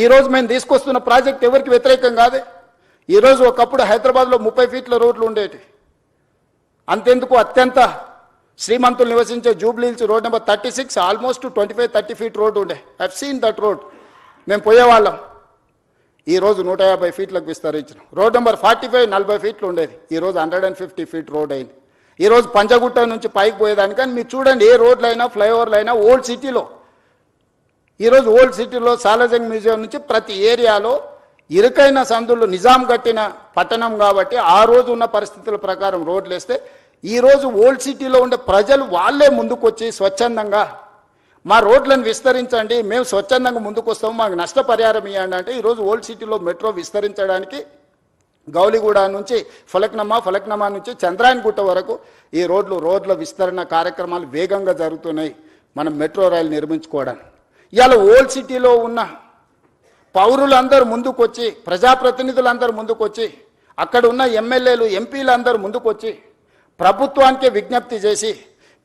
Speaker 10: ఈరోజు మేము తీసుకొస్తున్న ప్రాజెక్ట్ ఎవరికి వ్యతిరేకం కాదే. ఈరోజు ఒకప్పుడు హైదరాబాద్లో 30 ఫీట్ల రోడ్లు ఉండేవి. అంతెందుకు, అత్యంత శ్రీమంతులు నివసించే Jubilee Hills road number 36 almost 25-30 feet road ఉండే. I seen that road. మేము పోయేవాళ్ళం. ఈరోజు 150 ఫీట్లకు విస్తరించిన రోడ్ నెంబర్ 45 40 ఫీట్లు ఉండేది. ఈరోజు 150 ఫీట్ రోడ్ అయింది. ఈరోజు పంజగుట్ట నుంచి పైకి పోయేదానికి కానీ మీరు చూడండి, ఏ రోడ్లు అయినా ఫ్లైఓవర్లు అయినా ఓల్డ్ సిటీలో, ఈరోజు ఓల్డ్ సిటీలో సాలార్జంగ్ మ్యూజియం నుంచి ప్రతి ఏరియాలో ఇరుకైన సందులు, నిజాం కట్టిన పట్టణం కాబట్టి ఆ రోజు ఉన్న పరిస్థితుల ప్రకారం రోడ్లు వేస్తే ఈరోజు ఓల్డ్ సిటీలో ఉండే ప్రజలు వాళ్ళే ముందుకొచ్చి స్వచ్ఛందంగా మా రోడ్లను విస్తరించండి, మేము స్వచ్ఛందంగా ముందుకు వస్తాము, మాకు నష్టపరిహారం ఇవ్వండి అంటే ఈరోజు ఓల్డ్ సిటీలో మెట్రో విస్తరించడానికి గౌలిగూడ నుంచి ఫలక్నమా నుంచి చంద్రాయన్గుట్ట వరకు ఈ రోడ్ల విస్తరణ కార్యక్రమాలు వేగంగా జరుగుతున్నాయి. మనం మెట్రో రైలు నిర్మించుకోవడానికి ఇవాళ ఓల్డ్ సిటీలో ఉన్న పౌరులందరూ ముందుకొచ్చి, ప్రజాప్రతినిధులందరూ ముందుకొచ్చి, అక్కడ ఉన్న ఎమ్మెల్యేలు ఎంపీలందరూ ముందుకొచ్చి ప్రభుత్వానికే విజ్ఞప్తి చేసి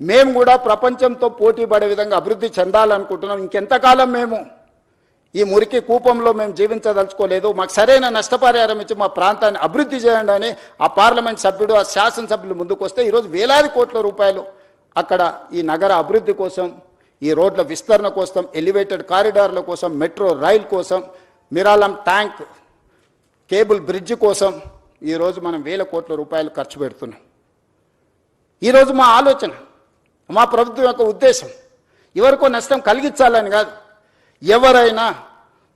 Speaker 10: మేము కూడా ప్రపంచంతో పోటీ పడే విధంగా అభివృద్ధి చెందాలనుకుంటున్నాం. ఇంకెంతకాలం మేము ఈ మురికి కూపంలో మేము జీవించదలుచుకోలేదు, మాకు సరైన నష్టపరిహారం ఇచ్చి మా ప్రాంతాన్ని అభివృద్ధి చేయండి అని ఆ పార్లమెంట్ సభ్యుడు, ఆ శాసనసభ్యులు ముందుకు వస్తే ఈరోజు వేలాది కోట్ల రూపాయలు అక్కడ ఈ నగర అభివృద్ధి కోసం, ఈ రోడ్ల విస్తరణ కోసం, ఎలివేటెడ్ కారిడార్ల కోసం, మెట్రో రైల్ కోసం, మిరాలం ట్యాంక్ కేబుల్ బ్రిడ్జ్ కోసం ఈరోజు మనం వేల కోట్ల రూపాయలు ఖర్చు పెడుతున్నాం. ఈరోజు మా ఆలోచన, మా ప్రభుత్వం యొక్క ఉద్దేశం ఎవరికో నష్టం కలిగించాలని కాదు. ఎవరైనా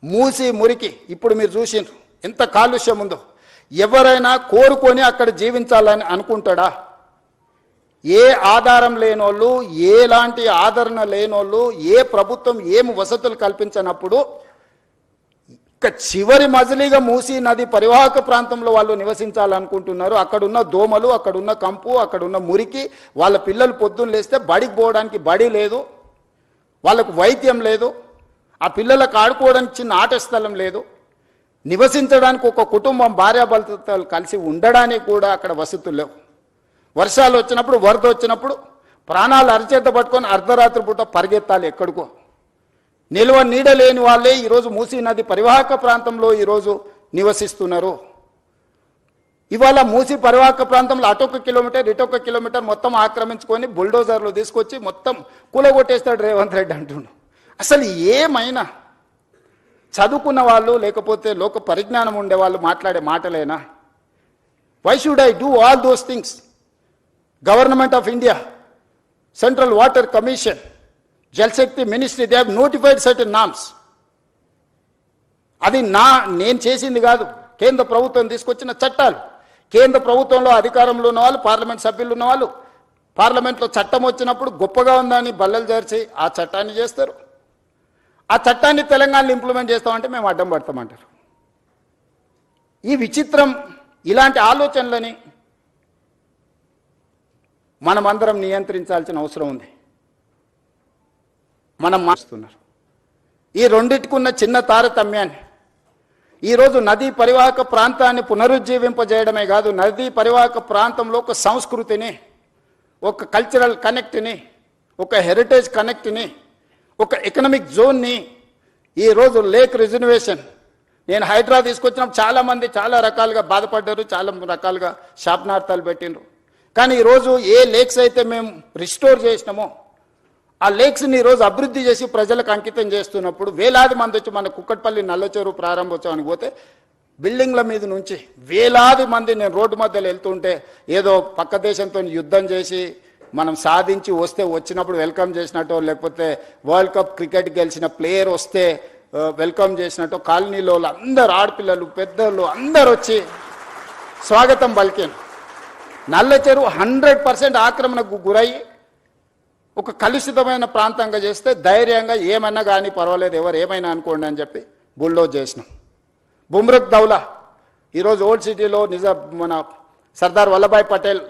Speaker 10: మూసి మురికి, ఇప్పుడు మీరు చూసిండ్రు ఎంత కాలుష్యం ఉందో, ఎవరైనా కోరుకొని అక్కడ జీవించాలని అనుకుంటాడా? ఏ ఆధారం లేనోళ్ళు, ఎలాంటి ఆదరణ లేనోళ్ళు, ఏ ప్రభుత్వం ఏం వసతులు కల్పించనప్పుడు ఇక చివరి మజిలీగా మూసీ నది పరివాహక ప్రాంతంలో వాళ్ళు నివసించాలనుకుంటున్నారు. అక్కడున్న దోమలు, అక్కడున్న కంపు, అక్కడున్న మురికి, వాళ్ళ పిల్లలు పొద్దున్న లేస్తే బడికి పోవడానికి బడి లేదు, వాళ్ళకు వైద్యం లేదు, ఆ పిల్లలకు ఆడుకోవడానికి చిన్న ఆట స్థలం లేదు, నివసించడానికి ఒక కుటుంబం భార్యాభర్తలు కలిసి ఉండడానికి కూడా అక్కడ వసతులు లేవు. వర్షాలు వచ్చినప్పుడు, వరద వచ్చినప్పుడు ప్రాణాలు అరిచేత పట్టుకొని అర్ధరాత్రి పూట పరిగెత్తాలి ఎక్కడికో. నిల్వ నీడలేని వాళ్ళే ఈరోజు మూసీ నది పరివాహక ప్రాంతంలో ఈరోజు నివసిస్తున్నారు. ఇవాళ మూసీ పరివాహక ప్రాంతంలో అటొక కిలోమీటర్ ఇటొక కిలోమీటర్ మొత్తం ఆక్రమించుకొని బుల్డోజర్లు తీసుకొచ్చి మొత్తం కూలగొట్టేస్తాడు రేవంత్ రెడ్డి అంటుండు. అసలు ఏమైనా చదువుకున్న వాళ్ళు లేకపోతే లోక పరిజ్ఞానం ఉండే వాళ్ళు మాట్లాడే మాటలేనా? Why should I do all those things? Government of India, central water commission, Jal Shakti ministry, they have notified certain norms. అది నేను చేసింది కాదు, కేంద్ర ప్రభుత్వం తీసుకొచ్చిన చట్టాలు. కేంద్ర ప్రభుత్వంలో అధికారంలో ఉన్న వాళ్ళు, పార్లమెంట్ సభ్యులు ఉన్న వాళ్ళు పార్లమెంట్లో చట్టం వచ్చినప్పుడు గొప్పగా ఉందని బల్లలు జరిచి ఆ చట్టాన్ని చేస్తారు. ఆ చట్టాన్ని తెలంగాణలో ఇంప్లిమెంట్ చేస్తామంటే మేము అడ్డం పడతామంటారు. ఈ విచిత్రం, ఇలాంటి ఆలోచనలని మనమందరం నియంత్రించాల్సిన అవసరం ఉంది. మనం మారుస్తున్నారు. ఈ రెండిటికున్న చిన్న తారతమ్యాన్ని ఈరోజు నదీ పరివాహక ప్రాంతాన్ని పునరుజ్జీవింపజేయడమే కాదు, నదీ పరివాహక ప్రాంతంలో ఒక సంస్కృతిని, ఒక కల్చరల్ కనెక్ట్ని, ఒక హెరిటేజ్ కనెక్ట్ని, ఒక ఎకనామిక్ జోన్ని, ఈరోజు లేక్ రిజర్వేషన్. నేను హైడ్రా తీసుకొచ్చినప్పుడు చాలామంది చాలా రకాలుగా బాధపడ్డారు, చాలా రకాలుగా శాపనార్థాలు పెట్టిండ్రు. కానీ ఈరోజు ఏ లేక్స్ అయితే మేము రిస్టోర్ చేసినామో ఆ లేక్స్ని ఈరోజు అభివృద్ధి చేసి ప్రజలకు అంకితం చేస్తున్నప్పుడు వేలాది మంది వచ్చి మన కుక్కట్పల్లి నల్లచెరువు ప్రారంభోత్సవానికి పోతే బిల్డింగ్ల మీద నుంచి వేలాది మంది, నేను రోడ్డు మధ్యలో వెళ్తుంటే ఏదో పక్క దేశంతో యుద్ధం చేసి మనం సాధించి వస్తే వచ్చినప్పుడు వెల్కమ్ చేసినట్టు, లేకపోతే వరల్డ్ కప్ క్రికెట్ గెలిచిన ప్లేయర్ వస్తే వెల్కమ్ చేసినట్టు కాలనీలో అందరు ఆడపిల్లలు పెద్దలు అందరు వచ్చి స్వాగతం పలికాను. నల్లచెరువు 100% ఆక్రమణకు గురయ్యి ఒక కలుషితమైన ప్రాంతంగా చేస్తే ధైర్యంగా ఏమన్నా కానీ పర్వాలేదు, ఎవరు ఏమైనా అనుకోండి అని చెప్పి బుల్డోజ్ చేసినాం. బుమ్రక్ దౌలా ఈరోజు ఓల్డ్ సిటీలో మన సర్దార్ వల్లభాయ్ పటేల్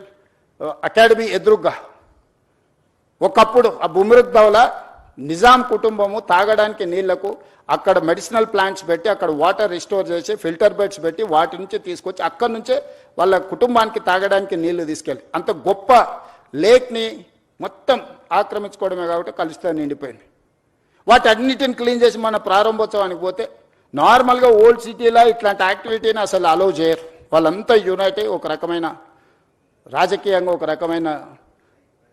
Speaker 10: అకాడమీ ఎదురుగ్గా ఒకప్పుడు ఆ బుమ్రక్ దౌలా నిజాం కుటుంబము తాగడానికి నీళ్లకు అక్కడ మెడిసినల్ ప్లాంట్స్ పెట్టి అక్కడ వాటర్ రిస్టోర్ చేసి ఫిల్టర్ బెడ్స్ పెట్టి వాటి నుంచి తీసుకొచ్చి అక్కడి నుంచే వాళ్ళ కుటుంబానికి తాగడానికి నీళ్లు తీసుకెళ్ళి అంత గొప్ప లేక్ని మొత్తం ఆక్రమించుకోవడమే కాబట్టి కలుషితం నిండిపోయింది. వాటి అన్నిటిని క్లీన్ చేసి మన ప్రారంభోత్సవానికి పోతే నార్మల్గా ఓల్డ్ సిటీలో ఇట్లాంటి యాక్టివిటీని అసలు అలౌ చేయరు. వాళ్ళంతా యునైట్ అయ్యి ఒక రకమైన రాజకీయంగా ఒక రకమైన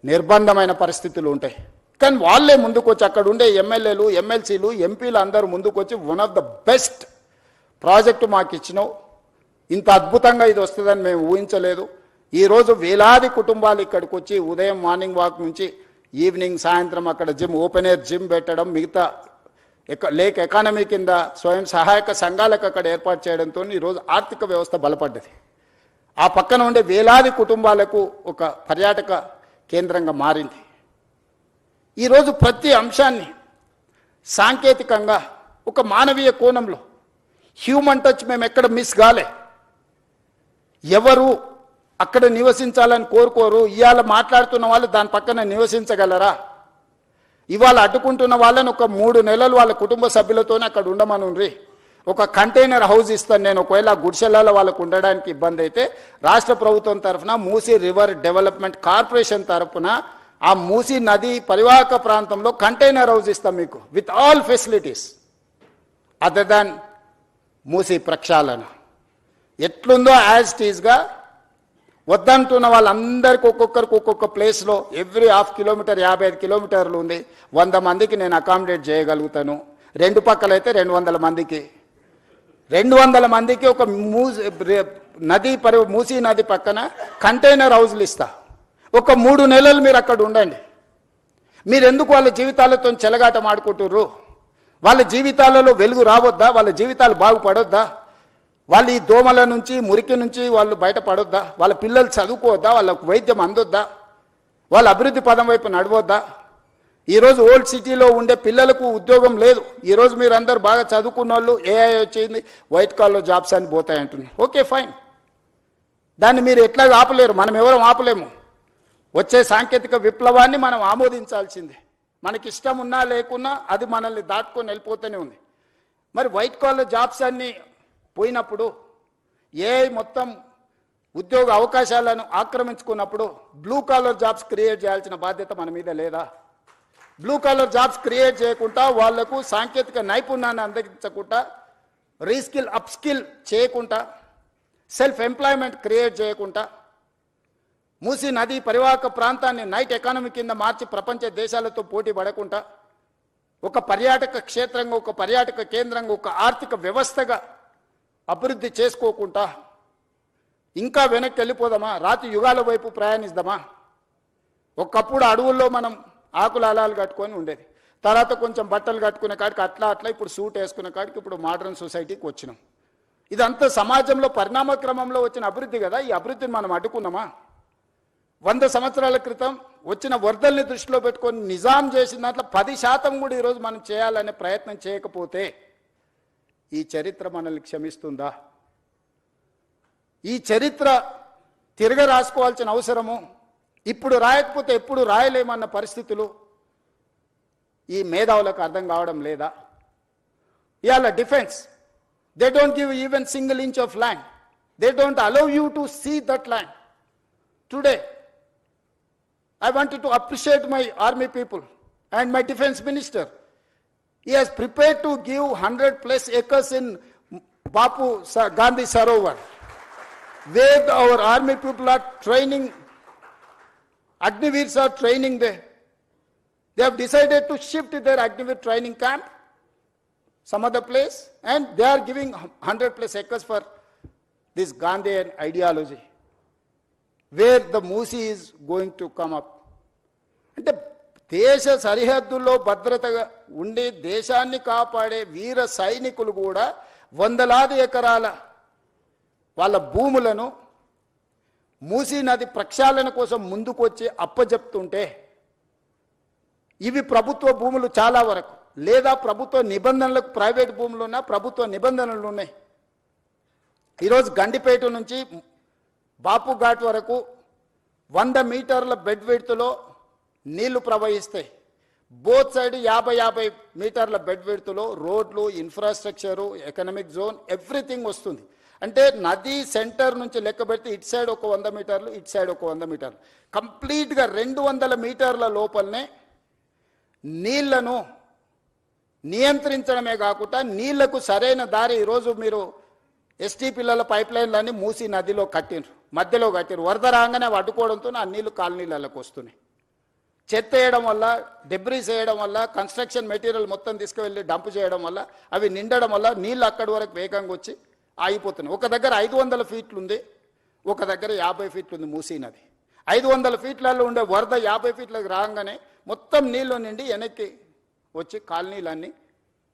Speaker 10: నిర్బంధమైన పరిస్థితులు ఉంటాయి. కానీ వాళ్ళే ముందుకు వచ్చి అక్కడ ఉండే ఎమ్మెల్యేలు, ఎమ్మెల్సీలు, ఎంపీలు అందరూ ముందుకు వచ్చి one of the best project మాకు ఇచ్చినావు, ఇంత అద్భుతంగా ఇది వస్తుందని మేము ఊహించలేదు. ఈరోజు వేలాది కుటుంబాలు ఇక్కడికి వచ్చి ఉదయం మార్నింగ్ వాక్ నుంచి ఈవినింగ్ సాయంత్రం అక్కడ జిమ్, ఓపెన్ ఎయిర్ జిమ్ పెట్టడం, మిగతా లేక్ ఎకానమీ కింద స్వయం సహాయక సంఘాలకు అక్కడ ఏర్పాటు చేయడంతో ఈరోజు ఆర్థిక వ్యవస్థ బలపడ్డది. ఆ పక్కన ఉండే వేలాది కుటుంబాలకు ఒక పర్యాటక కేంద్రంగా మారింది. ఈరోజు ప్రతి అంశాన్ని సాంకేతికంగా ఒక మానవీయ కోణంలో హ్యూమన్ టచ్ మేము ఎక్కడ మిస్ కాలే. ఎవరు అక్కడ నివసించాలని కోరుకోరు. ఇవాళ మాట్లాడుతున్న వాళ్ళు దాని పక్కన నివసించగలరా? ఇవాళ అడ్డుకుంటున్న వాళ్ళని ఒక 3 నెలలు వాళ్ళ కుటుంబ సభ్యులతోనే అక్కడ ఉండమనుండ్రి. ఒక కంటైనర్ హౌస్ ఇస్తాను నేను, ఒకవేళ గుడిసెలలో వాళ్ళకు ఉండడానికి ఇబ్బంది అయితే రాష్ట్ర ప్రభుత్వం తరఫున మూసీ రివర్ డెవలప్మెంట్ కార్పొరేషన్ తరఫున ఆ మూసీ నది పరివాహక ప్రాంతంలో కంటైనర్ హౌస్ ఇస్తాం మీకు with all facilities other than Musi ప్రక్షాళన. ఎట్లుందో యాజ్ టీజ్గా వద్దంటున్న వాళ్ళందరికీ ఒక్కొక్కరికి ఒక్కొక్క ప్లేస్లో ఎవ్రీ 1/2 కిలోమీటర్ 55 కిలోమీటర్లు ఉంది. 100 మందికి నేను అకామిడేట్ చేయగలుగుతాను. 2 పక్కలైతే 200 మందికి 200 మందికి ఒక మూసీ నది పక్కన కంటైనర్ హౌస్లు ఇస్తా. ఒక 3 నెలలు మీరు అక్కడ ఉండండి. మీరు ఎందుకు వాళ్ళ జీవితాలతో చెలగాటం ఆడుకుంటుర్రు? వాళ్ళ జీవితాలలో వెలుగు రావద్దా? వాళ్ళ జీవితాలు బాగుపడొద్దా? వాళ్ళు ఈ దోమల నుంచి మురికి నుంచి వాళ్ళు బయటపడొద్దా? వాళ్ళ పిల్లలు చదువుకోవద్దా? వాళ్ళకు వైద్యం అందొద్దా? వాళ్ళ అభివృద్ధి పదం వైపు నడవద్దా? ఈరోజు ఓల్డ్ సిటీలో ఉండే పిల్లలకు ఉద్యోగం లేదు. ఈరోజు మీరు అందరు బాగా చదువుకున్న వాళ్ళు ఏఐ వచ్చింది, వైట్ కాలర్ జాబ్స్ అని పోతాయి అంటున్నారు. ఓకే ఫైన్, దాన్ని మీరు ఎట్లా ఆపలేరు, మనం ఎవరం ఆపలేము. వచ్చే సాంకేతిక విప్లవాన్ని మనం ఆమోదించాల్సిందే. మనకి ఇష్టం ఉన్నా లేకున్నా అది మనల్ని దాటుకొని వెళ్ళిపోతూనే ఉంది. మరి వైట్ కాలర్ జాబ్స్ అన్నీ పోయినప్పుడు ఏఐ మొత్తం ఉద్యోగ అవకాశాలను ఆక్రమించుకున్నప్పుడు బ్లూ కాలర్ జాబ్స్ క్రియేట్ చేయాల్సిన బాధ్యత మన మీద లేదా? బ్లూ కాలర్ జాబ్స్ క్రియేట్ చేయకుండా వాళ్లకు సాంకేతిక నైపుణ్యాన్ని అందించకుండా, రీస్కిల్ అప్స్కిల్ చేయకుండా, సెల్ఫ్ ఎంప్లాయ్మెంట్ క్రియేట్ చేయకుండా, మూసీ నది పరివాహక ప్రాంతాన్ని నైట్ ఎకానమీ కింద మార్చి ప్రపంచ దేశాలతో పోటీ పడకుండా, ఒక పర్యాటక క్షేత్రంగా, ఒక పర్యాటక కేంద్రంగా, ఒక ఆర్థిక వ్యవస్థగా అభివృద్ధి చేసుకోకుండా ఇంకా వెనక్కి వెళ్ళిపోదామా? రాతి యుగాల వైపు ప్రయాణిస్తామా? ఒకప్పుడు అడవుల్లో మనం ఆకుల అలాలు కట్టుకొని ఉండేది, తర్వాత కొంచెం బట్టలు కట్టుకునే కాడికి అట్లా ఇప్పుడు సూట్ వేసుకునే కాడికి ఇప్పుడు మోడర్న్ సొసైటీకి వచ్చినాం. ఇదంతా సమాజంలో పరిణామ క్రమంలో వచ్చిన అభివృద్ధి కదా. ఈ అభివృద్ధిని మనం అడ్డుకున్నామా? 100 సంవత్సరాల క్రితం వచ్చిన వరదల్ని దృష్టిలో పెట్టుకొని నిజాం చేసిన దాంట్లో 10% కూడా ఈరోజు మనం చేయాలనే ప్రయత్నం చేయకపోతే ఈ చరిత్ర మనల్ని క్షమిస్తుందా? ఈ చరిత్ర తిరగ రాసుకోవాల్సిన అవసరము, ఇప్పుడు రాయకపోతే ఎప్పుడు రాయలేమన్న పరిస్థితులు ఈ మేధావులకు అర్థం కావడం లేదా? ఇవాళ defence, they don't give even single inch of land, they don't allow you to see that land. Today I wanted to appreciate my army people and my defense minister. He has prepared to give 100+ acres in Gandhi Sarovar, where our army people are training, Agniveers are training there. They have decided to shift their Agniveer training camp some other place, and they are giving 100+ acres for this Gandhian ideology, where the Musi is going to come up. అంటే దేశ సరిహద్దుల్లో భద్రతగా ఉండి దేశాన్ని కాపాడే వీర సైనికులు కూడా వందలాది ఎకరాల వాళ్ళ భూములను మూసీ నది ప్రక్షాళన కోసం ముందుకొచ్చి అప్పజెప్తుంటే, ఇవి ప్రభుత్వ భూములు చాలా వరకు, లేదా ప్రభుత్వ నిబంధనలకు ప్రైవేట్ భూములు ఉన్నా ప్రభుత్వ నిబంధనలు ఉన్నాయి. ఈరోజు గండిపేట నుంచి బాపు ఘాట్ వరకు 100 మీటర్ల బెడ్ విడ్త్లో నీళ్లు ప్రవహిస్తాయి. బోత్ సైడ్ 50 మీటర్ల బెడ్ విడ్త్లో రోడ్లు, ఇన్ఫ్రాస్ట్రక్చరు, ఎకనామిక్ జోన్, ఎవ్రీథింగ్ వస్తుంది. అంటే నది సెంటర్ నుంచి లెక్క పెడితే ఇటు సైడ్ ఒక 100 మీటర్లు, ఇటు సైడ్ ఒక 100 మీటర్లు, కంప్లీట్గా 200 మీటర్ల లోపలనే నీళ్లను నియంత్రించడమే కాకుండా నీళ్లకు సరైన దారి. ఈరోజు మీరు ఎస్టీ పిల్లల పైప్ లైన్లన్నీ మూసీ నదిలో కట్టిండ్రు, మధ్యలో కట్టిరు. వరద రాగానే అడ్డుకోవడంతో ఆ నీళ్లు కాలనీలకు వస్తున్నాయి. చెత్త వేయడం వల్ల, డెబ్రీస్ వేయడం వల్ల, కన్స్ట్రక్షన్ మెటీరియల్ మొత్తం తీసుకువెళ్ళి డంప్ చేయడం వల్ల, అవి నిండడం వల్ల నీళ్ళు అక్కడి వరకు వేగంగా వచ్చి ఆగిపోతున్నాయి. ఒక దగ్గర 500 ఫీట్లు ఉంది, ఒక దగ్గర 50 ఫీట్లు ఉంది మూసీ నది. 500 ఫీట్లలో ఉండే వరద 50 ఫీట్లకు రాగానే మొత్తం నీళ్లు నిండి వెనక్కి వచ్చి కాలనీలన్నీ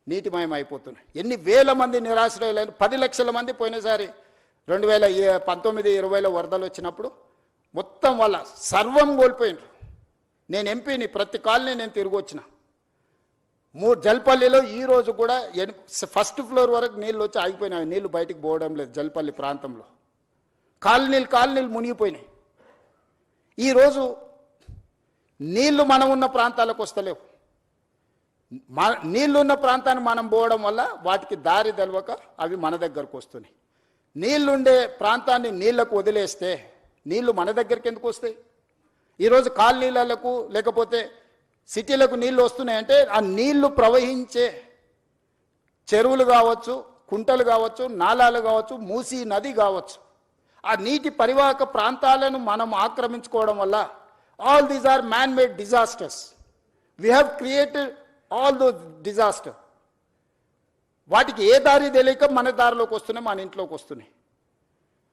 Speaker 10: నీటిమయం అయిపోతున్నాయి. ఎన్ని వేల మంది నిరాశ్రయులైన, 10 లక్షల మంది పోయినసారి 2019-20లో వరదలు వచ్చినప్పుడు మొత్తం వాళ్ళ సర్వం కోల్పోయినారు. నేను ఎంపీని, ప్రతి కాలనీ నేను తిరిగి వచ్చిన. జల్పల్లిలో ఈరోజు కూడా 1st ఫ్లోర్ వరకు నీళ్ళు వచ్చి ఆగిపోయినాయి, నీళ్లు బయటికి పోవడం లేదు. జల్పల్లి ప్రాంతంలో కాలనీలు మునిగిపోయినాయి. ఈరోజు నీళ్లు మనం ఉన్న ప్రాంతాలకు వస్తలేవు. నీళ్లున్న ప్రాంతాన్ని మనం పోవడం వల్ల వాటికి దారి తెలవక అవి మన దగ్గరకు వస్తున్నాయి. నీళ్లుండే ప్రాంతాన్ని నీళ్లకు వదిలేస్తే నీళ్లు మన దగ్గరికి ఎందుకు వస్తాయి? ఈరోజు కాలనీలకు లేకపోతే సిటీలకు నీళ్లు వస్తున్నాయంటే ఆ నీళ్లు ప్రవహించే చెరువులు కావచ్చు, కుంటలు కావచ్చు, నాలాలు కావచ్చు, మూసీ నది కావచ్చు, ఆ నీటి పరివాహక ప్రాంతాలను మనం ఆక్రమించుకోవడం వల్ల all these are man made disasters. We have created all those disaster. వాటికి ఏ దారి తెలియక మన దారిలోకి వస్తున్నాయి, మన ఇంట్లోకి వస్తున్నాయి.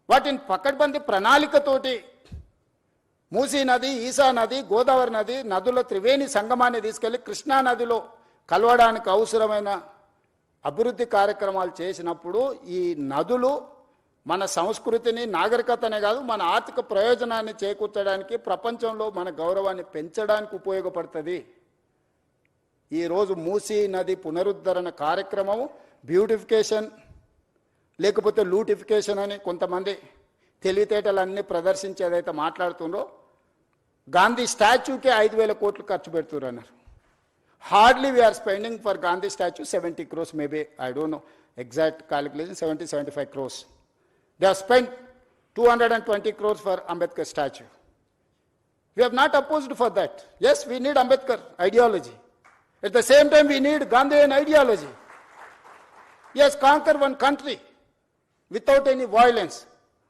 Speaker 10: వాటిని పకడ్బందీ ప్రణాళికతోటి మూసీ నది, ఈసా నది, గోదావరి నది నదుల త్రివేణి సంగమాన్ని తీసుకెళ్లి కృష్ణా నదిలో కలవడానికి అవసరమైన అభివృద్ధి కార్యక్రమాలు చేసినప్పుడు ఈ నదులు మన సంస్కృతిని, నాగరికతనే కాదు మన ఆర్థిక ప్రయోజనాన్ని చేకూర్చడానికి, ప్రపంచంలో మన గౌరవాన్ని పెంచడానికి ఉపయోగపడుతుంది. ఈరోజు మూసీ నది పునరుద్ధరణ కార్యక్రమము బ్యూటిఫికేషన్ లేకపోతే లూటిఫికేషన్ అని కొంతమంది తెలివితేటలన్నీ ప్రదర్శించి ఏదైతే మాట్లాడుతుందో, గాంధీ స్టాచ్యూకే 5,000 కోట్లు ఖర్చు పెడుతున్నారు అన్నారు. Hardly we are spending for Gandhi statue 70 crores, maybe I don't know exact calculation, 70-75 crores. They have spent 220 crores for Ambedkar statue. We have not opposed for that. Yes, we need Ambedkar ideology. At the same time, we need Gandhian ideology. Yes, conquer one country without any violence,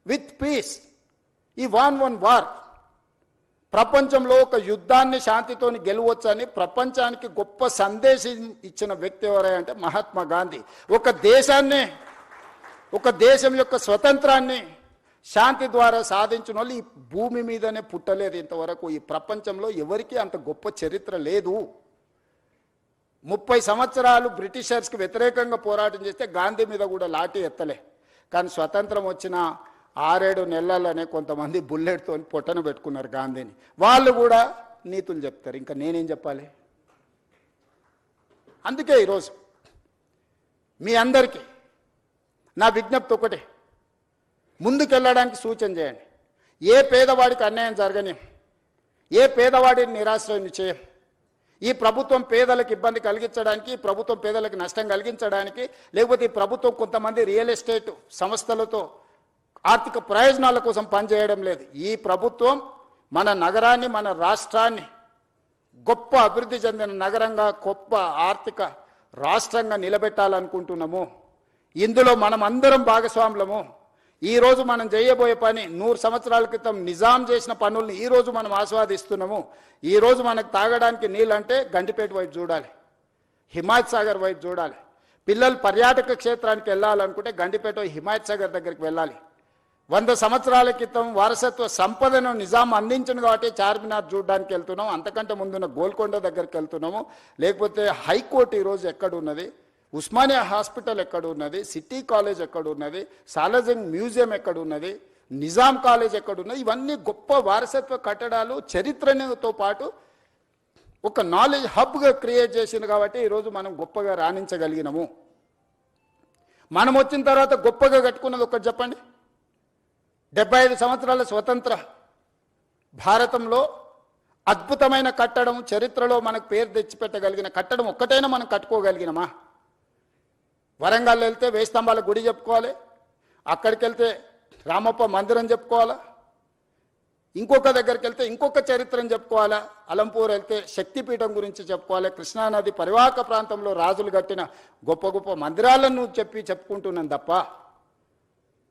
Speaker 10: with peace. He won one war. ప్రపంచంలో ఒక యుద్ధాన్ని శాంతితోని గెలవచ్చని ప్రపంచానికి గొప్ప సందేశం ఇచ్చిన వ్యక్తి ఎవరంటే మహాత్మా గాంధీ. ఒక దేశం యొక్క స్వతంత్రాన్ని శాంతి ద్వారా సాధించిన వాళ్ళు ఈ భూమి మీదనే పుట్టలేదు ఇంతవరకు. ఈ ప్రపంచంలో ఎవరికీ అంత గొప్ప చరిత్ర లేదు. 30 సంవత్సరాలు బ్రిటిషర్స్కి వ్యతిరేకంగా పోరాటం చేస్తే గాంధీ మీద కూడా లాఠీ ఎత్తలే. కానీ స్వతంత్రం వచ్చిన 6-7 నెలలనే కొంతమంది బుల్లెట్తో పొట్టన పెట్టుకున్నారు గాంధీని. వాళ్ళు కూడా నీతులు చెప్తారు. ఇంకా నేనేం చెప్పాలి? అందుకే ఈరోజు మీ అందరికీ నా విజ్ఞప్తి ఒకటే, ముందుకెళ్ళడానికి సూచన చేయండి. ఏ పేదవాడికి అన్యాయం జరగని, ఏ పేదవాడిని నిరాశ్రయం చేయం. ఈ ప్రభుత్వం పేదలకు ఇబ్బంది కలిగించడానికి, ఈ ప్రభుత్వం పేదలకు నష్టం కలిగించడానికి, లేకపోతే ఈ ప్రభుత్వం కొంతమంది రియల్ ఎస్టేట్ సంస్థలతో ఆర్థిక ప్రయోజనాల కోసం పనిచేయడం లేదు. ఈ ప్రభుత్వం మన నగరాన్ని, మన రాష్ట్రాన్ని గొప్ప అభివృద్ధి చెందిన నగరంగా, గొప్ప ఆర్థిక రాష్ట్రంగా నిలబెట్టాలనుకుంటున్నాము. ఇందులో మనం అందరం భాగస్వాములము. ఈరోజు మనం చేయబోయే పని 100 సంవత్సరాల క్రితం నిజాం చేసిన పనుల్ని ఈరోజు మనం ఆస్వాదిస్తున్నాము. ఈరోజు మనకు తాగడానికి నీళ్ళంటే గండిపేట వైపు చూడాలి, హిమాయత్ సాగర్ వైపు చూడాలి. పిల్లలు పర్యాటక క్షేత్రానికి వెళ్ళాలనుకుంటే గండిపేట హిమాయత్ సాగర్ దగ్గరికి వెళ్ళాలి. 100 సంవత్సరాల క్రితం వారసత్వ సంపదను నిజాం అందించిన కాబట్టి చార్మినార్ చూడడానికి వెళ్తున్నాం. అంతకంటే ముందున్న గోల్కొండ దగ్గరికి వెళ్తున్నాము. లేకపోతే హైకోర్టు ఈరోజు ఎక్కడున్నది, ఉస్మానియా హాస్పిటల్ ఎక్కడున్నది, సిటీ కాలేజ్ ఎక్కడున్నది, సాలార్జంగ్ మ్యూజియం ఎక్కడున్నది, నిజాం కాలేజ్ ఎక్కడున్నది. ఇవన్నీ గొప్ప వారసత్వ కట్టడాలు, చరిత్రతో పాటు ఒక నాలెడ్జ్ హబ్గా క్రియేట్ చేసింది కాబట్టి ఈరోజు మనం గొప్పగా రాణించగలిగినాము. మనం వచ్చిన తర్వాత గొప్పగా కట్టుకున్నది ఒకటి చెప్పండి. 75 సంవత్సరాల స్వతంత్ర భారతంలో అద్భుతమైన కట్టడం, చరిత్రలో మనకు పేరు తెచ్చిపెట్టగలిగిన కట్టడం ఒక్కటైనా మనం కట్టుకోగలిగినమా? వరంగల్ వెళ్తే వేయి స్తంభాల గుడి చెప్పుకోవాలి, అక్కడికి వెళ్తే రామప్ప మందిరం చెప్పుకోవాలా, ఇంకొక దగ్గరికి వెళ్తే ఇంకొక చరిత్రను చెప్పుకోవాలా, అలంపూర్ వెళ్తే శక్తిపీఠం గురించి చెప్పుకోవాలి, కృష్ణానది పరివాహక ప్రాంతంలో రాజులు కట్టిన గొప్ప గొప్ప మందిరాలను చెప్పుకుంటున్నాను తప్ప